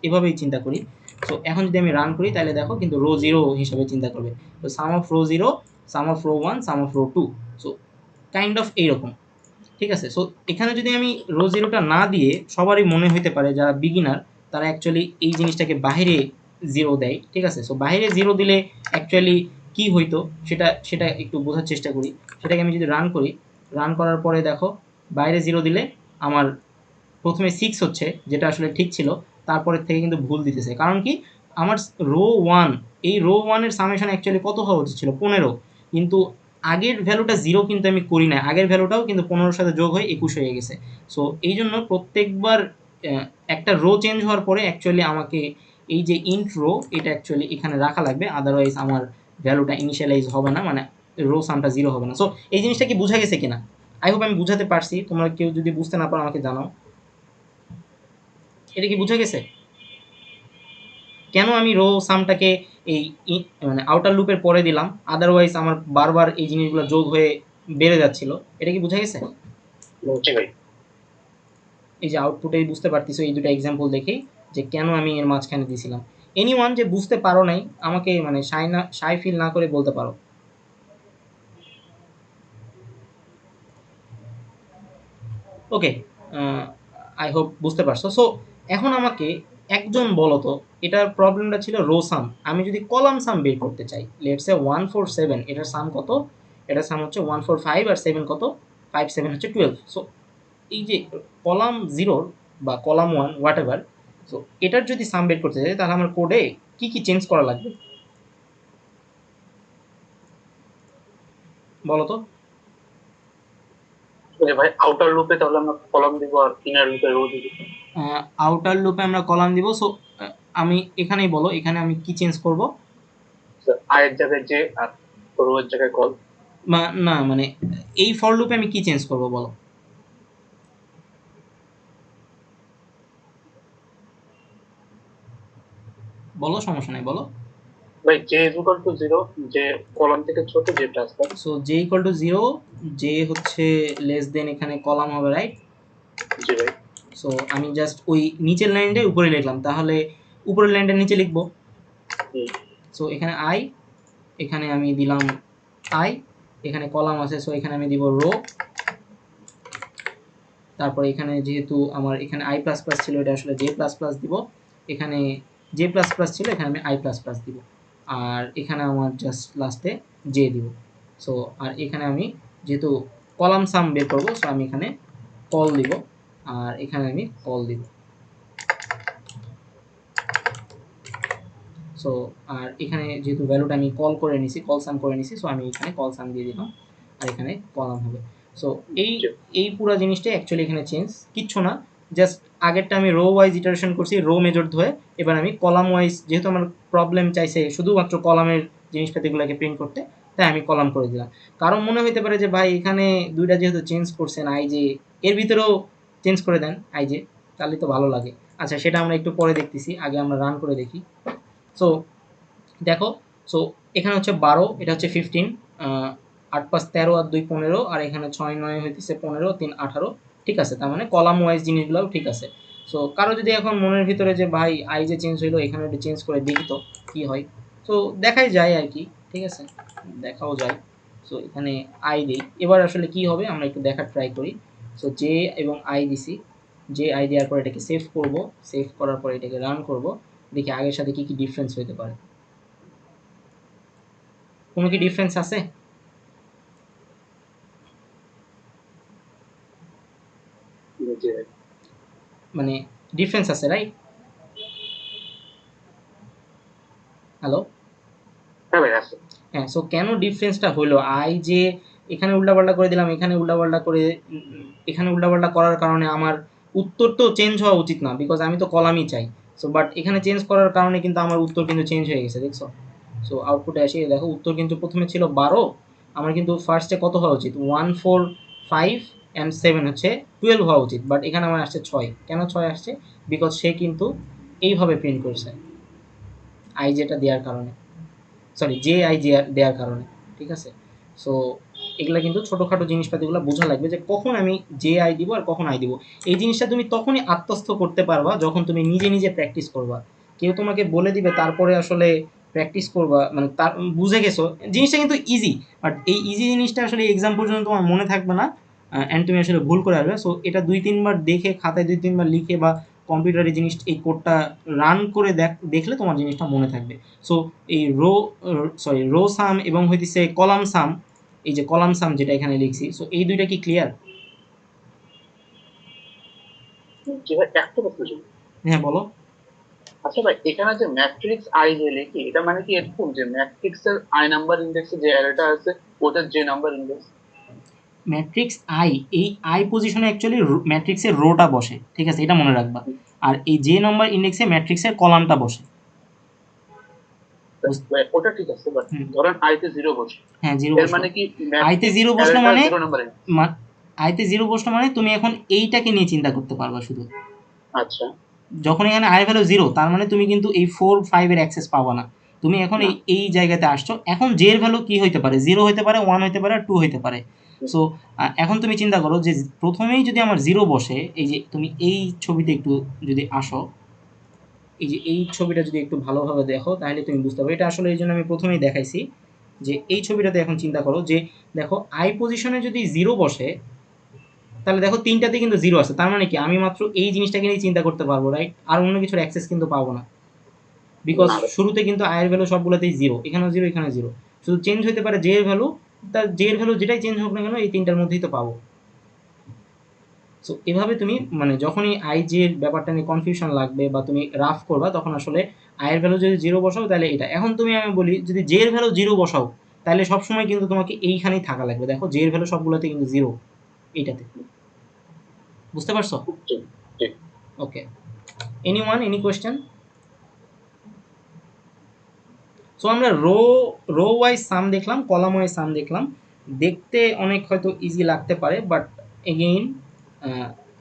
এভাবেই চিন্তা করি। সো এখন যদি আমি রান করি তাহলে দেখো কিন্তু রো 0 হিসাবে চিন্তা করবে। তো sum of row 0, sum of row 1, sum of row 2। So kind of এইরকম, ঠিক আছে? সো এখানে যদি আমি রো 0টা না দিয়ে, সবারই মনে হইতে পারে যারা বিগিনার তারা অ্যাকচুয়ালি এই জিনিসটাকে বাহিরে 0 দেয়, ঠিক আছে? সো বাহিরে 0 দিলে অ্যাকচুয়ালি কি হইতো সেটা সেটা একটু বোঝার চেষ্টা করি। সেটাকে আমি যদি রান করি, রান করার পরে দেখো বাইরে 0 দিলে আমার প্রথমে 6 হচ্ছে, যেটা আসলে ঠিক ছিল, তারপরের থেকে কিন্তু ভুল দিতেছে। কারণ কি, আমার রো 1, এই রো 1 এর সামেশন অ্যাকচুয়ালি কত হওয়া উচিত ছিল 15, কিন্তু আগের ভ্যালুটা 0 কিন্তু আমি করি নাই, আগের ভ্যালুটাও কিন্তু 15 সাথে যোগ হয়ে 21 হয়ে গেছে। সো এই জন্য প্রত্যেকবার একটা রো চেঞ্জ হওয়ার পরে অ্যাকচুয়ালি আমাকে এই যে ইন্ট রো এটা অ্যাকচুয়ালি এখানে রাখা লাগবে, আদারওয়াইজ আমার ভ্যালুটা ইনিশিয়ালাইজ হবে না, মানে রো সামটা 0 হবে না। সো এই জিনিসটা কি বোঝা গেছে কিনা? আই হোপ আমি বুঝাতে পারছি। তোমরা কেউ যদি বুঝতে না পারো আমাকে জানাও। এটা কি বুঝা গেছে কেন আমি রো সামটাকে এই মানে আউটার লুপের পরে দিলাম, আদারওয়াইজ আমার বারবার এই জিনিসগুলো যোগ হয়ে বেড়ে যাচ্ছিল? এটা কি বুঝা গেছে? জি ভাই। এই যে আউটপুটেই বুঝতে পারতেছো এই দুটো এক্সাম্পল দেখেই যে কেন আমি এর মাঝখানে দিয়েছিলাম। এনিওয়ান যে বুঝতে পারো নাই আমাকে মানে সাই ফিল না করে বলতে পারো। ওকে, আই হোপ বুঝতে পারছো। সো এখন আমাকে একজন বলো তো, এটার প্রবলেমটা ছিল রো সাম। আমি যদি কলাম সাম বের করতে চাই, লেটস সে 147, এটার সাম কত? এটার সাম হচ্ছে 145, আর 7 কত? 5 7 হচ্ছে 12। সো এই যে কলাম 0 বা কলাম 1 হোয়াট এভার, সো এটার যদি সাম বের করতে চাই তাহলে আমার কোডে কি কি চেঞ্জ করা লাগবে বলো তো? যে ভাই আউটার লুপে তাহলে আমরা কলাম দিব আর ইনার লুপে রো দিব। আউটার লুপে আমরা কলাম দিব। সো আমি এখানেই বলো, এখানে আমি কি চেঞ্জ করব? আয়ের জায়গায় যে আর রো এর জায়গায় কল। না মানে এই ফর লুপে আমি কি চেঞ্জ করব বলো? বলো, সমস্যা নাই, বলো। ভাই জে ইজ ইকুয়াল টু 0, যে কলাম থেকে ছোট যে plus plus. So J equal to 0, J হচ্ছে লেস দেন, এখানে কলাম হবে, রাইট? জি ভাই। সো আমি জাস্ট ওই নিচের লাইনটাই উপরে লিখলাম, তাহলে উপরের লাইনটা নিচে লিখবো। সো এখানে আই, এখানে আমি দিলাম আই, এখানে কলাম আছে সো এখানে আমি দিব রো। তারপর এখানে যেহেতু আমার এখানে আই প্লাস প্লাস ছিল, এটা আসলে জে প্লাস প্লাস দিব। এখানে জে প্লাস প্লাস ছিল, এখানে আমি আই প্লাস প্লাস দিব। আর এখানে আমার জাস্ট লাস্টে জে দিব। সো আর এখানে আমি যেহেতু কলাম সাম বের করবো, সো আমি এখানে কল দিব, আর এখানে আমি কল দিব। সো আর এখানে যেহেতু ভ্যালুটা আমি কল করে নিছি, কল সাম করে নিছি, সো আমি এখানে কল সাম দিয়ে দিলাম, আর এখানে কলাম হবে। সো এই এই পুরো জিনিসটাই অ্যাকচুয়ালি এখানে চেঞ্জ, কিচ্ছু না। জাস্ট আগেরটা আমি রো ওয়াইজ ইটারেশন করছি, রো মেজর ধরে, এবার আমি কলাম ওয়াইজ, যেহেতু আমার প্রবলেম চাইছে শুধুমাত্র কলামের জিনিসপাতিগুলোকে প্রিন্ট করতে, তাই আমি কলাম করে দিলাম। কারণ মনে হইতে পারে যে ভাই এখানে দুইটা যেহেতু চেঞ্জ করছেন আই জে, এর ভিতরেও চেঞ্জ করে দেন আই জে, তাহলে তো ভালো লাগে। আচ্ছা, সেটা আমরা একটু পরে দেখতেছি, আগে আমরা রান করে দেখি। সো দেখো, সো এখানে হচ্ছে 12, এটা হচ্ছে 15, 8 5 13 আর 2 15, আর এখানে 6 9 হইতেছে 15, 3 18। ঠিক আছে, তার মানে কলাম ওয়াইজ জিনিসগুলোও ঠিক আছে। সো কারো যদি এখন মনের ভিতরে যে ভাই আই যে চেঞ্জ হইলো, এখানে একটু চেঞ্জ করে দেখি তো কি হয়, তো দেখাই যায় আর কি, ঠিক আছে, দেখাও যায়। সো এখানে আই দিই, এবার আসলে কি হবে আমরা একটু দেখার ট্রাই করি। সো জে এবং আই দিছি, জে আই দেওয়ার পর এটাকে সেভ করব, সেভ করার পর এটাকে রান করব, দেখি আগের সাথে কি কি ডিফারেন্স হইতে পারে। কোনো কি ডিফারেন্স আছে? জি ভাই। মানে ডিফারেন্স আছে, রাইট? হ্যালো, হ্যাঁ ভাই আছে। হ্যাঁ, সো কেন ডিফারেন্সটা হলো, আই যে এখানে উল্টাপাল্টা করে দিলাম, এখানে উল্টাপাল্টা করে এখানে উল্টাপাল্টা করার কারণে আমার উত্তর তো চেঞ্জ হওয়া উচিত না, বিকজ আমি তো কলামই চাই। সো বাট এখানে চেঞ্জ করার কারণে কিন্তু আমার উত্তর কিন্তু চেঞ্জ হয়ে গেছে, দেখছো? সো আউটপুটে আসি, দেখো উত্তর কিন্তু প্রথমে ছিল 12, আমার কিন্তু ফার্স্টে কত হওয়া উচিত 1 4 5 অ্যান্ড 7 হচ্ছে 12 হওয়া উচিত, বাট এখানে আমার আসছে 6। কেন 6 আসছে? বিকজ সে কিন্তু এইভাবে প্রিন্ট করছে আই যেটা দেওয়ার কারণে, সরি জে আই জে দেওয়ার কারণে, ঠিক আছে? সো এগুলা কিন্তু ছোটোখাটো জিনিসপাতিগুলো বোঝা লাগবে যে কখন আমি জে আই দিব আর কখন আই দিব। এই জিনিসটা তুমি তখনই আত্মস্থ করতে পারবা যখন তুমি নিজে নিজে প্র্যাকটিস করবা। কেউ তোমাকে বলে দিবে তারপরে আসলে প্র্যাকটিস করবা, মানে তার বুঝে গেছো জিনিসটা কিন্তু ইজি, বাট এই ইজি জিনিসটা আসলে এক্সাম পর্যন্ত তোমার মনে থাকবে না, অ্যান্ড তুমি আসলে ভুল করে আসবে। সো এটা 2-3 বার দেখে, খাতায় 2-3 বার লিখে বা কম্পিউটারে জিনিস এই কোডটা রান করে দেখলে তোমার জিনিসটা মনে থাকবে। সো এই রো সাম এবং হইতেছে কলাম সাম, এই যে কলাম সাম যেটা এখানে লিখছি, সো এই দুইটা কি ক্লিয়ার? যে ভাই একটা প্রশ্ন ছিল। হ্যাঁ বলো। আচ্ছা ভাই, এখানে যে ম্যাট্রিক্স আই যে লিখি, এটা মানে কি এরকম যে ম্যাট্রিক্স এর আই নাম্বার ইন্ডেক্সে যে অ্যারেটা আছে ওটার যে নাম্বার ইন্ডেক্স? ম্যাট্রিক্স আই, এই আই পজিশনে অ্যাকচুয়ালি ম্যাট্রিক্সের রোটা বসে, ঠিক আছে, এটা মনে রাখবা। আর এই যে নম্বর ইন্ডেক্সে ম্যাট্রিক্সের কলামটা বসে। ওটা ঠিক আছে, বাট হুম, ধরেন আইতে 0 বসে, হ্যাঁ জিরো এর বসলো। মানে কি আইতে ম্যাট্রিক্স জিরো বসলো অ্যারেটা মানে 0 নাম্বার? আইতে জিরো বসলো মানে তুমি এখন এইটাকে নিয়ে চিন্তা করতে পারবা শুধু। আচ্ছা, যখন এখানে আই ভ্যালু জিরো, তার মানে তুমি কিন্তু এই 4 5 এর অ্যাক্সেস পাবা না। তুমি এখন না। এই জায়গাতে আসছো, এখন জে এর ভ্যালু কি হইতে পারে, জিরো হইতে পারে, 1 হইতে পারে, 2 হইতে পারে। সো এখন তুমি চিন্তা করো যে প্রথমেই যদি আমার জিরো বসে, এই যে তুমি এই ছবিতে একটু যদি আসো, এই যে এই ছবিটা যদি একটু ভালোভাবে দেখো তাহলে তুমি বুঝতে পারবে। এটা আসলে এই জন্য আমি প্রথমেই দেখাইছি যে এই ছবিটাতে এখন চিন্তা করো যে দেখো আই পজিশনে যদি জিরো বসে, তাহলে দেখো তিনটাতে কিন্তু জিরো আছে, তার মানে কি আমি মাত্র এই জিনিসটাকে নিয়ে চিন্তা করতে পারবো, রাইট? আর অন্য কিছুর অ্যাক্সেস কিন্তু পাবো না, বিকজ না রে। শুরুতে কিন্তু আয়ের ভ্যালু সবগুলোতেই জিরো, এখানেও জিরো, এখানে জিরো, শুধু চেঞ্জ হতে পারে জে এর ভ্যালু। তার জে এর ভ্যালু যেটাই চেঞ্জ হোক না কেন এই তিনটার মধ্যেই তো পাবো। সো এভাবে তুমি মানে যখনই আই জে এর ব্যাপারটা নিয়ে কনফিউশন লাগবে বা তুমি রাফ করবা, তখন আসলে আয়ের ভ্যালু যদি জিরো বসাও তাহলে এটা, এখন তুমি আমি বলি যদি জে এর ভ্যালু জিরো বসাও তাহলে সবসময় কিন্তু তোমাকে এইখানেই থাকা লাগবে। দেখো জে এর ভ্যালু সবগুলোতে কিন্তু জিরো, এইটাতে। বুঝতে পারছো? ঠিক ঠিক। ওকে, এনি কোয়েশ্চেন? সো আমরা রো ওয়াইজ সাম দেখলাম, কলাম ওয়াইজ সাম দেখলাম। দেখতে অনেক হয়তো ইজি লাগতে পারে, বাট এগেইন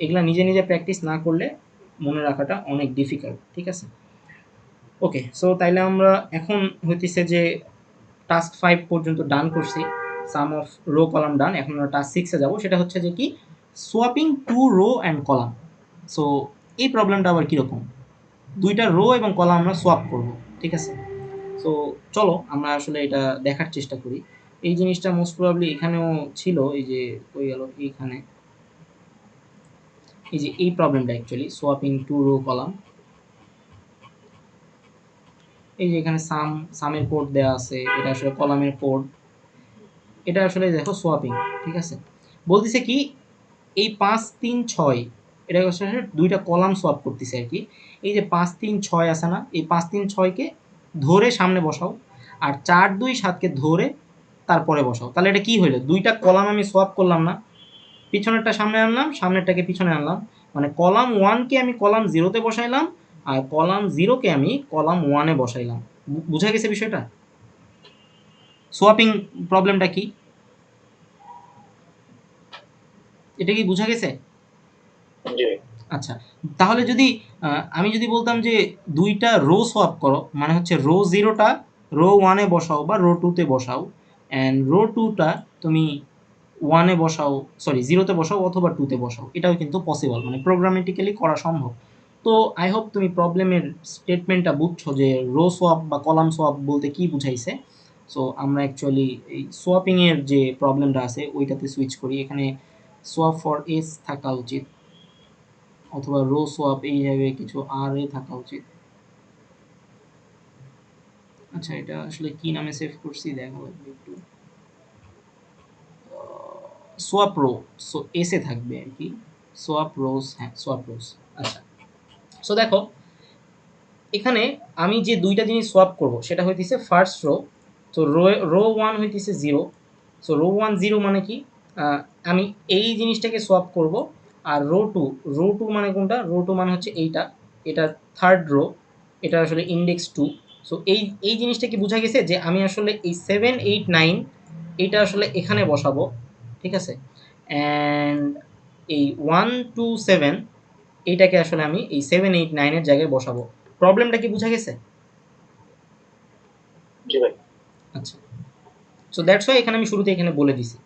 এগুলা নিজে নিজে প্র্যাকটিস না করলে মনে রাখাটা অনেক ডিফিকাল্ট, ঠিক আছে? ওকে, সো তাইলে আমরা এখন হইতেছে যে টাস্ক 5 পর্যন্ত ডান করছি, sum of row column done. এখন আমরা টাস্ক 6-এ যাবো, সেটা হচ্ছে যে কি swapping two row and column. So এই প্রবলেমটা আবার কীরকম, দুইটা রো এবং কলাম আমরা সোয়াপ করব, ঠিক আছে? সো চলো আমরা আসলে এটা দেখার চেষ্টা করি। এই জিনিসটা মোস্ট প্রবাবলি এখানেও ছিল, এই যে কই গেল, এইখানে এই যে এই প্রবলেমটা actually swapping two row column, এই যে এখানে সামের কোড দেওয়া আছে, এটা আসলে কলামের কোড, এটা আসলে দেখো সোয়াপিং, ঠিক আছে? বলতেছে কি এই 5 3 6, এটা হচ্ছে দুইটা কলাম সোয়াপ করতেছে আর কি। এই যে 5 3 6 আছে না, এই 5 3 6-কে ধরে সামনে বসাও, আর 4 2 7-কে ধরে তারপরে বসাও। তাহলে এটা কি হইলো, দুইটা কলাম আমি সোয়াপ করলাম না, পিছনেরটা সামনে আনলাম, সামনেরটাকে পিছনে আনলাম, মানে কলাম 1-কে আমি কলাম 0-তে বসাইলাম, আর কলাম 0-কে আমি কলাম 1-এ বসাইলাম। বুঝা গেছে বিষয়টা? সোয়াপিং প্রবলেমটা কি, এটা কি বুঝা গেছে? জি। আচ্ছা, তাহলে যদি আমি যদি বলতাম যে দুইটা রো সোয়াপ করো, মানে হচ্ছে রো 0টা রো 1-এ বসাও বা রো 2-তে বসাও, অ্যান্ড রো 2টা তুমি 1-এ বসাও, সরি 0-তে বসাও অথবা 2-তে বসাও, এটাও কিন্তু পসিবল, মানে প্রোগ্রামেটিক্যালি করা সম্ভব। তো আই হোপ তুমি প্রবলেমের স্টেটমেন্টটা বুঝছো যে রো সোয়াপ বা কলাম সোয়াপ বলতে কি বুঝাইছে। সো আমরা অ্যাকচুয়ালি এই সোয়াপিংয়ের যে প্রবলেমটা আছে ওইটাতে সুইচ করি। এখানে সোয়াপ ফর এস থাকা উচিত, অথবা রো সোয়াপ এই জায়গায় কিছু আর এ থাকা উচিত। আচ্ছা, এটা আসলে কি নামে সেভ করছি দেখা লাগবে একটু। সোয়াপ রো, সো এসে থাকবে আর কি, সোয়াপ রোজ, হ্যাঁ সোয়াপ রোজ। আচ্ছা, সো দেখো এখানে আমি যে দুইটা জিনিস সোয়াপ করব সেটা হইতেছে ফার্স্ট রো সো রো 1 হইতেছে 0। সো রো 1 0 মানে কি, আমি এই জিনিসটাকে সোয়াপ করব। আর রো 2 মানে কোনটা, রো 2 মানে হচ্ছে এইটা, এটা থার্ড রো, এটা আসলে ইন্ডেক্স 2। সো এই জিনিসটা কি বোঝা গেছে যে আমি আসলে এই 7 8 9 এটা আসলে এখানে বসাবো, ঠিক আছে। অ্যান্ড এই 1 2 7 এইটাকে আসলে আমি এই 7 8 9 এর জায়গায় বসাবো। প্রবলেমটা কি বোঝা গেছে? জি ভাই। আচ্ছা, সো দ্যাটস ওয়াই এখানে আমি শুরুতে এখানে বলে দিছি।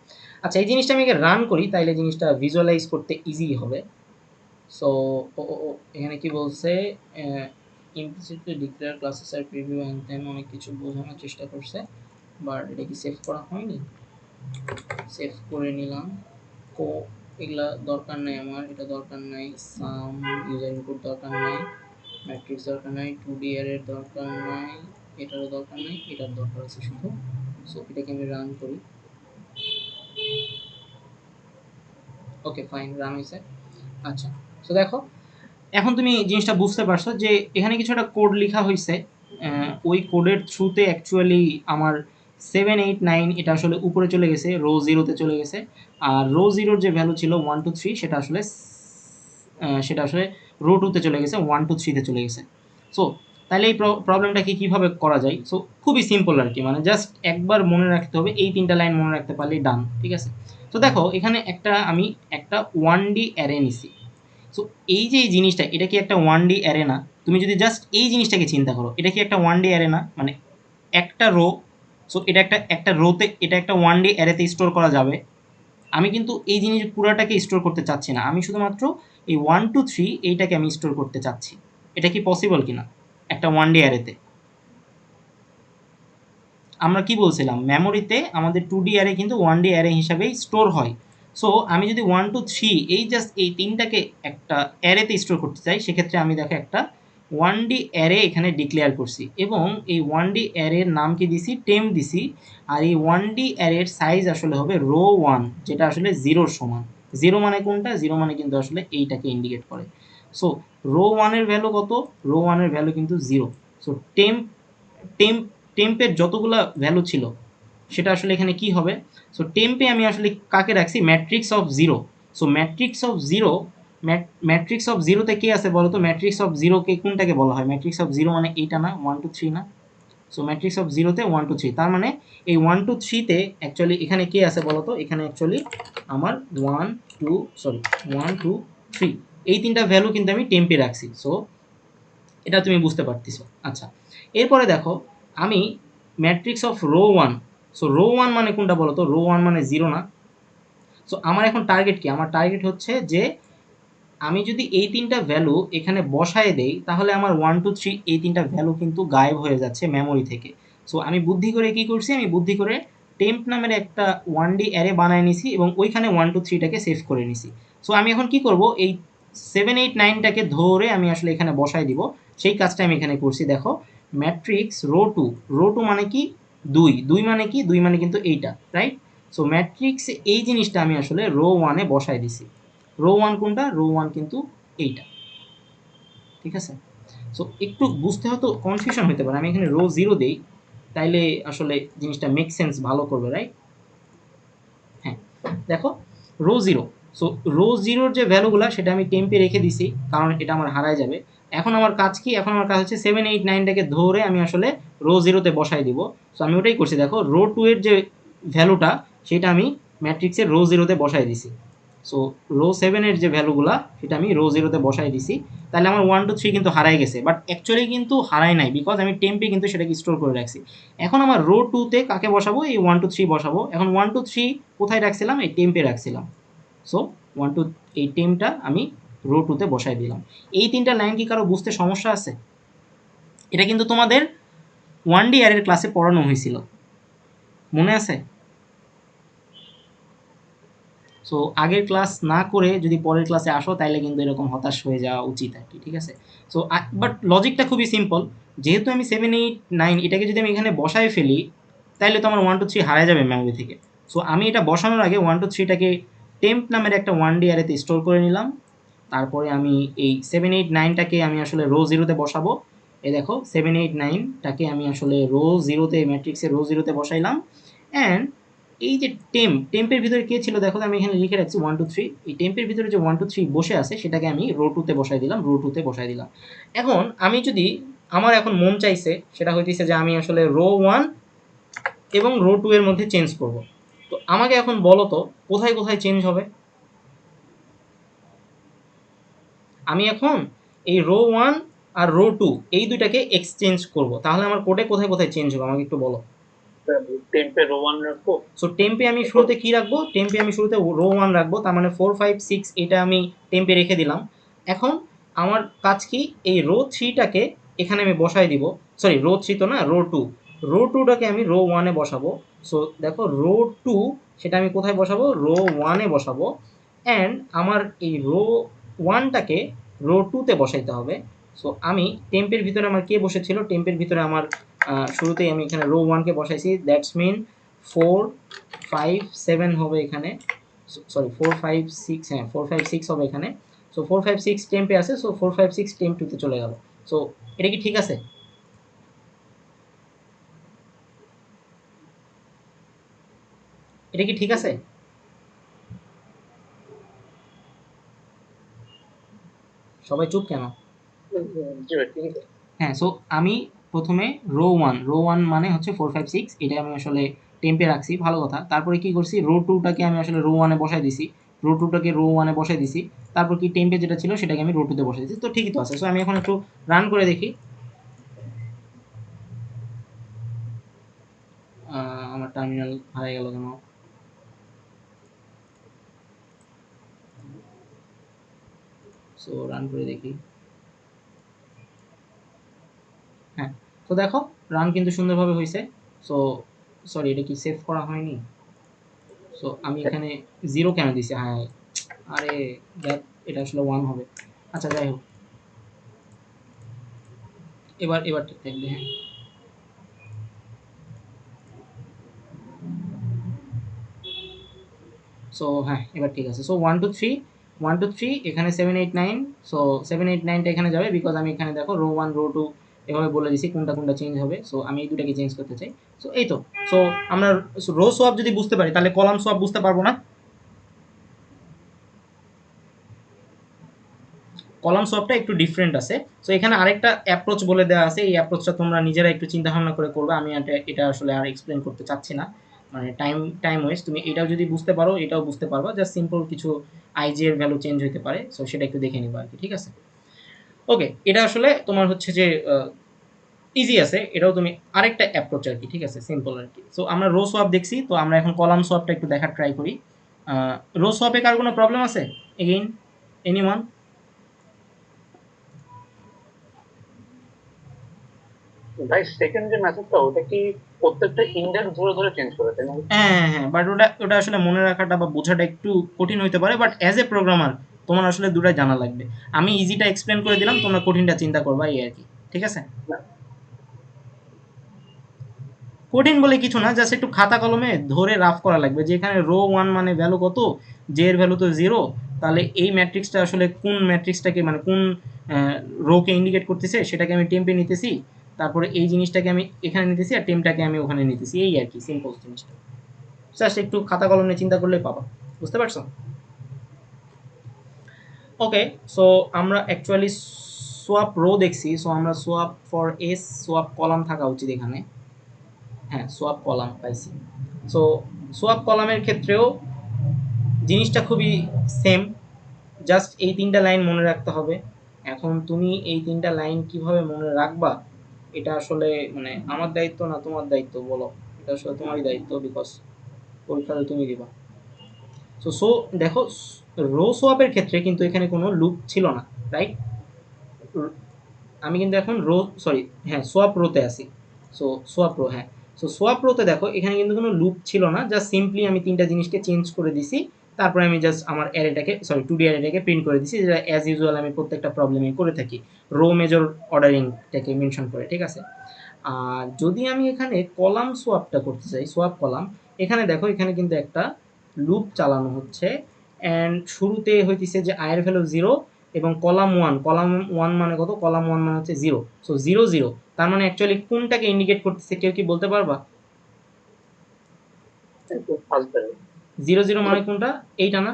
আচ্ছা, এই জিনিসটা আমি আগে রান করি, তাইলে জিনিসটা ভিজুয়ালাইজ করতে ইজি হবে। সো এখানে কি বলছে, ইমপ্লিসিটলি ডিক্লেয়ার ক্লাসেস আর প্রিভিউ অ্যান্ড দেন অনেক কিছু বোঝানোর চেষ্টা করছে, বাট এটা কি সেভ করা হয়নি। সেভ করে নিলাম। তো এগুলা দরকার নাই আমার, এটা দরকার নাই, সাম ইউজার ইনপুট দরকার নাই, ম্যাট্রিক্স দরকার নাই, 2D অ্যারের দরকার নাই, এটারও দরকার নাই, এটার দরকার আছে শুধু। সো এটাকে আমি রান করি। ওকে ফাইন, রান হয়েছে। আচ্ছা, সো দেখো এখন তুমি জিনিসটা বুঝতে পারছো যে এখানে কিছু একটা কোড লেখা হয়েছে। ওই কোডের থ্রুতে অ্যাকচুয়ালি আমার 7 8 9 এটা আসলে উপরে চলে গেছে, রো 0-তে চলে গেছে। আর রো 0-র যে ভ্যালু ছিল 1 2 3 সেটা আসলে রো 2-তে চলে গেছে, 1 2 3-তে চলে গেছে। সো তাহলে এই প্রবলেমটাকে কীভাবে করা যায়? সো খুবই সিম্পল আর কি, মানে জাস্ট একবার মনে রাখতে হবে, এই 3টা লাইন মনে রাখতে পারলেই ডান, ঠিক আছে। তো দেখো এখানে আমি একটা 1D অ্যারে নিছি। সো এই যে এই জিনিসটা, এটা কি একটা 1D অ্যারে না? তুমি যদি জাস্ট এই জিনিসটাকে চিন্তা করো, এটা কি একটা 1D অ্যারে না? মানে একটা রো, সো এটা একটা রোতে, এটা একটা 1D অ্যারেতে স্টোর করা যাবে। আমি কিন্তু এই জিনিস পুরাটাকে স্টোর করতে চাচ্ছি না, আমি শুধুমাত্র এই 1 2 3 এইটাকে আমি স্টোর করতে চাচ্ছি। এটা কি পসিবল কিনা একটা 1D অ্যারেতে? আমরা কি বলছিলাম, মেমোরিতে আমাদের 2D অ্যারে কিন্তু 1D অ্যারে হিসাবেই স্টোর হয়। সো আমি যদি 1 2 3 এই জাস্ট এই তিনটাকে একটা অ্যারেতে স্টোর করতে চাই, সেক্ষেত্রে আমি দেখো একটা 1D অ্যারে এখানে ডিক্লেয়ার করছি, এবং এই 1D অ্যারের নাম কি দিছি, টেম্প দিছি। আর এই 1D অ্যারের সাইজ আসলে হবে রো 1, যেটা আসলে 0-র সমান। 0 মানে কোনটা, 0 মানে কিন্তু আসলে এইটাকে ইন্ডিকেট করে। সো রো 1 এর ভ্যালু কত, রো 1 এর ভ্যালু কিন্তু 0। সো টেম্প টেম্পের যতগুলা ভ্যালু ছিল সেটা আসলে এখানে কি হবে। সো টেম্পে আমি আসলে কাকে রাখছি, matrix of 0। So matrix of 0, matrix of 0-তে কে আছে বলো তো, ম্যাট্রিক্স অফ 0-কে কোনটাকে বলা হয়, ম্যাট্রিক্স অফ 0 মানে এইটা না, 1 2 3 না। সো ম্যাট্রিক্স অফ 0-তে 1 2 3, তার মানে এই 1 2 3-তে অ্যাকচুয়ালি এখানে কে আছে বলো তো, এখানে অ্যাকচুয়ালি আমার 1 2 3 এই তিনটা ভ্যালু কিন্তু আমি টেম্পে রাখছি। সো এটা তুমি বুঝতে পারতেছো। আচ্ছা, এরপরে দেখো আমি matrix of row 1, so row 1 মানে কোনটা বলো তো, রো 1 মানে 0 না। সো আমার এখন টার্গেট কি, আমার টার্গেট হচ্ছে যে আমি যদি এই তিনটা ভ্যালু এখানে বসায় দেই, তাহলে আমার 1 2 3 এই তিনটা ভ্যালু কিন্তু গায়েব হয়ে যাচ্ছে মেমোরি থেকে। সো আমি বুদ্ধি করে কি করছি, আমি বুদ্ধি করে টেম্প নামের একটা 1D অ্যারে বানায় নিছি, এবং ওইখানে 1 2 3টাকে সেভ করে নিছি। সো আমি এখন কি করব, এই 7 8 9টাকে ধরে আমি আসলে এখানে বসায় দিব, সেই কাজটা আমি এখানে করছি। দেখো ম্যাট্রিক্স রো 2, রো 2 মানে কি, 2, 2 মানে কি, 2 মানে কিন্তু এইটা, রাইট। সো ম্যাট্রিক্স এই জিনিসটা আমি আসলে রো 1-এ বসায় দিছি। রো 1 কোনটা, রো 1 কিন্তু এইটা, ঠিক আছে। সো একটু বুঝতে হয়তো কনফিউশন হতে পারে, আমি এখানে রো 0 দেই, তাইলে আসলে জিনিসটা মেক সেন্স ভালো করবে, রাইট। হ্যাঁ, দেখো রো 0, সো রো 0-র যে ভ্যালুগুলা সেটা আমি টেম্পে রেখে দিছি, কারণ এটা আমার হারায় যাবে। এখন আমার কাজ কি, এখন আমার কাজ হচ্ছে 7 8 9টাকে ধরে আমি আসলে রো 0-তে বসাই দিব। সো আমি ওটাই করছি। দেখো রো 2 এর যে ভ্যালুটা সেটা আমি ম্যাট্রিক্সের রো 0-তে বসাই দিছি। সো রো 7 এর যে ভ্যালুগুলা সেটা আমি রো 0-তে বসাই দিছি। তাহলে আমার 1 2 3 কিন্তু হারাই গেছে, বাট অ্যাকচুয়ালি কিন্তু হারায় নাই, বিকজ আমি টেম্পে কিন্তু সেটাকে স্টোর করে রাখছি। এখন আমার রো 2-তে কাকে বসাবো, এই 1 2 3 বসাবো। এখন 1 2 3 কোথায় রাখছিলাম, এই টেম্পে রাখছিলাম। সো 1 2 এই টেম্পটা আমি রো 2-তে বসাই দিলাম। এই তিনটা লাইন কি কারো বুঝতে সমস্যা আছে? এটা কিন্তু তোমাদের 1D অ্যারের ক্লাসে পড়ানো হয়েছিল, মনে আছে? সো আগের ক্লাস না করে যদি পরের ক্লাসে আসো, তাইলে কিন্তু এরকম হতাশ হয়ে যাওয়া উচিত আর কি, ঠিক আছে। সো বাট লজিকটা খুবই সিম্পল, যেহেতু আমি 7 8 9 এটাকে যদি আমি এখানে বসায় ফেলি, তাইলে তো আমার 1 2 3 হারায় যাবে মেমোরি থেকে। সো আমি এটা বসানোর আগে 1 2 3টাকে টেম্প নামের একটা 1D অ্যারেতে স্টোর করে নিলাম। তারপরে আমি এই 7 8 9টাকে আমি আসলে রো 0-তে বসাবো, এই দেখো 789টাকে আমি আসলে রো জিরোতে ম্যাট্রিক্সের রো জিরোতে বসাইলাম। অ্যান্ড এই যে টেম্পের ভিতরে কে ছিল দেখো, আমি এখানে লিখে রাখছি 1 2 3। এই টেম্পের ভিতরে যে 1 2 3 বসে আছে সেটাকে আমি রো টুতে বসাই দিলাম, রো টুতে বসাই দিলাম। এখন আমি যদি আমার এখন মন চাইছে সেটা হইতেছে যে আমি আসলে রো 1 এবং রো 2 এর মধ্যে চেঞ্জ করব। তো আমাকে এখন বলো তো কোথায় কোথায় চেঞ্জ হবে। আমি এখন এই রো 1 আর রো 2 এই দুইটাকে এক্সচেঞ্জ করব, তাহলে আমার কোডে কোথায় কোথায় চেঞ্জ হবে আমাকে একটু বলো। টেম্পে রো 1 রাখবো। সো টেম্পে আমি শুরুতে কি রাখবো, টেম্পে আমি শুরুতে রো 1 রাখবো, তার মানে 4 5 6 এটা আমি টেম্পে রেখে দিলাম। এখন আমার কাজ কি, এই রো 3টাকে এখানে আমি বসাই দিব, সরি রো 3 তো না, রো 2, রো 2টাকে আমি রো 1 এ বসাবো। সো দেখো রো 2 সেটা আমি কোথায় বসাবো, রো 1 এ বসাবো। অ্যান্ড আমার এই রো 1টাকে রো 2তে বসাইতে হবে। সো আমি টেম্পের ভিতরে আমার কে বসেছিল, টেম্পের ভিতরে আমার শুরুতেই আমি এখানে রো 1কে বসাইছি, দ্যাটস মিন 4 5 7 হবে এখানে, সরি 4 5 6, হ্যাঁ 4 5 6 হবে এখানে। সো 4 5 6 টেম্পে আছে, সো 4 5 6 টেম্প 2 তে চলে গেল। সো এটা কি ঠিক আছে? এটা কি ঠিক আছে? সবাই চুপ কেন? জি ভাই ঠিক আছে। হ্যাঁ, সো আমি প্রথমে রো 1 মানে হচ্ছে 4 5 6, এটা আমি আসলে টেম্পে রাখছি, ভালো কথা। তারপরে কি করছি, রো 2টাকে আমি আসলে রো 1 এ বসাই দিছি, রো 2টাকে রো 1 এ বসাই দিছি। তারপর কি টেম্পে যেটা ছিল সেটাকে আমি রো 2 তে বসাই দিছি। তো ঠিকই তো আছে। সো আমি এখন একটু রান করে দেখি। আমার টার্মিনাল হারিয়ে গেল কেন? সো রান করে দেখি। হ্যাঁ, তো দেখো রান কিন্তু সুন্দরভাবে হয়েছে। সো সরি, এটা কি সেভ করা হয়নি? সো আমি এখানে 0 কেন দিছি? হ্যাঁ, আরে দেখ, এটা আসলে 1 হবে। আচ্ছা যাই হোক, এবার এবার ঠিক থাকবে। হ্যাঁ, সো হ্যাঁ এবার ঠিক আছে। সো 1 2 3 1 2 3 এখানে 7 8 9। সো 7 8 9টা এখানে যাবে, বিকজ আমি এখানে দেখো রো 1 রো 2 এভাবে বলে দিছি কোনটা কোনটা চেঞ্জ হবে। সো আমি এই দুটাকে চেঞ্জ করতে চাই। সো এই তো। সো আমরা রো সোয়াপ যদি বুঝতে পারি তাহলে কলাম সোয়াপ বুঝতে পারবো না? কলাম সোয়াপটা একটু ডিফারেন্ট আছে। সো এখানে আরেকটা অ্যাপ্রোচ বলে দেওয়া আছে, এই অ্যাপ্রোচটা তোমরা নিজেরা একটু চিন্তা ভাবনা করে করবে। আমি এটা আসলে আর এক্সপ্লেন করতে চাচ্ছি না, মানে টাইম ওয়েস্ট। তুমি এটাও যদি বুঝতে পারো এটাও বুঝতে পারবা, জাস্ট সিম্পল কিছু আইজি এর ভ্যালু চেঞ্জ হতে পারে। সো সেটা একটু দেখে নিবা আর কি, ঠিক আছে? ওকে, এটা আসলে তোমার হচ্ছে যে ইজি আছে, এটাও তুমি আরেকটা অ্যাপ্রোচ আর কি, ঠিক আছে, সিম্পল আর কি। সো আমরা রো সোয়াপ দেখছি, তো আমরা এখন কলাম সোয়াপটা একটু দেখার ট্রাই করি। রো সোয়াপে কার কোনো প্রবলেম আছে? Again anyone? ভাই সেকেন্ড যে মেথডটা ওটা কি প্রত্যেকটা ইন্ডেক্স ধরে ধরে চেঞ্জ করে, তাই না? হ্যাঁ হ্যাঁ হ্যাঁ, বাট ওটা ওটা আসলে মনে রাখাটা বা বোঝাটা একটু কঠিন হতে পারে, বাট অ্যাজ এ প্রোগ্রামার তোমার আসলে দুটাই জানা লাগবে। আমি ইজিটা এক্সপ্লেন করে দিলাম, তোমরা কঠিনটা চিন্তা করবা, এই আর কি, ঠিক আছে? কঠিন বলে কিছু না, জাস্ট একটু খাতা কলমে ধরে রাফ করা লাগবে যে এখানে রো 1 মানে ভ্যালু কত, জে এর ভ্যালু তো 0, তাহলে এই ম্যাট্রিক্সটা আসলে কোন ম্যাট্রিক্সটাকে মানে কোন রোকে ইন্ডিকেট করতেছে সেটাকে আমি টেম্পে নিতেছি, তারপরে এই জিনিসটাকে আমি এখানে নিতেছি আর টেম্পটাকে আমি ওখানে নিতেছি, এই আর কি সিম্পল জিনিসটা। জাস্ট একটু খাতা কলম নিয়ে চিন্তা করলেই পাবা, বুঝতে পারছো? ওকে, সো আমরা অ্যাকচুয়ালি সোয়াপ রো দেখছি। সো আমরা swap for S, swap column থাকা উচিত এখানে। হ্যাঁ, সোয়াপ কলাম পাইছি। সো সোয়াপ কলামের ক্ষেত্রেও জিনিসটা খুবই সেম, জাস্ট এই 3টা লাইন মনে রাখতে হবে। এখন তুমি এই 3টা লাইন কিভাবে মনে রাখবা, এটা আসলে মানে আমার দায়িত্ব না তোমার দায়িত্ব, বলো? এটা আসলে তোমারই দায়িত্ব, বিকজ পরীক্ষাটা তুমি দিবা। সো দেখো, রো সোয়াপের ক্ষেত্রে কিন্তু এখানে কোনো লুপ ছিল না, রাইট? আমি কিন্তু এখন রো, সরি হ্যাঁ সোয়াপ রোতে আছি। সো সোয়াপ রো, হ্যাঁ। সো সোয়াপ রোতে দেখো এখানে কিন্তু কোনো লুপ ছিল না, জাস্ট সিম্পলি আমি 3টা জিনিসকে চেঞ্জ করে দিছি। তারপরে আমি জাস্ট আমার অ্যারেটাকে, সরি 2D অ্যারেটাকে প্রিন্ট করে দিছি, যেটা অ্যাজ ইউজুয়াল আমি প্রত্যেকটা প্রবলেমে করে থাকি, রো মেজর অর্ডারিংটাকে মেনশন করে, ঠিক আছে? আর যদি আমি এখানে কলাম সোয়াপটা করতে চাই, সোয়াপ কলাম, এখানে দেখো এখানে কিন্তু একটা লুপ চালানো হচ্ছে। অ্যান্ড শুরুতে হইতেছে যে আয়ের ভ্যালু 0, এবং কলাম 1, কলাম 1 মানে কত? কলাম 1 মানে হচ্ছে 0, সো 0 0, তার মানে অ্যাকচুয়ালি কোনটাকে ইন্ডিকেট করতেছে কেউ কি বলতে পারবা? একটু ফার্স্ট ব্যারে 0 0 মানে কোনটা? এইটা না,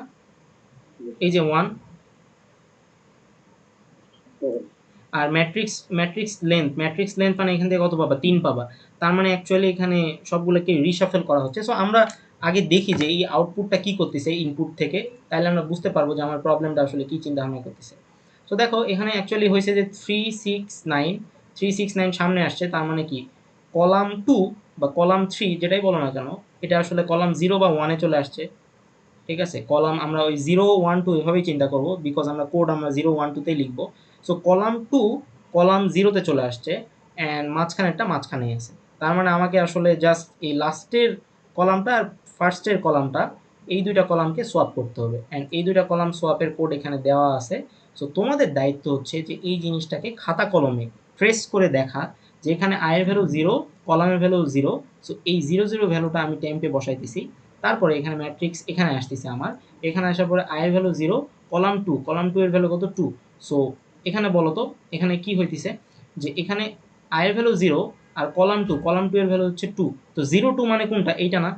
এই যে 1। আর ম্যাট্রিক্স লেন্থ মানে এখান থেকে কত পাবা? 3 পাবা। তার মানে অ্যাকচুয়ালি এখানে সবগুলোকে রিশাফেল করা হচ্ছে। সো আমরা আগে দেখি যে এই আউটপুটটা কি করতেছে ইনপুট থেকে, তাহলে আমরা বুঝতে পারবো যে আমার প্রবলেমটা আসলে কি চিন্তা ভাবনা করতেছে। সো দেখো এখানে অ্যাকচুয়ালি হয়েছে যে 369 সামনে আসছে, তার মানে কি কলাম 2 বা কলাম 3 যেটাই বলো না কেন, এটা আসলে কলাম 0 বা 1 এ চলে আসছে। ঠিক আছে, কলাম আমরা ওই 0 1 2 এভাবেই চিন্তা করব, বিকজ আমরা কোড আমরা 0 1 2 তেই লিখবো। সো কলাম 2 কলাম 0 তে চলে আসছে, অ্যান্ড মাঝখানেরটা মাঝখানেই আছে। তার মানে আমাকে আসলে জাস্ট এই লাস্টের কলামটা আর ফার্স্টের কলামটা, এই দুইটা কলামকে সোয়াপ করতে হবে, অ্যান্ড এই দুইটা কলাম সোয়াপের কোড এখানে দেওয়া আছে। সো তোমাদের দায়িত্ব হচ্ছে যে এই জিনিসটাকে খাতা কলমে ট্রেস করে দেখা যে এখানে আয়ের ভ্যালু 0, কলামের ভ্যালু 0। সো এই 0 0 ভ্যালুটা আমি টেম্পে বসাইতেছি, তারপরে এখানে ম্যাট্রিক্স এখানে আসতেছে আমার, এখানে আসার পরে আয়ের ভ্যালু 0, কলাম 2 এর ভ্যালু কত? 2। সো এখানে বলো তো এখানে কি হইতেছে, যে এখানে আয়ের ভ্যালু 0 আর কলাম 2 এর ভ্যালু হচ্ছে 2। তো 0 2 মানে কোনটা? এইটা না?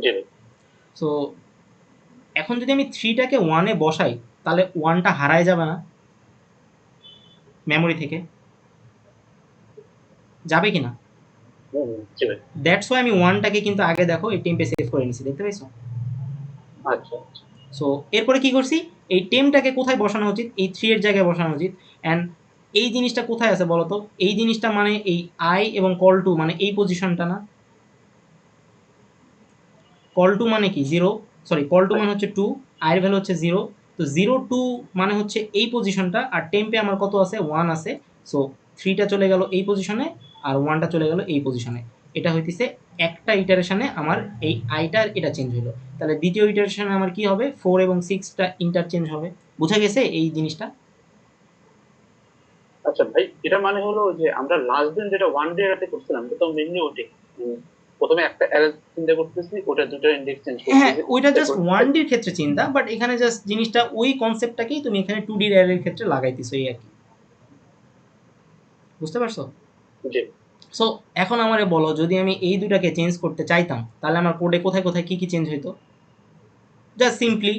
জি সো এখন যদি আমি 3টাকে 1 এ বসাই, তাহলে 1টা হারায় যাবে না মেমোরি থেকে? যাবে কিনা? জি ভাই। দ্যাটস ওয়াই আমি 1টাকে কিন্তু আগে দেখো এই টেম্পে সেভ করে নিছি, দেখতে পাইছো? আচ্ছা আচ্ছা সো এরপরে কি করছি, এই টেমটাকে কোথায় বসানো উচিত? এই 3 এর জায়গায় বসানো উচিত। অ্যান্ড এই জিনিসটা কোথায় আছে বলো তো? এই জিনিসটা মানে এই আই এবং কল টু মানে এই পজিশনটা না? কল টু মানে কি? 0, সরি কল টু মানে হচ্ছে 2, আয়ের ভ্যালু হচ্ছে 0। তো 0 2 মানে হচ্ছে এই পজিশনটা, আর টেম্পে আমার কত আছে? 1 আছে। সো 3টা চলে গেল এই পজিশনে, আর 1টা চলে গেল এই পজিশনে। এটা হইতেছে একটা ইটারেশনে আমার এই আইটার এটা চেঞ্জ হলো। তাহলে দ্বিতীয় ইটারেশনে আমার কি হবে? 4 এবং 6টা ইন্টারচেঞ্জ হবে। বোঝা গেছে এই জিনিসটা? আচ্ছা ভাই, এটা মানে হলো যে আমরা লাস্ট দিন যেটা ওয়ান ডে এরাতে করছিলাম, এটা তো মেনলি ওটাই। প্রথমে একটা অ্যারে চিন্তা করতেছি, ওটা দুটো ইন্ডেক্স চেঞ্জ হ্যাঁ, করতেছি, ওইটা জাস্ট তারপর 1D র ক্ষেত্রে চিন্তা, বাট এখানে জাস্ট জিনিসটা ওই কনসেপ্টটাকেই তুমি এখানে 2D র অ্যারের ক্ষেত্রে লাগাইতেছো, এই আর কি। বুঝতে পারছো? যে সো এখন আমারে বলো, যদি আমি এই দুটাকে চেঞ্জ করতে চাইতাম, তাহলে আমার কোডে কোথায় কোথায় কী কী চেঞ্জ হইতো? জাস্ট সিম্পলি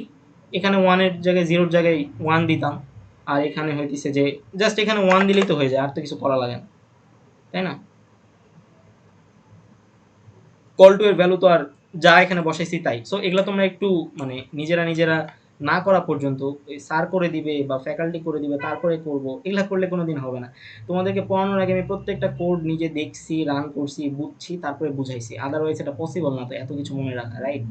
এখানে 1-এর জায়গায় 0-র জায়গায় 1 দিতাম, আর এখানে হইতেছে যে জাস্ট এখানে 1 দিলেই তো হয়ে যায়, আর তো কিছু করা লাগে না, তাই না? কল টু এর ভ্যালু তো আর যা এখানে বসাইছি তাই। সো এগুলো তোমরা একটু মানে নিজেরা না করা পর্যন্ত, স্যার করে দিবে বা ফ্যাকাল্টি করে দিবে তারপরে করব, এগুলা করলে কোনো দিন হবে না। তোমাদেরকে পড়ানোর আগে আমি প্রত্যেকটা কোড নিজে দেখছি, রান করছি, বুঝছি, তারপরে বুঝাইছি। আদারওয়াইজ এটা পসিবল না তো এত কিছু মনে রাখা, রাইট?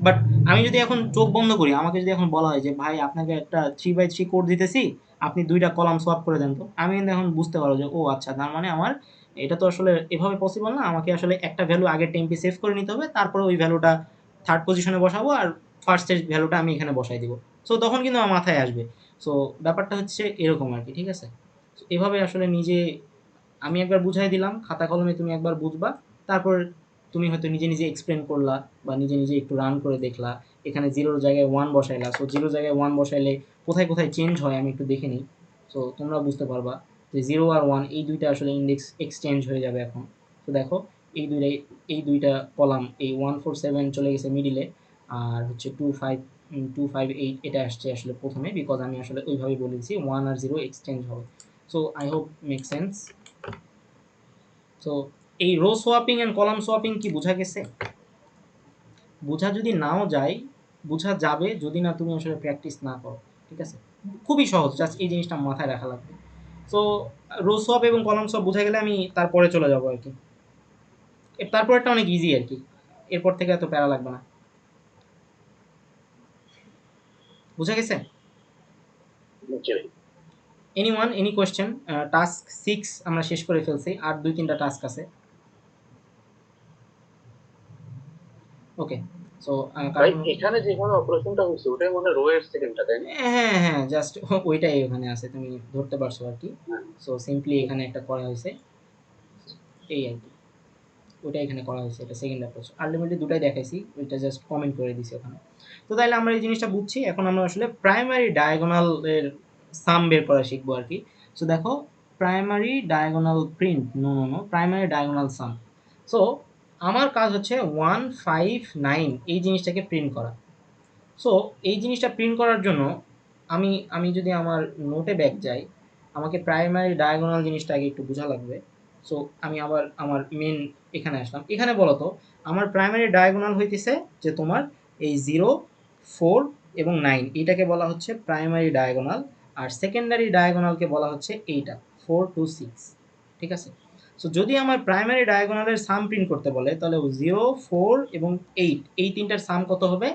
বাট আমি যদি এখন চোখ বন্ধ করি, আমাকে যদি এখন বলা হয় যে ভাই আপনাকে একটা 3x3 কোড দিতেছি, আপনি 2টা কলাম সোয়াপ করে দেন, তো আমি কিন্তু এখন বুঝতে পারবো যে ও আচ্ছা, তার মানে আমার এটা তো আসলে এভাবে পসিবল না, আমাকে আসলে একটা ভ্যালু আগে টেম্পে সেভ করে নিতে হবে, তারপরে ওই ভ্যালুটা থার্ড পজিশনে বসাবো, আর ফার্স্টের ভ্যালুটা আমি এখানে বসাই দিব। সো তখন কিন্তু আমার মাথায় আসবে। সো ব্যাপারটা হচ্ছে এরকম আর কি, ঠিক আছে? So, এভাবে আসলে নিজে আমি একবার বুঝাই দিলাম, খাতা কলমে তুমি একবার বুঝবা, তারপর তুমি হয়তো নিজে নিজে এক্সপ্লেন করলা বা নিজে নিজে একটু রান করে দেখলা, এখানে 0-র জায়গায় 1 বসাইলা। সো 0-র জায়গায় 1 বসাইলে কোথায় কোথায় চেঞ্জ হয় আমি একটু দেখে নিই। সো তোমরা বুঝতে পারবা যে 0 আর 1 এই দুইটা আসলে ইন্ডেক্স এক্সচেঞ্জ হয়ে যাবে এখন। তো দেখো এই দুইটা কলাম, এই 147 চলে গেছে মিডিলে, আর হচ্ছে 258 এটা আসছে আসলে প্রথমে, বিকজ আমি আসলে ওইভাবেই বলে দিচ্ছি 1 আর 0 এক্সচেঞ্জ হবে। So I hope make sense. So এই row swapping and column swapping কি বোঝা গেছে? বোঝা যদি নাও যায়, বোঝা যাবে যদি না তুমি আসলে প্র্যাকটিস না করো, ঠিক আছে? খুবই সহজ, জাস্ট এই জিনিসটা মাথায় রাখা লাগবে। সো রো সোয়াপ এবং কলাম সোয়াপ বোঝা গেলে আমি তারপরে চলে যাবো আর কি। তারপরেরটা অনেক ইজি আর কি, এরপর থেকে এত প্যারা লাগবে না। বোঝা গেছে? যে এনি কোয়েশ্চেন? টাস্ক 6 আমরা শেষ করে ফেলছি, আর 2-3টা টাস্ক আছে। ওকে। সো ভাই, কারণ এখানে যেভাবে অপারেশনটা হচ্ছে ওটাই মনে হয় রো এর সেকেন্ডটা, তাই না? হ্যাঁ হ্যাঁ, জাস্ট ওইটাই ওখানে আছে, তুমি ধরতে পারছো আর কি। হ্যাঁ। সো সিম্পলি এখানে একটা করা হয়েছে, এই আর কি। ওইটা এখানে করা হয়েছে, এটা সেকেন্ড অ্যাপ্রোচ। আলটিমেটলি দুটাই দেখাইছি, ওইটা জাস্ট কমেন্ট করে দিছি ওখানে। তো তাইলে আমরা এই জিনিসটা বুঝছি, এখন আমরা আসলে প্রাইমারি ডায়াগোনাল এর সাম বের করা শিখবো আর কি। সো দেখো, primary diagonal print, no primary diagonal sum. So আমার কাজ হচ্ছে 159 এই জিনিসটাকে প্রিন্ট করা। সো এই জিনিসটা প্রিন্ট করার জন্য আমি আমি যদি আমার নোটে ব্যাক যাই, আমাকে প্রাইমারি ডায়াগোনাল জিনিসটা আগে একটু বোঝা লাগবে। সো আমি আবার আমার মেন এখানে আসলাম। এখানে বলো তো আমার প্রাইমারি ডায়াগোনাল হইতেছে যে তোমার এই 0, 4 এবং 9, এইটাকে বলা হচ্ছে প্রাইমারি ডায়াগোনাল। আর সেকেন্ডারি ডায়াগোনালকে বলা হচ্ছে এইটা 4 to 6। ঠিক আছে? সো যদি আমার প্রাইমারি ডায়াগোনালের সাম প্রিন্ট করতে বলে, তাহলে 0, 4 এবং 8 এই তিনটার সাম কত হবে?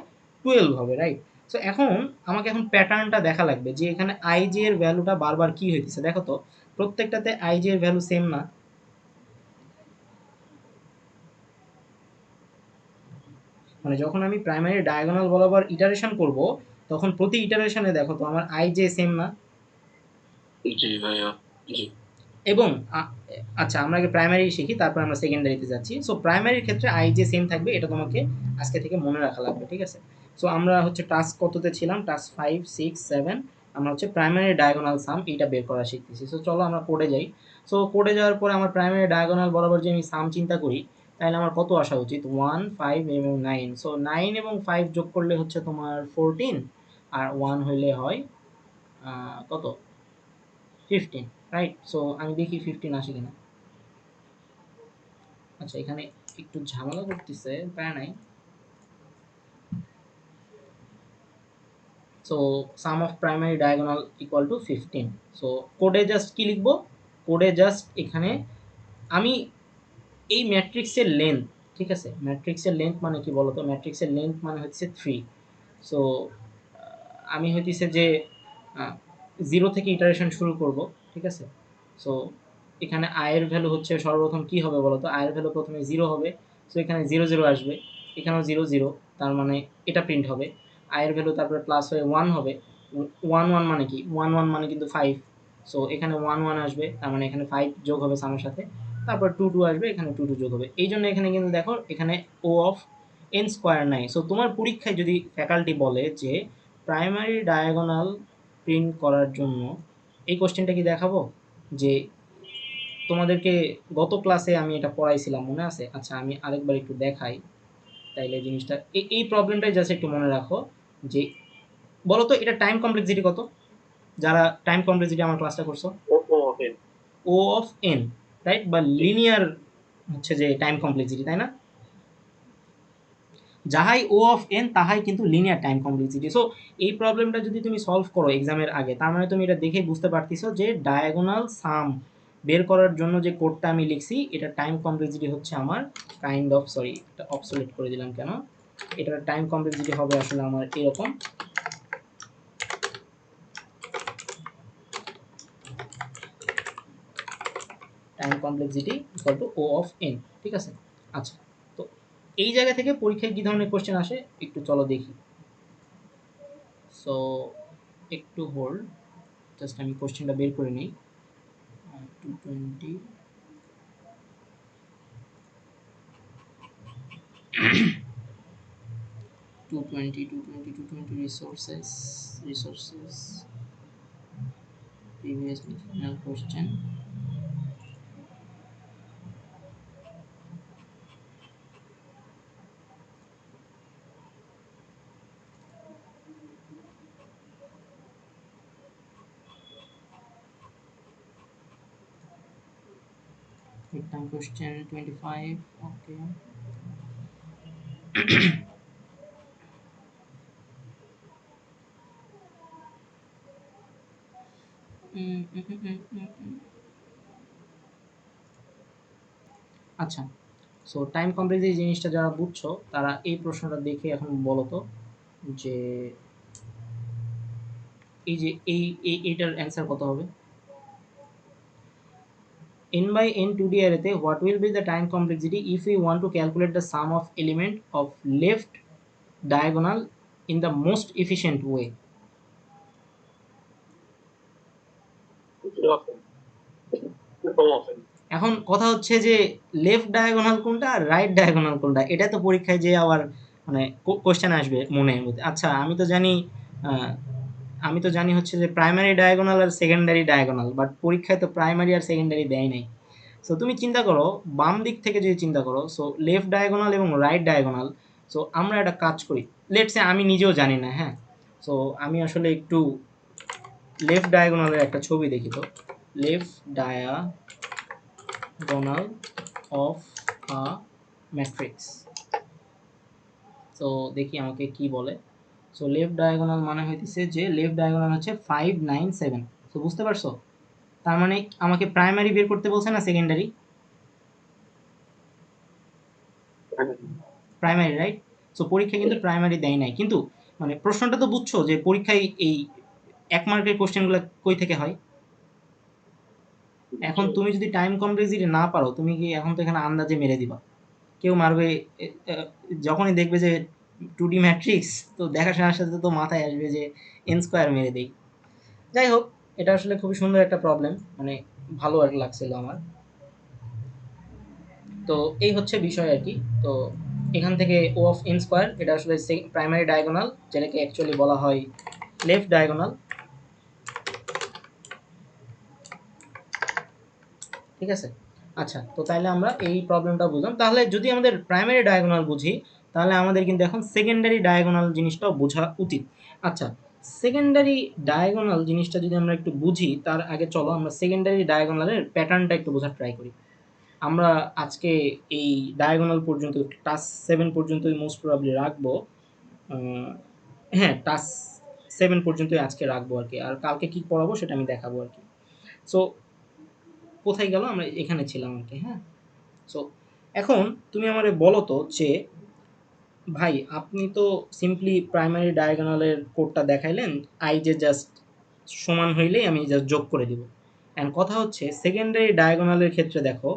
12 হবে, রাইট? সো এখন আমাকে এখন প্যাটার্নটা দেখা লাগবে যে এখানে আইজ এর ভ্যালুটা বারবার কি হইতেছে। দেখো তো প্রত্যেকটাতে আইজ এর ভ্যালু সেম না? মানে যখন আমি প্রাইমারি ডায়াগোনাল বরাবর ইটারেশন করব, তখন প্রতি ইটারেশনে দেখো তো আমার আইজ সেম না? জি ভাইয়া, জি। এবং আচ্ছা, আমরা আগে প্রাইমারি শিখি, তারপর আমরা সেকেন্ডারিতে যাচ্ছি। সো প্রাইমারির ক্ষেত্রে আই যে সেম থাকবে, এটা তোমাকে আজকে থেকে মনে রাখা লাগবে, ঠিক আছে? সো আমরা হচ্ছে টাস্ক কততে ছিলাম? টাস্ক 5, 6, 7। আমরা হচ্ছে প্রাইমারি ডায়াগোনাল সাম এইটা বের করা শিখতেছি। সো চলো আমরা কোডে যাই। সো কোডে যাওয়ার পরে আমার প্রাইমারি ডায়াগোনাল বরাবর যে আমি সাম চিন্তা করি, তাহলে আমার কত আসা উচিত? 1, 5 এবং 9। সো 9 এবং 5 যোগ করলে হচ্ছে তোমার 14, আর 1 হইলে হয় কত? 15, রাইট? সো আমি দেখি 15 আসে কিনা। আচ্ছা, এখানে একটু ঝামেলা করতেছে, প্যারা নাই। So sum of primary diagonal equal to 15। So কোডে জাস্ট কি লিখবো? কোডে জাস্ট এখানে আমি এই ম্যাট্রিক্সের লেন্থ, ঠিক আছে? ম্যাট্রিক্সের লেন্থ মানে কি বলতো? ম্যাট্রিক্সের লেন্থ মানে হচ্ছে 3। সো আমি হইতেছে যে 0 থেকে ইটারেশন শুরু করব, ঠিক আছে? সো এখানে আয়ের ভ্যালু হচ্ছে সর্বপ্রথম কি হবে বলতো? আয়ের ভ্যালু প্রথমে 0 হবে। সো এখানে 0 0 আসবে, এখানেও 0 0, তার মানে এটা প্রিন্ট হবে। আয়ের ভ্যালু তারপরে প্লাস হয়ে 1 হবে। 1 1 মানে কি? 1 1 মানে কিন্তু 5। সো এখানে 1 1 আসবে, তার মানে এখানে 5 যোগ হবে সামের সাথে। তারপর 2 2 আসবে, এখানে 2 2 যোগ হবে। এই জন্য এখানে কিন্তু দেখো এখানে ও অফ এন স্কোয়ার নাই। সো তোমার পরীক্ষায় যদি ফ্যাকাল্টি বলে যে প্রাইমারি ডায়াগোনাল প্রিন্ট করার জন্য, এই কোশ্চেনটা কি দেখাবো যে তোমাদেরকে গত ক্লাসে আমি এটা পড়াইছিলাম, মনে আছে? আচ্ছা, আমি আরেকবার একটু দেখাই, তাইলে জিনিসটা এই প্রবলেমটাই জাস্ট একটু মনে রাখো যে বলো তো এটা টাইম কমপ্লেক্সিটি কত? যারা টাইম কমপ্লেক্সিটি আমার ক্লাসটা করছো, ও ওকে। ও অফ এন, রাইট? বা লিনিয়ার হচ্ছে যে টাইম কমপ্লেক্সিটি, তাই না? যাহাই ও অফ এন তাহাই কিন্তু লিনিয়ার টাইম কমপ্লেক্সিটি। সো এই প্রবলেমটা যদি তুমি সলভ করো এক্সামের আগে, তার মানে তুমি এটা দেখে বুঝতে পারতেছো যে ডায়াগোনাল সাম বের করার জন্য যে কোডটা আমি লিখছি, এটা টাইম কমপ্লেক্সিটি হচ্ছে আমার কাইন্ড অফ, সরি এটা অবসোলেট করে দিলাম কেন, এটার টাইম কমপ্লেক্সিটি হবে আসলে আমার এরকম। Time complexity equal to O of N, ঠিক আছে? আচ্ছা, তো এই জায়গা থেকে পরীক্ষায় কী ধরনের কোশ্চেন আসে একটু চলো দেখি। সো একটু হোল্ড, জাস্ট আমি কোশ্চেনটা বের করে নিই। 220 resources previously final question. Time question 25, okay. আচ্ছা, সো টাইম কমপ্লেক্সিটি জিনিসটা যারা বুঝছো তারা এই প্রশ্নটা দেখে এখন বলো তো যে এই যে এইটার অ্যান্সার কত হবে? n by n 2D array, what will be the time complexity if we want to calculate the sum of element of left diagonal in the most efficient way? O of N. এখন কথা হচ্ছে যে left diagonal কোনটা আর right diagonal কোনটা, এটা তো পরীক্ষায় যে আবার মানে কোশ্চেন আসবে মনের মধ্যে। আচ্ছা আমি তো জানি হচ্ছে যে প্রাইমারি ডায়াগোনাল আর সেকেন্ডারি ডায়াগোনাল, বাট পরীক্ষায় তো প্রাইমারি আর সেকেন্ডারি দেয় নাই। সো তুমি চিন্তা করো, বাম দিক থেকে যদি চিন্তা করো, সো লেফট ডায়াগোনাল এবং রাইট ডায়াগোনাল। সো আমরা একটা কাজ করি, লেটস সে আমি নিজেও জানি না, হ্যাঁ। সো আমি আসলে একটু লেফট ডায়াগোনালের একটা ছবি দেখি। তো left diagonal of a matrix. So দেখি আমাকে কি বলে। সো লেফট ডায়াগোনাল মানে হইতেছে যে লেফট ডায়াগোনাল হচ্ছে 5 9 7। সো বুঝতে পারছো? তার মানে আমাকে প্রাইমারি বের করতে বলছে না সেকেন্ডারি? Primary, right? সো পরীক্ষায় কিন্তু প্রাইমারি দেয় নাই, কিন্তু মানে প্রশ্নটা তো বুঝছো যে পরীক্ষায় এই 1 মার্কের কোশ্চেনগুলো কই থেকে হয়। এখন তুমি যদি টাইম কমপ্লেক্সিটি না পারো, তুমি কি এখন তো এখানে আন্দাজে মেরে দিবা। কেউ মারবে যখনই দেখবে যে 2D ম্যাট্রিক্স, তো দেখার সাথে সাথে তো মাথায় আসবে যে এন স্কোয়ার মেরে দেই। যাই হোক, এটা আসলে খুবই সুন্দর একটা প্রবলেম, মানে ভালো আর লাগছিল আমার। তো এই হচ্ছে বিষয় আর কি। তো এখান থেকে ও অফ এন স্কোয়ার, এটা আসলে প্রাইমারি ডায়াগোনাল, যেটাকে অ্যাকচুয়ালি বলা হয় লেফট ডায়াগোনাল। ঠিক আছে? আচ্ছা, তো তাইলে আমরা এই প্রবলেমটা বুঝলাম। তাহলে যদি আমাদের প্রাইমারি ডায়াগোনাল বুঝি, তাহলে আমাদের কিন্তু এখন সেকেন্ডারি ডায়াগোনাল জিনিসটাও বোঝা উচিত। আচ্ছা, সেকেন্ডারি ডায়াগোনাল জিনিসটা যদি আমরা একটু বুঝি, তার আগে চলো আমরা সেকেন্ডারি ডায়াগোনালের প্যাটার্নটা একটু বোঝার ট্রাই করি। আমরা আজকে এই ডায়াগোনাল পর্যন্ত, টাস্ক 7 পর্যন্তই মোস্ট প্রবাবলি রাখবো। হ্যাঁ, টাস্ক 7 পর্যন্তই আজকে রাখবো আর কি। আর কালকে কি পড়াবো সেটা আমি দেখাবো আর কি। সো কোথায় গেল, আমরা এখানে ছিলাম আর কি, হ্যাঁ। সো এখন তুমি আমারে বলো তো যে ভাই, আপনি তো সিম্পলি প্রাইমারি ডায়াগোনালের কোডটা দেখাইলেন, আই যে জাস্ট সমান হইলেই আমি জাস্ট যোগ করে দিব। অ্যান্ড কথা হচ্ছে সেকেন্ডারি ডায়াগোনালের ক্ষেত্রে দেখো,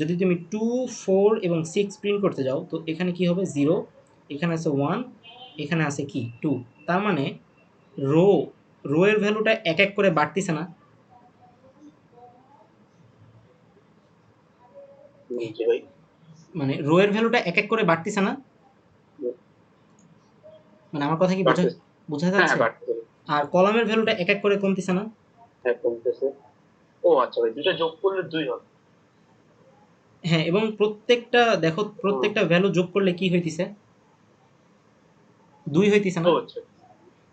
যদি তুমি 2 4 এবং 6 প্রিন্ট করতে যাও, তো এখানে কি হবে 0, এখানে আছে 1, এখানে আছে কি 2। তার মানে রো রো এর ভ্যালুটা এক এক করে বাড়তিছে না? জি ভাই। মানে রো এর ভ্যালুটা এক এক করে বাড়তিছে না? মানে আমার কথা কি বোঝা বাড়তেছে। বোঝা হ্যাঁ যাচ্ছে? হ্যাঁ বাড়তেছে। আর কলামের ভ্যালুটা এক এক করে কমতিছে না? হ্যাঁ কমতেছে। ও আচ্ছা ভাই, দুটো যোগ করলে 2 হবে। হ্যাঁ, এবং প্রত্যেকটা দেখো, হুম। প্রত্যেকটা ভ্যালু যোগ করলে কি হইতিছে? 2 হইতিছে ও না? আচ্ছা।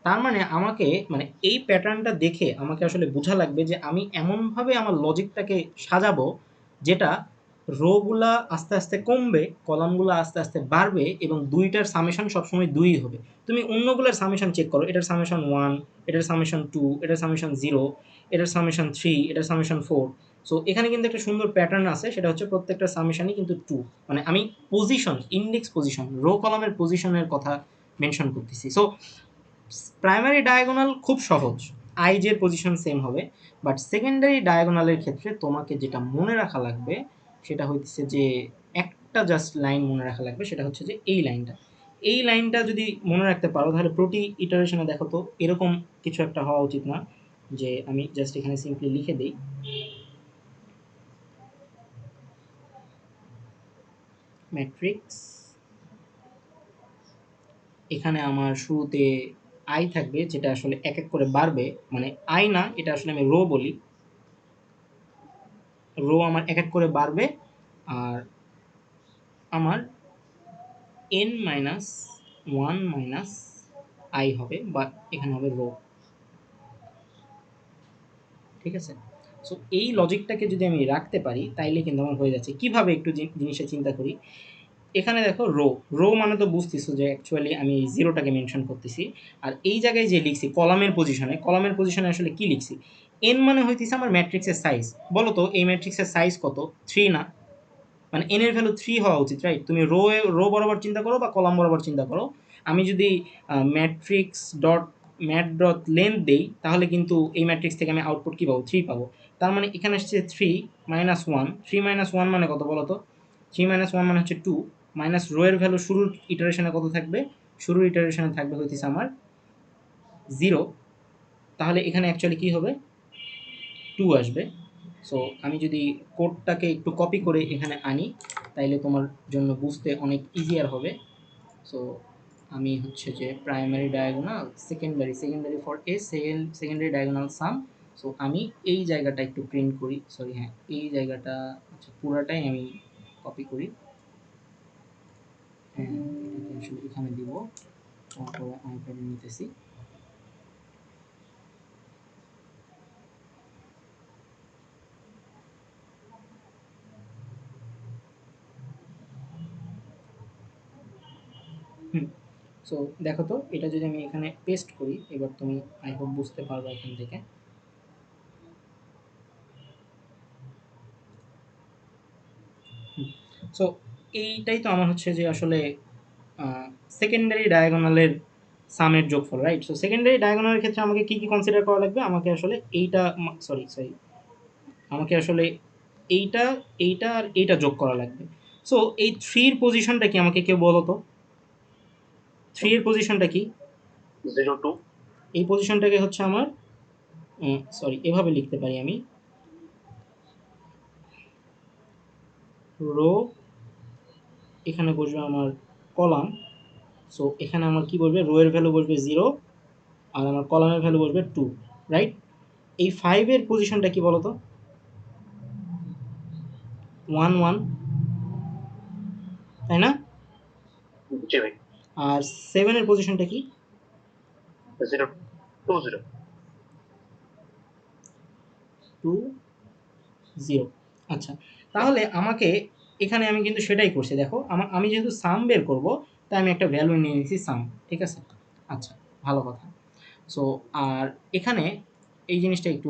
তার মানে আমাকে, মানে এই প্যাটার্নটা দেখে আমাকে আসলে বোঝা লাগবে যে আমি এমনভাবে আমার লজিকটাকে সাজাবো যেটা রো গুলা আস্তে আস্তে কমবে, কলামগুলো আস্তে আস্তে বাড়বে, এবং দুইটার সামেশন সবসময় 2 হবে। তুমি অন্যগুলোর সামেশন চেক করো, এটার সামেশন 1, এটার সামেশন 2, এটার সামেশন 0, এটার সামেশন 3, এটার সামেশন 4। সো এখানে কিন্তু একটা সুন্দর প্যাটার্ন আছে, সেটা হচ্ছে প্রত্যেকটা সামেশনই কিন্তু 2। মানে আমি পজিশন, ইন্ডেক্স পজিশন, রো কলামের পজিশনের কথা মেনশন করতেছি। সো প্রাইমারি ডায়াগোনাল খুব সহজ, আইজের পজিশন সেম হবে। বাট সেকেন্ডারি ডায়াগোনালের ক্ষেত্রে তোমাকে যেটা মনে রাখা লাগবে সেটা হচ্ছে যে একটা জাস্ট লাইন মনে রাখা লাগবে, সেটা হচ্ছে যে এই লাইনটা, এই লাইনটা যদি মনে রাখতে পারো, তাহলে প্রতি ইটারেশনে দেখো তো এরকম কিছু একটা হওয়া উচিত না, যে আমি জাস্ট এখানে সিম্পলি লিখে দিই ম্যাট্রিক্স, এখানে আমার শুরুতে আই থাকবে, যেটা আসলে এক এক করে বাড়বে, মানে আই না, এটা আসলে আমি রো বলি, রো আমার এক এক করে বাড়বে। আর আমার এন মাইনাস 1 মাইনাস আই হবে, বা এখানে হবে রো। ঠিক আছে? সো এই লজিকটাকে যদি আমি রাখতে পারি, তাইলে কিন্তু আমার হয়ে যাচ্ছে। কিভাবে একটু জিনিসটা চিন্তা করি। এখানে দেখো রো, রো মানে তো বুঝতেছো যে অ্যাকচুয়ালি আমি জিরোটাকে মেনশন করতেছি। আর এই জায়গায় যে লিখছি কলামের পজিশনে, কলামের পজিশনে আসলে কি লিখছি, এন মানে হইতেছে আমার ম্যাট্রিক্সের সাইজ। বলো তো এই ম্যাট্রিক্সের সাইজ কত? 3 না? মানে এন এর ভ্যালু 3 হওয়া উচিত, রাইট? তুমি রো বরাবর চিন্তা করো বা কলাম বরাবর চিন্তা করো। আমি যদি matrix dot mat dot length দেই, তাহলে কিন্তু এই ম্যাট্রিক্স থেকে আমি আউটপুট কী পাবো? 3 পাবো। তার মানে এখানে আসছে 3 মাইনাস 1, 3 মাইনাস 1 মানে কত বলো তো? 3 মাইনাস 1 মানে হচ্ছে 2, মাইনাস রো এর ভ্যালু শুরুর ইটারেশনে কত থাকবে? শুরুর ইটারেশনে থাকবে হইতেছে আমার 0। তাহলে এখানে অ্যাকচুয়ালি কী হবে? 2 আসবে। সো আমি যদি কোডটাকে একটু কপি করে এখানে আনি তাইলে তোমার জন্য বুঝতে অনেক ইজিয়ার হবে। সো আমি হচ্ছে যে primary diagonal secondary for a secondary diagonal sum. So আমি এই জায়গাটা একটু প্রিন্ট করি, সরি হ্যাঁ এই জায়গাটা, আচ্ছা পুরাটাই আমি কপি করি, হ্যাঁ এটাকে আসলে এখানে দিব, তারপরে আইপ্যাডে নিতেছি। সো দেখো তো এটা যদি আমি এখানে পেস্ট করি, এবার তুমি আই হোপ বুঝতে পারবে এখান থেকে। সো এইটাই তো আমার হচ্ছে যে আসলে সেকেন্ডারি ডায়াগোনালের সামের যোগফল, রাইট? সো সেকেন্ডারি ডায়াগোনালের ক্ষেত্রে আমাকে কি কি কনসিডার করা লাগবে? আমাকে আসলে এইটা, সরি আমাকে আসলে এইটা এইটা আর এইটা যোগ করা লাগবে। সো এই থ্রির পজিশনটা কি আমাকে কেউ বলো তো, থ্রি এর পজিশনটা কি? 0 2 এই পজিশনটাকে হচ্ছে আমার, সরি এভাবে লিখতে পারি আমি, রো, এখানে বসবে আমার কলাম। সো এখানে আমার কি বসবে, রো এর ভ্যালু বসবে 0 আর আমার কলামের ভ্যালু বসবে 2, রাইট? এই 5 এর পজিশনটা কি বলো তো? 1 1, তাই না? জি ভাই। আর 7 এর পজিশনটা কি? 0 2 0 2 0। আচ্ছা, তাহলে আমাকে এখানে আমি কিন্তু সেটাই করছি, দেখো আমি যেহেতু সাম বের করব তাই আমি একটা ভ্যালু নিয়ে নিয়েছি সাম, ঠিক আছে? আচ্ছা, ভালো কথা। সো আর এখানে এই জিনিসটা একটু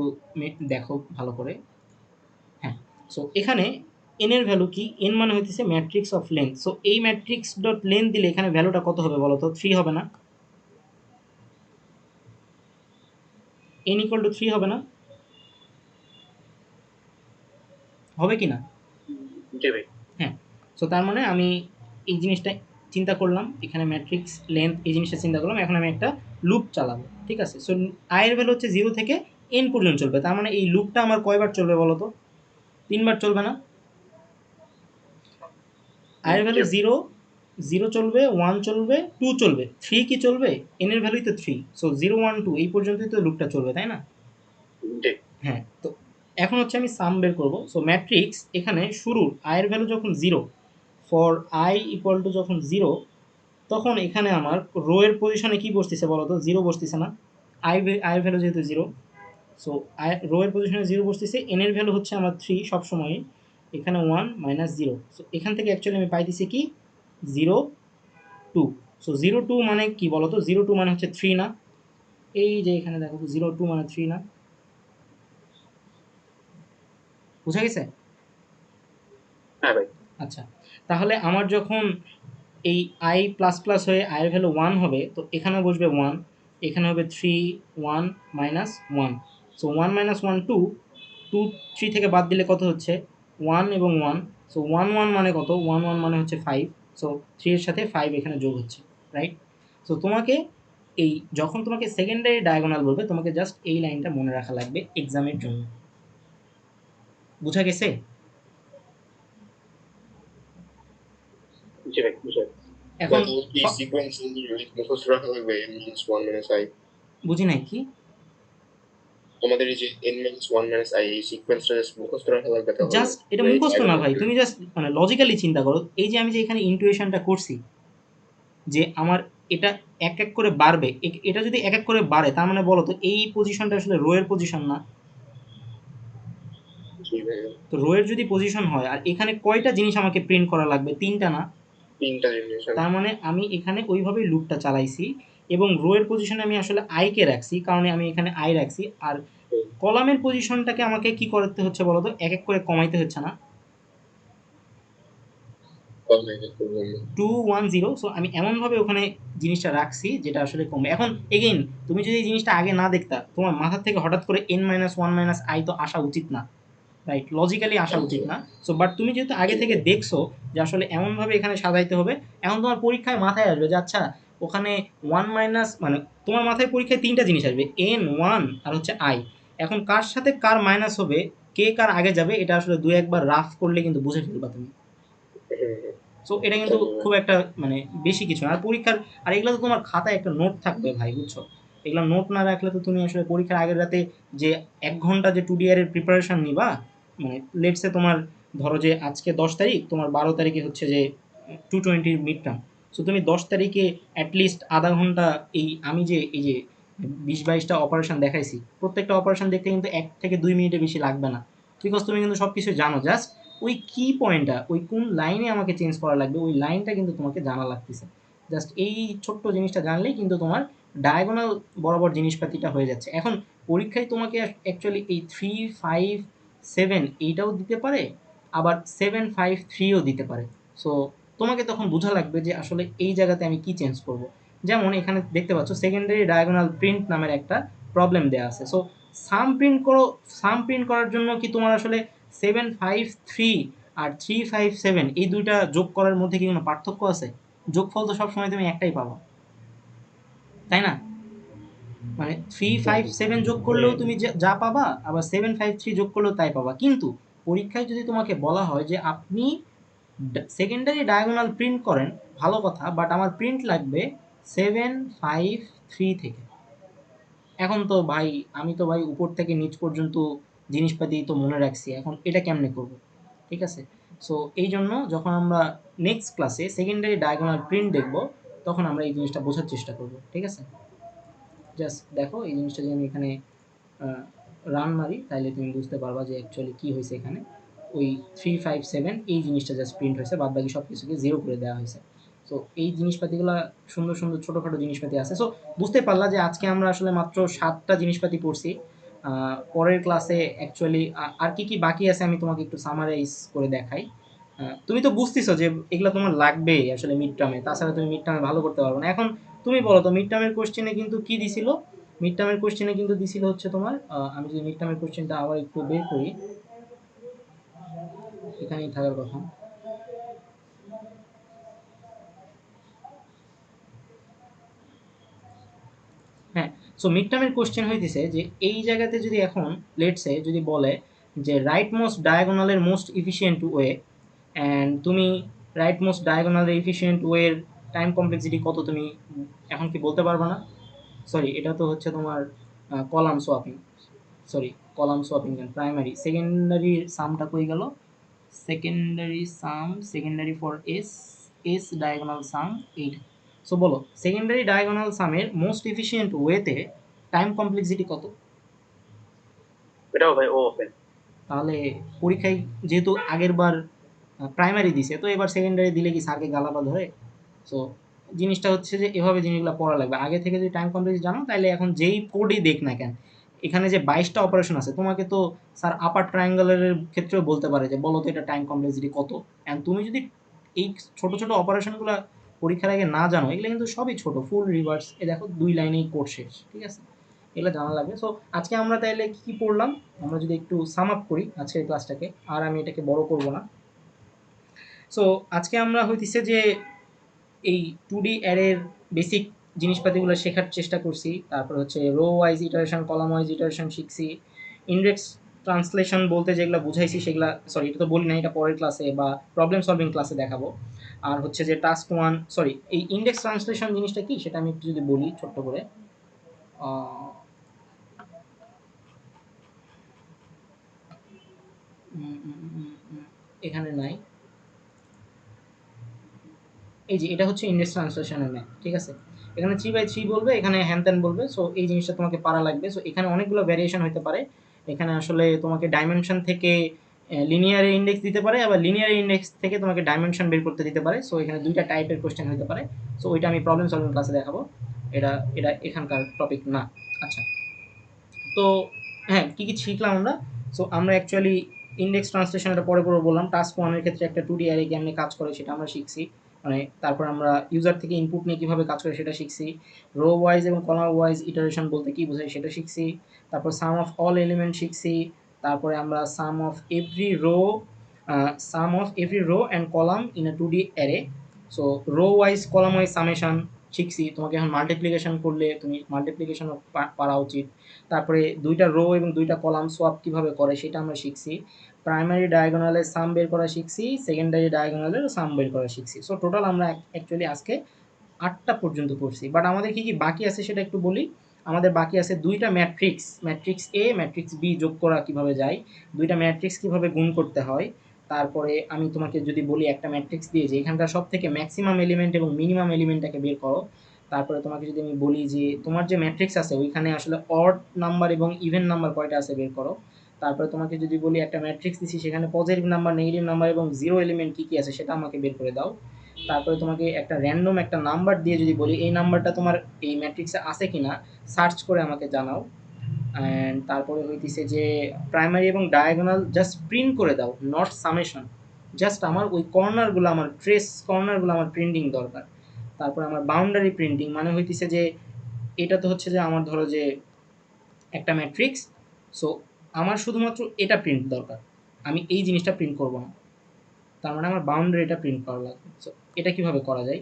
দেখো ভালো করে, হ্যাঁ। সো এখানে n এর ভ্যালু কি? n মানে হইতেছে ম্যাট্রিক্স অফ লেন্থ। সো এই ম্যাট্রিক্স ডট লেন্থ দিলে এখানে ভ্যালুটা কত হবে বলো তো? 3 হবে না? n ইকুয়াল টু 3 হবে না? হবে কি না? জি ভাই। হ্যাঁ। সো তার মানে আমি এই জিনিসটা চিন্তা করলাম, এখানে ম্যাট্রিক্স লেন্থ এই জিনিসটা চিন্তা করলাম, এখন আমি একটা লুপ চালাবো, ঠিক আছে? সো i এর ভ্যালু হচ্ছে 0 থেকে n পর্যন্ত চলবে, তার মানে এই লুপটা আমার কয়বার চলবে বলো তো? 3 বার চলবে না? i এর ভ্যালু 0, 0 চলবে, 1 চলবে, 2 চলবে, 3 কি চলবে? n এর ভ্যালুই তো 3। সো 0 1 2 এই পর্যন্তই তো লুপটা চলবে, তাই না? জি হ্যাঁ। তো এখন হচ্ছে আমি সাম বের করব। সো ম্যাট্রিক্স এখানে শুরুর i এর ভ্যালু যখন 0, ফর i ইকুয়াল টু যখন 0, তখন এখানে আমার রো এর পজিশনে কি বসতেছে বলো তো? 0 বসতেছে না? i এর ভ্যালু যেহেতু 0, সো রো এর পজিশনে 0 বসতেছে, n এর ভ্যালু হচ্ছে আমার 3 সবসময়, এখানে 1 মাইনাস 0। সো এখান থেকে অ্যাকচুয়ালি আমি পাইতেছি কি? 0 2। সো 0 2 মানে কি বলো তো? 0 2 মানে হচ্ছে 3 না? এই যে এখানে দেখো তো 0 2 মানে 3 না? বুঝা গেছে? হ্যাঁ ভাই। আচ্ছা, তাহলে আমার যখন এই i প্লাস প্লাস হয়ে i এর ভ্যালু 1 হবে, তো এখানেও বসবে 1, এখানে হবে 3 1 মাইনাস 1। সো 1 মাইনাস 1 2, 2 3 থেকে বাদ দিলে কত হচ্ছে? 1 এবং 1। সো 1 1 মানে কত? 1 1 মানে হচ্ছে 5। সো 3 এর সাথে 5 এখানে যোগ হচ্ছে, রাইট? সো তোমাকে এই যখন তোমাকে সেকেন্ডারি ডায়াগোনাল বলবে, তোমাকে জাস্ট এই লাইনটা মনে রাখা লাগবে এক্সামের জন্য। বুঝা গেছে? জি ভাই বুঝাই। এখন তাহলে কি সিকোয়েন্স মুখস্থ রাখা লাগবে n minus 1 minus i? বুঝি নাই কি? আমাদের এই যে n minus 1 minus i এই সিকোয়েন্সটা জাস্ট মুখস্থ রাখা লাগবে তাহলে? জাস্ট এটা মুখস্থ না ভাই, তুমি জাস্ট মানে লজিক্যালি চিন্তা করো। এই যে আমি যে এখানে ইনটুইশনটা করছি যে আমার এটা এক এক করে বাড়বে, এটা যদি এক এক করে বাড়ে তার মানে বলো তো এই পজিশনটা আসলে রো এর পজিশন না? জি ভাই, তো রো এর যদি পজিশন হয় আর এখানে কয়টা জিনিস আমাকে প্রিন্ট করা লাগবে? 3টা না? 3টা জিনিস। তার মানে আমি এখানে ওইভাবেই লুপটা চালাইছি এবং রো এর পজিশনে আমি আসলে i কে রাখছি, কারণ আমি এখানে i রাখছি। আর কলামের পজিশনটাকে আমাকে কি করতে হচ্ছে বলো তো? এক এক করে কমাইতে হচ্ছে না? 2 1 0। সো আমি এমনভাবে ওখানে জিনিসটা রাখছি যেটা আসলে কমবে। এখন এগেইন তুমি যদি এই জিনিসটা আগে না দেখতা, তোমার মাথা থেকে হঠাৎ করে n মাইনাস 1 মাইনাস i তো আসা উচিত না, রাইট? লজিক্যালি আসা উচিত না। সো বাট তুমি যেহেতু আগে থেকে দেখছো যে আসলে এমনভাবে এখানে সাজাইতে হবে, এখন তোমার পরীক্ষায় মাথায় আসবে যে আচ্ছা ওখানে 1 মাইনাস মানে তোমার মাথায় পরীক্ষায় 3টা জিনিস আসবে, n 1 আর হচ্ছে i। এখন কার সাথে কার মাইনাস হবে কে কার আগে যাবে এটা আসলে ২-১ বার রাফ করলে কিন্তু বুঝে ফেলবা তুমি। সো এটা কিন্তু খুব একটা মানে বেশি কিছু না। আর পরীক্ষার আর এগুলো তো তোমার খাতায় একটা নোট থাকবে ভাই, বুঝছো? এগুলো নোট না রাখলে তো তুমি আসলে পরীক্ষার আগের রাতে যে ১ ঘন্টা যে 2D এর প্রিপারেশন নিবা, মানে লেটস সে তোমার ধরো যে আজকে ১০ তারিখ, তোমার ১২ তারিখে হচ্ছে যে 220 মিড টার্ম। সো তুমি ১০ তারিখে এট লিস্ট আধা ঘন্টা আমি যে এই যে ২০-২২টা অপারেশন দেখাইছি, প্রত্যেকটা অপারেশন দেখতে কিন্তু ১ থেকে ২ মিনিটের বেশি লাগবে না। বিকজ তুমি কিন্তু সব কিছু জানো। জাস্ট ওই কি পয়েন্টটা, ওই কোন লাইনে আমাকে চেঞ্জ করা লাগবে, ওই লাইনটা কিন্তু তোমাকে জানা লাগতেছে। জাস্ট এই ছোট্ট জিনিসটা জানলেই কিন্তু তোমার ডায়াগোনাল বরাবর জিনিসপাতিটা হয়ে যাচ্ছে। এখন পরীক্ষায় তোমাকে অ্যাকচুয়ালি এই 3, 5, 7 এইটাও দিতে পারে, আবার 7, 5, 3ও দিতে পারে। সো তোমাকে তখন বোঝা লাগবে যে আসলে এই জায়গাতে আমি কি চেঞ্জ করব। যেমন এখানে দেখতে পাচ্ছ সেকেন্ডারি ডায়াগোনাল প্রিন্ট নামের একটা প্রবলেম দেওয়া আছে। সো সাম প্রিন্ট করো, সাম প্রিন্ট করার জন্য কি তোমার আসলে 7, 5, 3 আর 3, 5, 7 এই দুইটা যোগ করার মধ্যে কি কোনো পার্থক্য আছে? যোগফল তো সবসময় তুমি একটাই পাবা, তাই না? মানে 3, 5, 7 যোগ করলেও তুমি যা পাবা, আবার 7, 5, 3 যোগ করলেও তাই পাবা। কিন্তু পরীক্ষায় যদি তোমাকে বলা হয় যে আপনি সেকেন্ডারি ডায়াগোনাল প্রিন্ট করেন, ভালো কথা, বাট আমার প্রিন্ট লাগবে 7, 5, 3 থেকে। এখন তো ভাই আমি তো ভাই উপর থেকে নিচ পর্যন্ত জিনিসপাতি তো মনে রাখছি, এখন এটা কেমনে করব? ঠিক আছে? সো এই জন্য যখন আমরা নেক্সট ক্লাসে সেকেন্ডারি ডায়াগোনাল প্রিন্ট দেখব, তখন আমরা এই জিনিসটা বোঝার চেষ্টা করব। ঠিক আছে? জাস্ট দেখো এই জিনিসটা যে আমি এখানে রান মারি, তাইলে তুমি বুঝতে পারবা যে অ্যাকচুয়ালি কী হয়েছে এখানে। ওই 3, 5, 7 এই জিনিসটা জাস্ট প্রিন্ট হয়েছে, বাদ বাকি সব কিছুকে জিরো করে দেওয়া হয়েছে। সো এই জিনিসপাতিগুলো সুন্দর সুন্দর ছোটোখাটো জিনিসপাতি আছে। সো বুঝতে পারলা যে আজকে আমরা আসলে মাত্র 7টা জিনিসপাতি পড়ছি। পরের ক্লাসে অ্যাকচুয়ালি আর কি কি বাকি আছে আমি তোমাকে একটু সামারাইজ করে দেখাই। তুমি তো বুঝতেছো যে এগুলো তোমার লাগবেই আসলে মিড টার্মে, তাছাড়া তুমি মিড টার্মে ভালো করতে পারবে না। এখন তুমি বলো তো মিড টার্মের কোশ্চেনে কিন্তু কি দিছিল? মিড টার্মের কোশ্চেনে কিন্তু দিছিল হচ্ছে তোমার আমি যদি মিড টার্মের কোশ্চেনটা আবার একটু বের করি, এখানেই থাকার কথা। হ্যাঁ, সো মিড টার্মের কোশ্চেন হইতেছে যে এই জায়গাতে যদি এখন লেটসে যদি বলে যে রাইট মোস্ট ডায়াগোনালের মোস্ট ইফিশিয়েন্ট ওয়ে, অ্যান্ড তুমি রাইট মোস্ট ডায়াগোনালের ইফিশিয়েন্ট ওয়ের টাইম কমপ্লেক্সিটি কত তুমি এখন কি বলতে পারবা না? সরি, এটা তো হচ্ছে তোমার column swapping. Sorry, column swapping কেন, প্রাইমারি সেকেন্ডারির সামটা কই গেল? Secondary sum, secondary for S, S diagonal sum এইটা। সো বলো সেকেন্ডারি ডায়াগোনাল সামের মোস্ট এফিশিয়েন্ট ওয়েতে টাইম কমপ্লেক্সিটি কত? এটাও ভাই ও ওপেন। তাহলে পরীক্ষায় যেহেতু আগের বার প্রাইমারি দিছে, তো এবার সেকেন্ডারি দিলে কি স্যারকে গালাবা ধরে? সো জিনিসটা হচ্ছে যে এভাবে জিনিসগুলো পড়া লাগবে আগে থেকে। যদি টাইম কমপ্লেক্স জানো তাহলে এখন যেই কোডই দেখ না কেন, এখানে যে 22টা অপারেশন আছে, তোমাকে তো স্যার আপার ট্রায়াঙ্গেলের ক্ষেত্রেও বলতে পারে যে বলো তো এটা টাইম কমপ্লেক্সিটি কত। অ্যান্ড তুমি যদি এই ছোট ছোট অপারেশনগুলো পরীক্ষার আগে না জানো, এগুলো কিন্তু সবই ছোট, ফুল রিভার্স। এ দেখো 2 লাইনেই কোড শেষ। ঠিক আছে? এগুলো জানা লাগবে। সো আজকে আমরা তাইলে কী কী পড়লাম, আমরা যদি একটু সাম আপ করি আজকের ক্লাসটাকে, আর আমি এটাকে বড় করব না। সো আজকে আমরা হইতেছে যে এই 2D অ্যারের বেসিক জিনিসপাতিগুলো শেখার চেষ্টা করছি। তারপর হচ্ছে rho wise iteration, column wise iteration শিখছি। ইন্ডেক্স ট্রান্সলেশন বলতে যেগুলো বুঝাইছি সেগুলা, সরি এটা তো বলি না, এটা পরের ক্লাসে বা প্রবলেম সলভিং ক্লাসে দেখাবো। আর হচ্ছে যে টাস্ক ওয়ান, সরি এই ইন্ডেক্স ট্রান্সলেশন জিনিসটা কি সেটা আমি একটু যদি বলি ছোট্ট করে। আহ, উম, উম, উম, উম, এখানে নাই। এই যে এটা হচ্ছে ইন্ডেক্স ট্রান্সলেশনের ম্যাপ। ঠিক আছে? এখানে 3/3 বলবে, এখানে হ্যান ত্যান বলবে। সো এই জিনিসটা তোমাকে পারা লাগবে। সো এখানে অনেকগুলো ভ্যারিয়েশন হতে পারে। এখানে আসলে তোমাকে ডাইমেনশন থেকে লিনিয়ার ইন্ডেক্স দিতে পারে, আবার লিনিয়ার ইন্ডেক্স থেকে তোমাকে ডাইমেনশন বের করতে দিতে পারে। সো এখানে দুইটা টাইপের কোশ্চেন হতে পারে। সো ওইটা আমি প্রবলেম সলভিং ক্লাসে দেখাবো। এটা এটা এখানকার টপিক না। আচ্ছা, তো হ্যাঁ, কী কী শিখলাম আমরা? সো আমরা অ্যাকচুয়ালি ইন্ডেক্স ট্রান্সলেশন এটা পরে পরে বললাম। টাস্ক ওয়ানের ক্ষেত্রে একটা 2D অ্যারে কেমনে কাজ করে সেটা আমরা শিখছি। মানে তারপর আমরা ইউজার থেকে ইনপুট নিয়ে কীভাবে কাজ করে সেটা শিখছি। রো ওয়াইজ এবং কলাম ওয়াইজ ইটারেশন বলতে কী বোঝায় সেটা শিখছি। তারপর সাম অফ অল এলিমেন্ট শিখছি। তারপরে আমরা sum of every row and column in a 2D array. So row wise column wise summation শিখছি। তোমাকে এখন মাল্টিপ্লিকেশন করলে তুমি মাল্টিপ্লিকেশনও পারা উচিত। তারপরে 2টা রো এবং 2টা কলাম সোয়াপ কীভাবে করে সেটা আমরা শিখছি। প্রাইমারি ডায়াগোনালের সাম বের করা শিখছি, সেকেন্ডারি ডায়াগোনালের সাম বের করা শিখছি। সো টোটাল আমরা অ্যাকচুয়ালি আজকে 8টা পর্যন্ত পড়ছি। বাট আমাদের কি বাকি আছে সেটা একটু বলি। আমাদের বাকি আছে 2টা ম্যাট্রিক্স, ম্যাট্রিক্স এ, ম্যাট্রিক্স বি যোগ করা কীভাবে যায়, 2টা ম্যাট্রিক্স কীভাবে গুণ করতে হয়। তারপরে আমি তোমাকে যদি বলি একটা ম্যাট্রিক্স দিয়ে যে এখানকার সব থেকে ম্যাক্সিমাম এলিমেন্ট এবং মিনিমাম এলিমেন্টটাকে বের করো। তারপরে তোমাকে যদি আমি বলি যে তোমার যে ম্যাট্রিক্স আছে ওইখানে আসলে অড নাম্বার এবং ইভেন নাম্বার কয়টা আছে বের করো। তারপরে তোমাকে যদি বলি একটা ম্যাট্রিক্স দিছি সেখানে পজিটিভ নাম্বার, নেগেটিভ নাম্বার এবং জিরো এলিমেন্ট কী কী আছে সেটা আমাকে বের করে দাও। তারপরে তোমাকে একটা র্যান্ডম একটা নাম্বার দিয়ে যদি বলি এই নাম্বারটা তোমার এই ম্যাট্রিক্সে আছে কিনা সার্চ করে আমাকে জানাও। অ্যান্ড তারপরে হইতেছে যে প্রাইমারি এবং ডায়াগোনাল জাস্ট প্রিন্ট করে দাও, নট সামেশন। জাস্ট আমার ওই কর্নারগুলো, আমার ট্রেস কর্নারগুলো আমার প্রিন্টিং দরকার। তারপরে আমার বাউন্ডারি প্রিন্টিং মানে হইতেছে যে এটা তো হচ্ছে যে আমার ধরো যে একটা ম্যাট্রিক্স, সো আমার শুধুমাত্র এটা প্রিন্ট দরকার, আমি এই জিনিসটা প্রিন্ট করব না। তার মানে আমার বাউন্ডারিটা প্রিন্ট করা লাগবে। সো এটা কীভাবে করা যায়।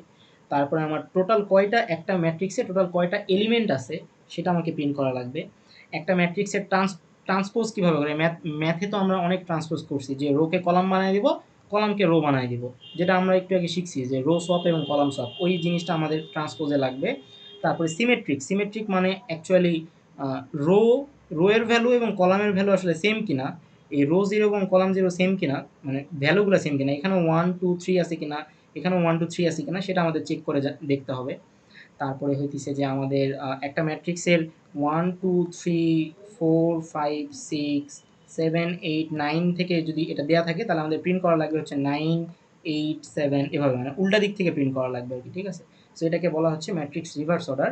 তারপরে আমার টোটাল কয়টা একটা ম্যাট্রিক্সে টোটাল কয়টা এলিমেন্ট আছে সেটা আমাকে প্রিন্ট করা লাগবে। একটা ম্যাট্রিক্সের ট্রান্সপোজ কীভাবে করে, ম্যাথে তো আমরা অনেক ট্রান্সপোজ করছি, যে রোকে কলাম বানিয়ে দিব, কলামকে রো বানিয়ে দিব, যেটা আমরা একটু আগে শিখছি যে রো সোয়াপ এবং কলাম সোয়াপ, ওই জিনিসটা আমাদের ট্রান্সপোজে লাগবে। তারপরে সিমেট্রিক মানে অ্যাকচুয়ালি রো এর ভ্যালু এবং কলামের ভ্যালু আসলে সেম কিনা, এই রো জিরো এবং কলাম জিরো সেম কিনা, মানে ভ্যালুগুলো সেম কিনা, এখানেও 1 2 3 আছে কিনা, এখানেও 1 2 3 আছে কিনা সেটা আমাদের চেক করে দেখতে হবে। তারপরে হইতেছে যে আমাদের একটা ম্যাট্রিক্সের 1 2 3 4 5 6 7 8 9 থেকে যদি এটা দেওয়া থাকে তাহলে আমাদের প্রিন্ট করা লাগবে হচ্ছে 9 8 7 এভাবে, মানে উল্টা দিক থেকে প্রিন্ট করা লাগবে আর কি, ঠিক আছে। সো এটাকে বলা হচ্ছে matrix reverse order.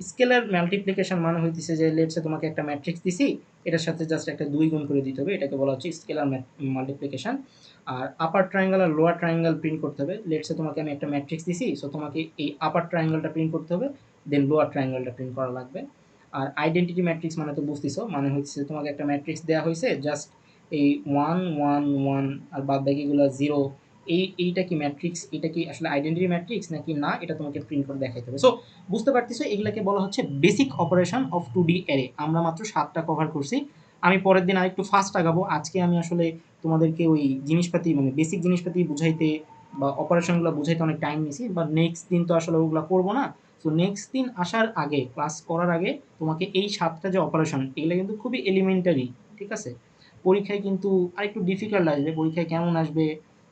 Scalar multiplication মানে হইতেছে যে লেটসে তোমাকে একটা ম্যাট্রিক্স দিছি, এটার সাথে জাস্ট একটা 2 গুণ করে দিতে হবে, এটাকে বলা হচ্ছে স্কেলার মাল্টিপ্লিকেশন। আর আপার ট্রায়াঙ্গেল আর লোয়ার ট্রায়াঙ্গেল প্রিন্ট করতে হবে। লেটসে তোমাকে আমি একটা ম্যাট্রিক্স দিছি, সো তোমাকে এই আপার ট্রায়াঙ্গেলটা প্রিন্ট করতে হবে, দেন লোয়ার ট্রায়াঙ্গেলটা প্রিন্ট করা লাগবে। আর আইডেন্টিটি ম্যাট্রিক্স মানে তো বুঝতেছো, মানে হচ্ছে তোমাকে একটা ম্যাট্রিক্স দেওয়া হয়েছে, জাস্ট এই 1 1 1 আর বাদ বাকিগুলো 0, এইটা কি ম্যাট্রিক্স, এটা কি আসলে আইডেন্টিটি ম্যাট্রিক্স নাকি না, এটা তোমাকে প্রিন্ট করে দেখাইতে হবে। সো বুঝতে পারতেছো এগুলাকে বলা হচ্ছে basic operation of 2D array. আমরা মাত্র 7টা কভার করছি, আমি পরের দিন আরেকটু ফাস্ট আগাবো। আজকে আমি আসলে তোমাদেরকে ওই জিনিসপাতি মানে বেসিক জিনিসপাতি বুঝাইতে বা অপারেশনগুলো বুঝাইতে অনেক টাইম নিছি, বা নেক্সট দিন তো আসলে ওগুলো করবো না। সো নেক্সট দিন আসার আগে, ক্লাস করার আগে তোমাকে এই 7টা যে অপারেশন এগুলো কিন্তু খুবই এলিমেন্টারি, ঠিক আছে। পরীক্ষায় কিন্তু আরেকটু ডিফিকাল্ট আসবে, পরীক্ষায় কেমন আসবে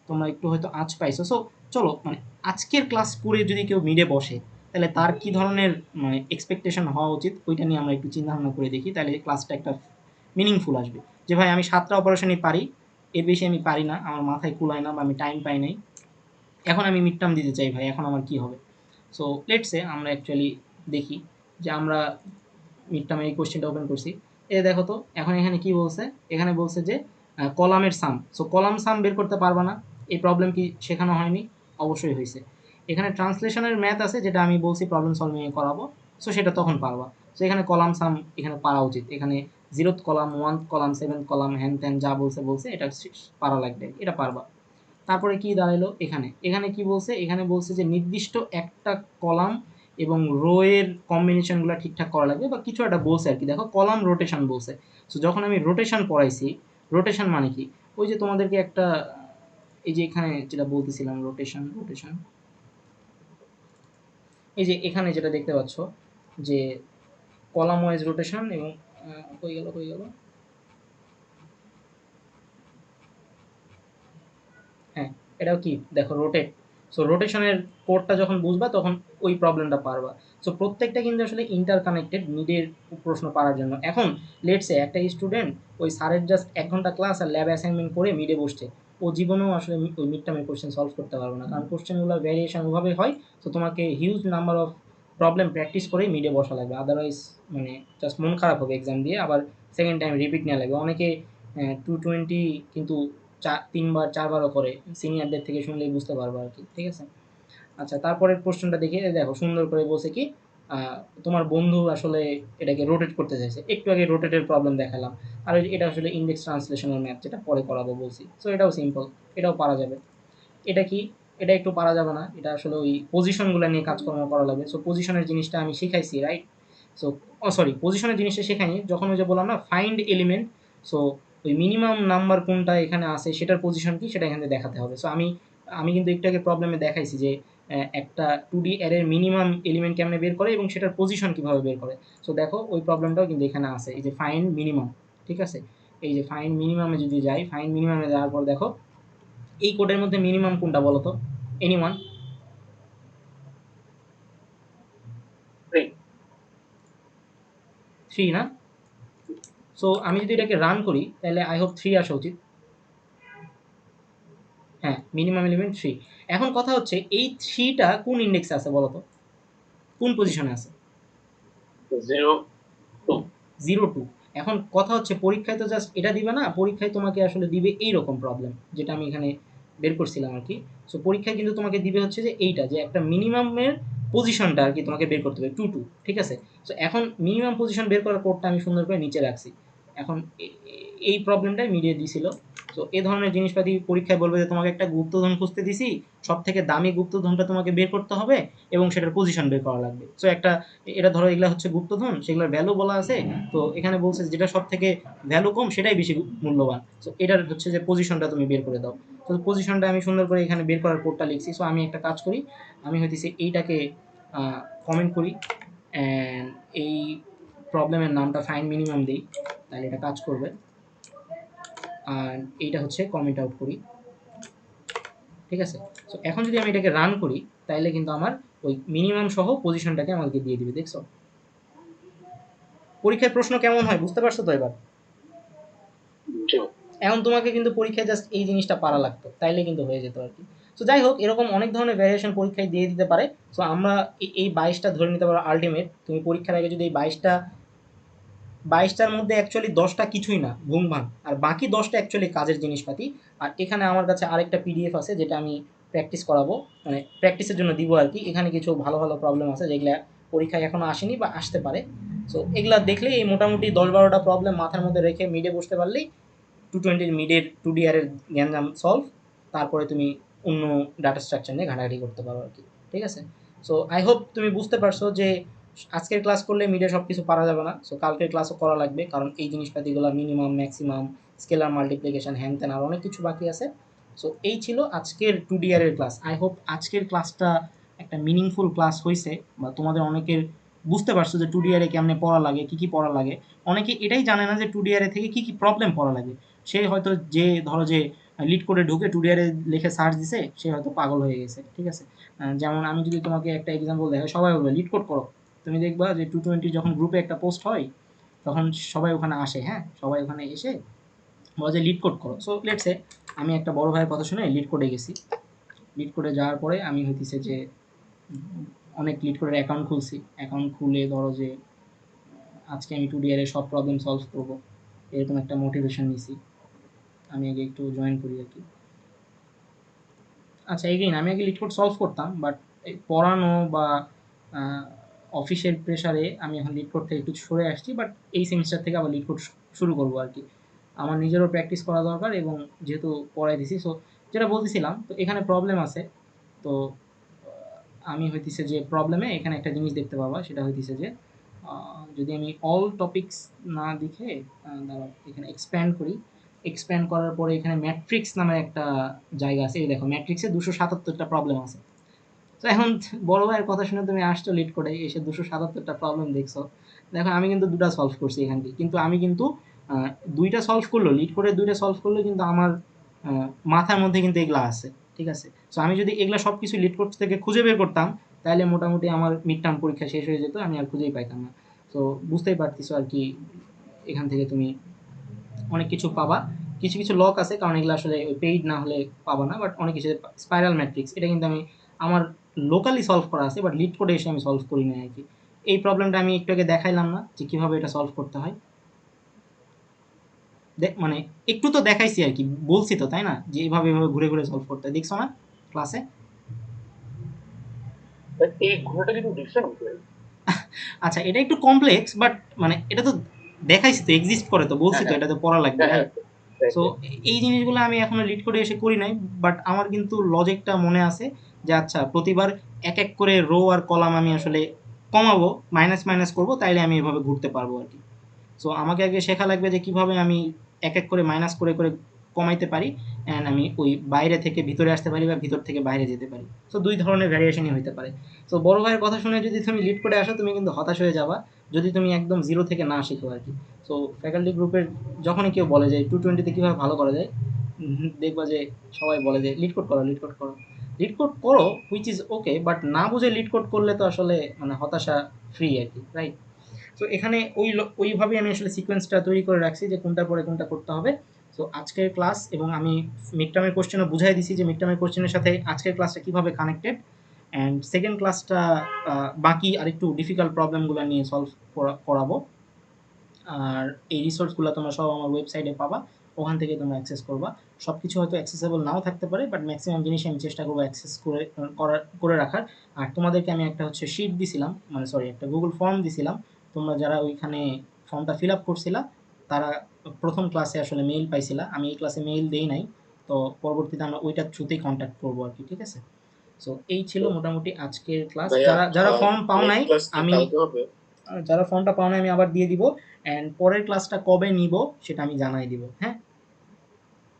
তোমরা একটু হয়তো আঁচ পাইছো। সো চলো মানে আজকের ক্লাস করে যদি কেউ মিডে বসে তাহলে তার কি ধরনের মানে এক্সপেকটেশন হওয়া উচিত ওইটা নিয়ে আমরা একটু চিন্তা ভাবনা করে দেখি, তাহলে ক্লাসটা একটা মিনিংফুল আসবে। যে ভাই আমি 7টা অপারেশনই পারি, এর বেশি আমি পারি না, আমার মাথায় কুলায় না বা আমি টাইম পাই নাই, এখন আমি মিড টার্ম দিতে চাই ভাই, এখন আমার কি হবে। সো লেটসে আমরা অ্যাকচুয়ালি দেখি যে আমরা মিড টার্মে এই কোশ্চেনটা ওপেন করছি। এ দেখো তো এখন এখানে কি বলছে, এখানে বলছে যে কলামের সাম। সো কলাম সাম বের করতে পারবা না, এই প্রবলেম কি শেখানো হয়নি? অবশ্যই হয়েছে। এখানে ট্রান্সলেশনের ম্যাথ আছে যেটা আমি বলছি প্রবলেম সলভিংয়ে করাবো, সো সেটা তখন পারবা। সো এখানে কলাম সাম এখানে পারা উচিত, এখানে 0th column 1th column 7th column হ্যান ত্যান যা বলছে এটা পারা লাগবে, এটা পারবা। তারপরে কি দাঁড়ালো এখানে, এখানে কি বলছে, এখানে বলছে যে নির্দিষ্ট একটা কলাম এবং রো এর কম্বিনেশনগুলো ঠিকঠাক করা লাগবে বা কিছু একটা বলছে আর কি। দেখো কলাম রোটেশন বলছে, সো যখন আমি রোটেশন পড়াইছি, রোটেশন মানে কি, ওই যে তোমাদেরকে একটা এই যে এখানে যেটা বলতেছিলাম রোটেশন, এই যে এখানে যেটা দেখতে পাচ্ছ যে কলাম ওয়াইজ রোটেশন এবং কই গেল হ্যাঁ এটাও কি দেখো রোটেট। সো রোটেশনের কোডটা যখন বুঝবা তখন ওই প্রবলেমটা পারবা। সো প্রত্যেকটা কিন্তু আসলে ইন্টার কানেক্টেড মিডের প্রশ্ন পারার জন্য। এখন লেটসে একটা স্টুডেন্ট ওই স্যারের জাস্ট 1 ঘন্টা ক্লাস আর ল্যাব অ্যাসাইনমেন্ট করে মিডে বসছে, ও জীবনেও আসলে ওই মিড টার্মের কোশ্চেন সলভ করতে পারবে না, কারণ কোশ্চেনগুলোর ভ্যারিয়েশন ওভাবে হয়। সো তোমাকে huge number of problem practice করেই মিডে বসা লাগবে, আদারওয়াইজ মানে জাস্ট মন খারাপ হবে এক্সাম দিয়ে, আবার সেকেন্ড টাইম রিপিট নেওয়া লাগবে। অনেকে 220 কিন্তু 3বার 4বারও করে, সিনিয়রদের থেকে শুনলেই বুঝতে পারবো আর কি, ঠিক আছে। আচ্ছা তারপরের কোশ্চেনটা দেখে দেখো সুন্দর করে বলছে কি তোমার বন্ধু আসলে এটাকে রোটেট করতে চাইছে, একটু আগে রোটেটের প্রবলেম দেখালাম। আর এটা আসলে ইন্ডেক্স ট্রান্সলেশনের ম্যাথ যেটা পরে করাবো বলছি। সো এটাও সিম্পল, এটাও পারা যাবে। এটা কি এটা একটু পারা যাবে না, এটা আসলে ওই পজিশনগুলো নিয়ে কাজকর্ম করা লাগবে। সো পজিশনের জিনিসটা আমি শিখাইছি, রাইট? সো সরি, পজিশনের জিনিসটা শেখাইনি, যখন ওই যে বললাম না ফাইন্ড এলিমেন্ট, সো ওই মিনিমাম নাম্বার কোনটা এখানে আছে সেটার পজিশন কি সেটা এখানে দেখাতে হবে। সো আমি আমি কিন্তু একটু আগে প্রবলেমে দেখাইছি যে একটা 2D অ্যারের মিনিমাম এলিমেন্ট কেমনে বের করে এবং সেটার পজিশন কিভাবে বের করে। সো দেখো ওই প্রবলেমটাও কিন্তু এখানে আছে, এই যে ফাইন্ড মিনিমাম, ঠিক আছে? এই যে ফাইন্ড মিনিমামে যদি যাই, ফাইন্ড মিনিমামে যাওয়ার পর দেখো এই কোডের মধ্যে মিনিমাম কোনটা বলো তো, এনিওয়ান? 3. 3 না? সো আমি যদি এটাকে রান করি তাহলে আই হোপ 3 আসা উচিত। হ্যাঁ, মিনিমাম এলিমেন্ট 3। এখন কথা হচ্ছে এই 3টা কোন ইন্ডেক্সে আছে বলো তো, কোন পজিশনে আছে? 0, 2. 0 2। এখন কথা হচ্ছে পরীক্ষায় তো জাস্ট এটা দিবে না, পরীক্ষায় তোমাকে আসলে দিবে এইরকম প্রবলেম যেটা আমি এখানে বের করছিলাম আর কি। সো পরীক্ষায় কিন্তু তোমাকে দিবে হচ্ছে যে এইটা, যে একটা মিনিমামের পজিশনটা আর কি তোমাকে বের করতে হবে 2 2, ঠিক আছে? সো এখন মিনিমাম পজিশন বের করার কোডটা আমি সুন্দর করে নিচে রাখছি। এখন এই প্রবলেমটাই মিডিয়ে দিছিল। সো এই ধরনের জিনিসপাতি পরীক্ষায় বলবে যে তোমাকে একটা গুপ্তধন খুঁজতে দিছি, সব থেকে দামি গুপ্তধনটা তোমাকে বের করতে হবে এবং সেটার পজিশন বের করা লাগবে। সো একটা, এটা ধরো এগুলা হচ্ছে গুপ্তধন, সেগুলোর ভ্যালু বলা আছে, তো এখানে বলছে যেটা সব থেকে ভ্যালু কম সেটাই বেশি মূল্যবান। সো এটার হচ্ছে যে পজিশনটা তুমি বের করে দাও। তো পজিশনটা আমি সুন্দর করে এখানে বের করার কোডটা লিখছি। সো আমি একটা কাজ করি, আমি হইতেছে এইটাকে কমেন্ট করি অ্যান্ড এই প্রবলেমের নামটা ফাইন্ড মিনিমাম দিই, তাহলে এটা কাজ করবে। আর এইটা হচ্ছে কমেন্ট আউট করি, ঠিক আছে? সো এখন যদি আমি এটাকে রান করি তাহলে কিন্তু আমার ওই মিনিমাম সহ পজিশনটাকে আমাকে দিয়ে দিবে, দেখছো? পরীক্ষার প্রশ্ন কেমন হয় বুঝতে পারছো তো এবার? এখন তোমাকে কিন্তু পরীক্ষায় জাস্ট এই জিনিসটা পারা লাগতো, তাইলে কিন্তু হয়ে যেত আর কি। সো যাই হোক, এরকম অনেক ধরনের ভ্যারিয়েশন পরীক্ষায় দিয়ে দিতে পারে। সো আমরা এই 22টা ধরে নিতে পারো আলটিমেট। তুমি পরীক্ষার আগে যদি এই 22টার মধ্যে অ্যাকচুয়ালি 10টা কিছুই না, ভুমভাং, আর বাকি 10টা অ্যাকচুয়ালি কাজের জিনিসপাতি। আর এখানে আমার কাছে আরেকটা পিডিএফ আছে যেটা আমি প্র্যাকটিস করাবো, মানে প্র্যাকটিসের জন্য দিব আর কি। এখানে কিছু ভালো ভালো প্রবলেম আছে যেগুলো পরীক্ষায় এখনও আসেনি বা আসতে পারে। সো এগুলা দেখলেই এই মোটামুটি 10-12টা প্রবলেম মাথার মধ্যে রেখে মিডে বসতে পারলেই 220 মিডের 2D এর গ্যাঞ্জাম সলভ। তারপরে তুমি অন্য ডাটা স্ট্রাকচার নিয়ে ঘাটাঘাটি করতে পারো আর কি, ঠিক আছে? সো আই হোপ তুমি বুঝতে পারছো যে আজকের ক্লাস করলে মিডে সব কিছু পারা যাবে না। সো কালকের ক্লাসও করা লাগবে, কারণ এই জিনিসপাতিগুলো মিনিমাম, ম্যাক্সিমাম, স্কেলার মাল্টিপ্লিকেশন, হ্যান ত্যান আর অনেক কিছু বাকি আছে। সো এই ছিল আজকের 2D এর ক্লাস। আই হোপ আজকের ক্লাসটা একটা মিনিংফুল ক্লাস হয়েছে, বা তোমাদের অনেকের বুঝতে পারছো যে 2D এ কেমনে পড়া লাগে, কী কী পড়া লাগে। অনেকে এটাই জানে না যে 2D থেকে কী কী প্রবলেম পড়া লাগে। সে হয়তো যে ধরো যে লিড করে ঢুকে টুডিয়ারে লিখে সার্চ দিছে, সে হয়তো পাগল হয়ে গেছে, ঠিক আছে? যেমন আমি যদি তোমাকে একটা এক্সাম্পল দেখাই, সবাই বলবে লিড কোড করো, তুমি দেখবা যে 220 যখন গ্রুপে একটা পোস্ট হয় তখন সবাই ওখানে আসে, হ্যাঁ, সবাই ওখানে এসে বলে যে লিড কোড করো। সো লেটসে আমি একটা বড় ভাইয়ের কথা শুনে লিড কোডে গেছি। লিড কোডে যাওয়ার পরে আমি হইতেছে যে অনেক লিড কোডের অ্যাকাউন্ট খুলছি। অ্যাকাউন্ট খুলে ধরো যে আজকে আমি 2D এর সব প্রবলেম সলভ করবো, এরকম একটা মোটিভেশন নিছি। আমি আগে একটু জয়েন করি আর কি। আচ্ছা, এগেইন আমি আগে লিড কোড সলভ করতাম, বাট পড়ানো বা অফিসের প্রেশারে আমি এখন লিড কোড থেকে একটু সরে আসছি। বাট এই সেমিস্টার থেকে আবার লিড কোড শুরু করবো আর কি। আমার নিজেরও প্র্যাকটিস করা দরকার, এবং যেহেতু পড়াই দিছি, সো যেটা বলতেছিলাম, তো এখানে প্রবলেম আছে। তো আমি হইতেছে যে প্রবলেমে এখানে একটা জিনিস দেখতে পাবা, সেটা হইতেছে যে যদি আমি অল টপিকস না দেখে দাঁড়াও এখানে এক্সপ্যান্ড করি। এক্সপ্যান্ড করার পরে এখানে ম্যাট্রিক্স নামের একটা জায়গা আছে, এই দেখো ম্যাট্রিক্সে 277টা প্রবলেম আছে। তো এখন বড় ভাইয়ের কথা শুনে তুমি আসছো লিড করে, এসে 277টা প্রবলেম দেখছো। দেখো আমি কিন্তু 2টা সলভ করছি এখানকে, কিন্তু আমি কিন্তু 2টা সলভ করলো, লিড করে 2টা সলভ করলো, কিন্তু আমার মাথার মধ্যে কিন্তু এগুলা আছে, ঠিক আছে? সো আমি যদি এগুলা সব কিছু লিড কোড থেকে খুঁজে বের করতাম তাহলে মোটামুটি আমার মিড টার্ম পরীক্ষা শেষ হয়ে যেত, আমি আর খুঁজেই পাইতাম না। তো বুঝতেই পারতেছো আর কি, এখান থেকে তুমি অনেক কিছু পাবা। কিছু কিছু লক আছে, কারণ এগুলো আসলে ওই পেইড না হলে পাবা না, বাট অনেক কিছু স্পাইরাল ম্যাট্রিক্স, এটা কিন্তু আমি আমার লোকালি সলভ করা আছে, বাট লিড কোডে এসে আমি সলভ করি না আর কি। এই প্রবলেমটা আমি একটু আগে দেখাইলাম না যে কীভাবে এটা সলভ করতে হয়, মানে একটু তো দেখাইছি আর কি, বলছি তো তাই না, যে এইভাবে এভাবে ঘুরে ঘুরে সলভ করতে হয়, দেখছো না ক্লাসে? এই ঘোড়াটা কিন্তু ডিফারেন্ট। আচ্ছা, এটা একটু কমপ্লেক্স, বাট মানে এটা তো দেখাইছি তো, এক্সিস্ট করে তো, বলছি তো হ্যাঁ, এটাতে পড়া লাগবে, হ্যাঁ, হ্যাঁ, রাইট? সো এই জিনিসগুলো আমি এখনো লিড করে এসে করি নাই, বাট আমার কিন্তু লজিকটা মনে আছে যে আচ্ছা প্রতিবার এক এক করে রো আর কলাম আমি আসলে কমাবো, মাইনাস মাইনাস করবো, তাইলে আমি এভাবে ঘুরতে পারবো আর কি। সো আমাকে আগে শেখা লাগবে যে কিভাবে আমি এক এক করে মাইনাস করে করে কমাইতে পারি, অ্যান্ড আমি ওই বাইরে থেকে ভিতরে আসতে পারি বা ভিতর থেকে বাইরে যেতে পারি। সো দুই ধরনের ভ্যারিয়েশনই হতে পারে। সো বড় ভাইয়ের কথা শুনে যদি তুমি লিড করে আসো, তুমি কিন্তু হতাশ হয়ে যাবা যদি তুমি একদম জিরো থেকে না শিখো আর কি। সো ফ্যাকাল্টি গ্রুপের যখনই কেউ বলে যে 220-তে কীভাবে ভালো করা যায়, দেখবা যে সবাই বলে যে লিড কোড করো, লিড কোড করো, লিড কোড করো, হুইচ ইজ ওকে, বাট না বুঝে লিড কোড করলে তো আসলে মানে হতাশা ফ্রি আর কি, রাইট? সো এখানে ওইভাবেই আমি আসলে সিকোয়েন্সটা তৈরি করে রাখছি যে কোনটার পরে কোনটা করতে হবে। সো আজকের ক্লাস, এবং আমি মিড টার্মের কোশ্চেনও বুঝাই দিছি যে মিড টার্মের কোশ্চেনের সাথে আজকের ক্লাসটা কীভাবে কানেক্টেড, অ্যান্ড সেকেন্ড ক্লাসটা বাকি আরেকটু ডিফিকাল্ট প্রবলেমগুলো নিয়ে সলভ করাবো। আর এই রিসোর্সগুলো তোমরা সব আমার ওয়েবসাইটে পাবা, ওখান থেকে তোমরা অ্যাক্সেস করবা। সব কিছু হয়তো অ্যাক্সেসেবল নাও থাকতে পারে, বাট ম্যাক্সিমাম জিনিস আমি চেষ্টা করবো অ্যাক্সেস করে রাখার। আর তোমাদেরকে আমি একটা হচ্ছে শিট দিছিলাম, মানে সরি, একটা গুগল ফর্ম দিছিলাম। তোমরা যারা ওইখানে ফর্মটা ফিল আপ করছিলা তারা প্রথম ক্লাসে আসলে মেইল পাইছিলা, আমি এই ক্লাসে মেইল দেই নাই। তো পরবর্তীতে আমরা ওইটার থ্রুতেই কন্ট্যাক্ট করবো আর কি, ঠিক আছে? সো এই ছিল মোটামুটি আজকের ক্লাস। ভাইয়া যারা যারা ফর্ম পাও নেক্সট নাই, ক্লাস কি আমি কালকে হবে? যারা ফর্মটা পাও নাই আমি আবার দিয়ে দিব, অ্যান্ড পরের ক্লাসটা কবে নিব সেটা আমি জানাই দিব। হ্যাঁ,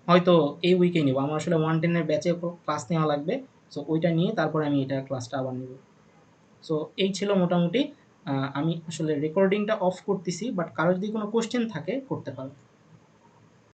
হয়তো এই উইকেই নিব, আমার আসলে 110-এর ব্যাচে ক্লাস নেওয়া লাগবে। সো ওইটা নিয়ে তারপরে আমি এটা ক্লাসটা আবার নিব। সো এই ছিল মোটামুটি। আমি আসলে রেকর্ডিংটা অফ করতেছি, বাট কারো যদি কোনো কোশ্চেন থাকে করতে পারো।